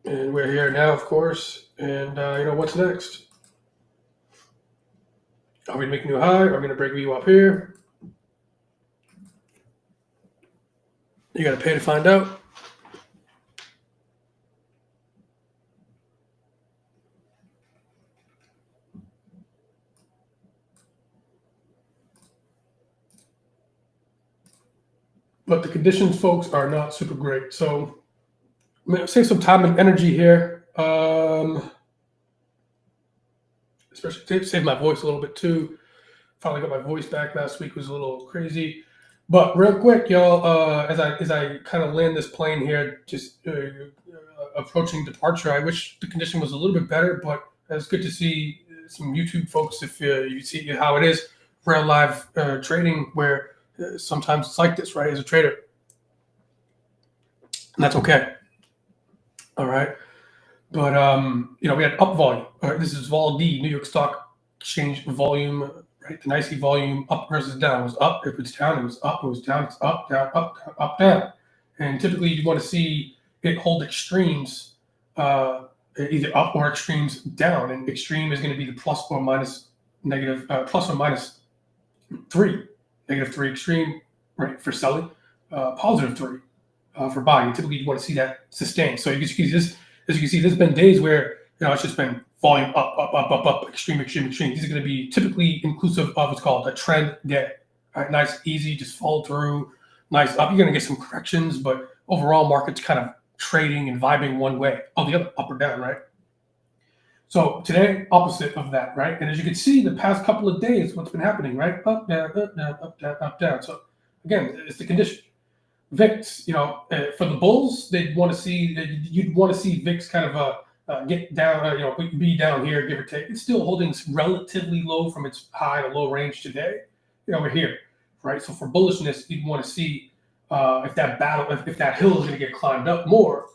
And we're here now, of course. And what's next? Are we making a new high? Are we going to break VWAP here? You got to pay to find out. But the conditions, folks, are not super great. So I'm going to save some time and energy here. Especially save my voice a little bit too. Finally got my voice back. Last week was a little crazy. But real quick, y'all, as I kind of land this plane here, just approaching departure, I wish the condition was a little bit better, but it's good to see some YouTube folks if you see how it is real live trading, where sometimes it's like this, right, as a trader. And that's okay. All right. But, we had up volume. All right, this is Vol D, New York Stock Exchange volume, right? The NYSE volume up versus down. It was up, it was down, it was up, it was down, it's up, down, up, down, up, down. And typically you want to see it hold extremes, either up or extremes down. And extreme is going to be the plus or minus 3. -3 extreme, right, for selling, +3 for buying. Typically, you want to see that sustained. So you can see this, as you can see, there's been days where it's just been volume up, extreme. These are going to be typically inclusive of what's called a trend day. All right, nice, easy, just follow through, nice up. You're going to get some corrections, but overall, market's kind of trading and vibing one way, the other, up or down, right? So today, opposite of that, right? And as you can see, the past couple of days, what's been happening, right? Up, down, up, down, up, down, up, down. So again, it's the condition. VIX, for the bulls, you'd want to see VIX kind of get down, be down here, give or take. It's still holding relatively low from its high to low range today. We're here, right? So for bullishness, you'd want to see if that hill is going to get climbed up more.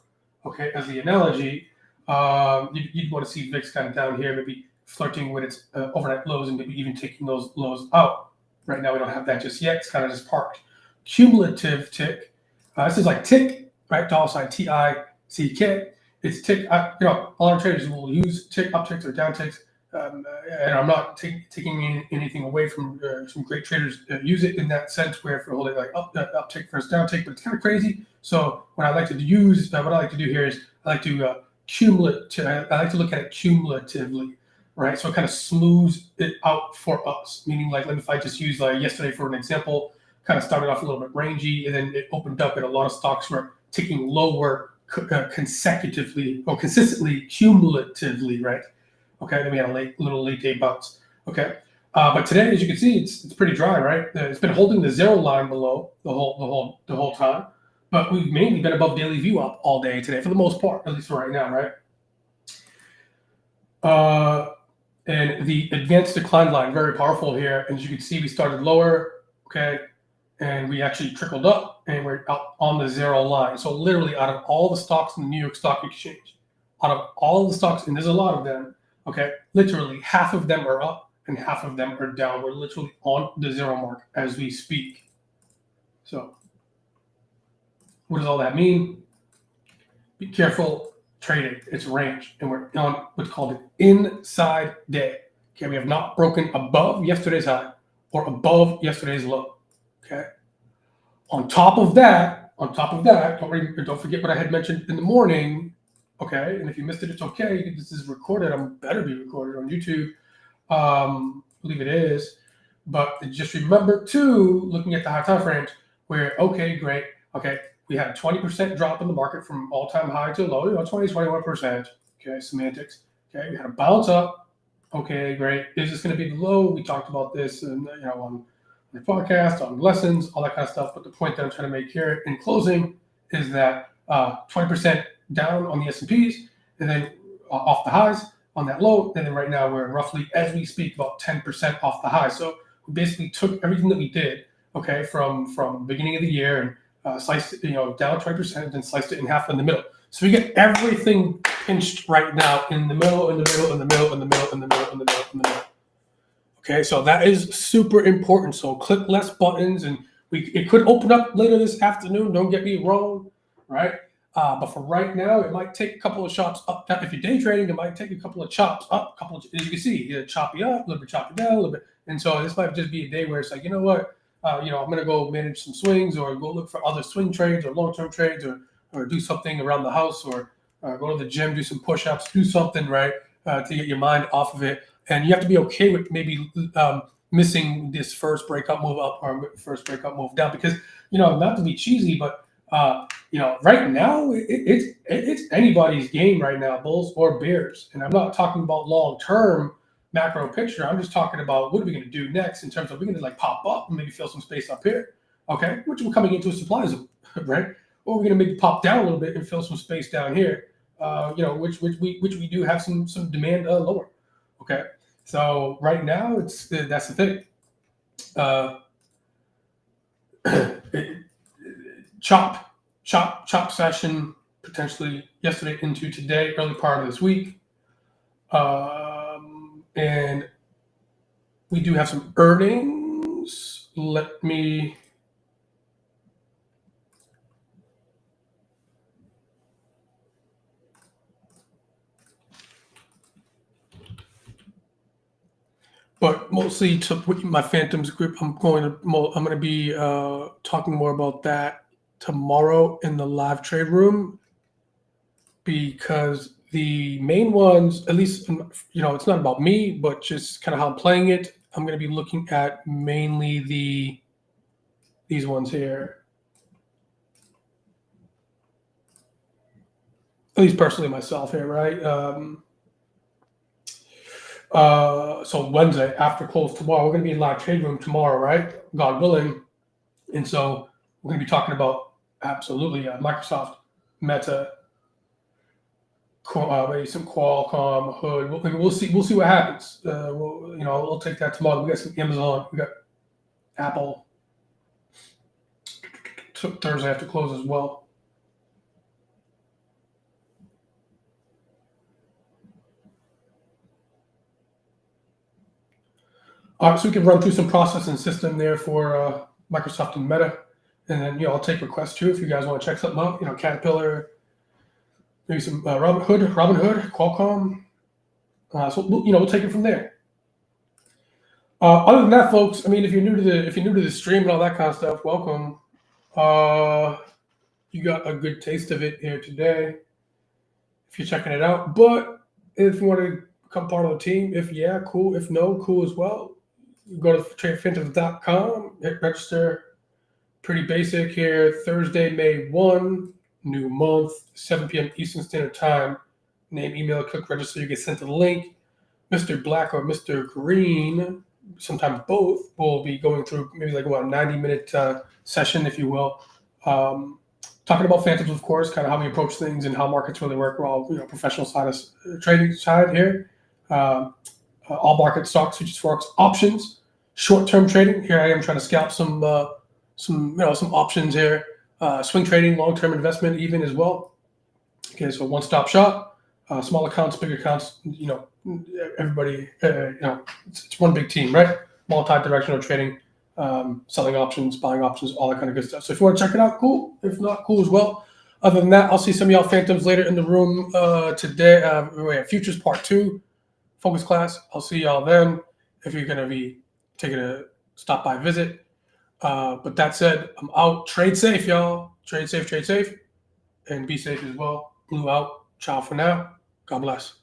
Okay, as the analogy, you'd want to see VIX kind of down here, maybe flirting with its overnight lows and maybe even taking those lows out. Right now, we don't have that just yet. It's kind of just parked. Cumulative tick. This is like tick, right? $ TICK. It's tick. A lot of traders will use tick upticks or downticks, and I'm not taking anything away from some great traders use it in that sense, where if you're holding like uptick versus downtick, but it's kind of crazy. So what I like to do here is I like to look at it cumulatively, right? So it kind of smooths it out for us. Meaning, like if I just use yesterday for an example. Kind of started off a little bit rangy, and then it opened up, and a lot of stocks were ticking lower consecutively or consistently, cumulatively, right? Okay, then we had a little late day bounce. Okay, but today, as you can see, it's pretty dry, right? It's been holding the zero line below the whole time, but we've mainly been above daily view up all day today for the most part, at least for right now, right? And the advanced decline line, very powerful here. And as you can see, we started lower, okay, and we actually trickled up, and we're out on the zero line. So literally, out of all the stocks in the New York Stock Exchange, out of all the stocks, and there's a lot of them, okay, literally half of them are up and half of them are down. We're literally on the zero mark as we speak. So what does all that mean? Be careful trading. It's range, and we're on what's called an inside day. Okay, we have not broken above yesterday's high or above yesterday's low. Okay. On top of that, don't forget what I had mentioned in the morning. Okay, and if you missed it, it's okay. This is recorded. Better be recorded on YouTube. I believe it is. But just remember too, looking at the high time frames, where great. Okay, we had a 20% drop in the market from all-time high to low. 21%. Okay, semantics. Okay, we had a bounce up. Okay, great. Is this going to be the low? We talked about this, and on the podcast, on lessons, all that kind of stuff. But the point that I'm trying to make here in closing is that 20% down on the S&Ps, and then off the highs on that low, and then right now we're roughly, as we speak, about 10% off the high. So we basically took everything that we did, okay, from beginning of the year and sliced it, down 20%, and then sliced it in half in the middle. So we get everything pinched right now in the middle, in the middle, in the middle, in the middle, in the middle, in the middle, in the middle. Okay, so that is super important. So click less buttons, and it could open up later this afternoon. Don't get me wrong, right? But for right now, it might take a couple of chops up. If you're day trading, it might take a couple of chops up. As you can see, choppy up, a little bit choppy down, a little bit. And so this might just be a day where it's like, you know what? I'm going to go manage some swings, or go look for other swing trades or long-term trades, or do something around the house, or go to the gym, do some push-ups, do something, right, to get your mind off of it. And you have to be okay with maybe missing this first breakup move up or first breakup move down, because, not to be cheesy, but, right now it's anybody's game right now, bulls or bears. And I'm not talking about long-term macro picture. I'm just talking about what are we going to do next in terms of we're going to pop up and maybe fill some space up here, okay, which we're coming into a supply zone, right? Or we're going to maybe pop down a little bit and fill some space down here, which we do have some demand lower, okay. So right now, that's the thing. Chop session potentially yesterday into today, early part of this week, and we do have some earnings. Let me. But mostly to my Phantoms group, I'm going to be talking more about that tomorrow in the live trade room, because the main ones, at least, it's not about me, but just kind of how I'm playing it. I'm going to be looking at mainly these ones here. At least personally myself here, right? So Wednesday after close tomorrow, we're going to be in live trade room tomorrow, right? God willing. And so we're going to be talking about absolutely Microsoft, Meta, maybe some Qualcomm, Hood. We'll see. We'll see what happens. We'll take that tomorrow. We got some Amazon. We got Apple. Thursday after close as well. All right, so we can run through some process and system there for Microsoft and Meta, and then I'll take requests too if you guys want to check something out. Caterpillar, maybe some Robinhood, Qualcomm. So we'll take it from there. Other than that, folks, I mean, if you're new to the stream and all that kind of stuff, welcome. You got a good taste of it here today if you're checking it out. But if you want to become part of the team, if yeah, cool. If no, cool as well. You go to TradePhantoms.com, hit register. Pretty basic here. Thursday, May 1, new month, 7 p.m. Eastern Standard Time. Name, email, click register. You get sent a link. Mr. Black or Mr. Green, sometimes both, will be going through maybe like a 90-minute session, if you will. Talking about phantoms, of course, kind of how we approach things and how markets really work. We're all professional side of trading side here. All market stocks, futures, forex, options, short-term trading. Here I am trying to scalp some options here. Swing trading, long-term investment, even as well. Okay, so one-stop shop. Small accounts, big accounts. Everybody. It's one big team, right? Multi-directional trading. Selling options, buying options, all that kind of good stuff. So if you want to check it out, cool. If not, cool as well. Other than that, I'll see some of y'all phantoms later in the room today. We have Futures Part 2 focus class. I'll see y'all then if you're going to be taking a stop by visit. But that said, I'm out. Trade safe, y'all. Trade safe, and be safe as well. Blue out. Ciao for now. God bless.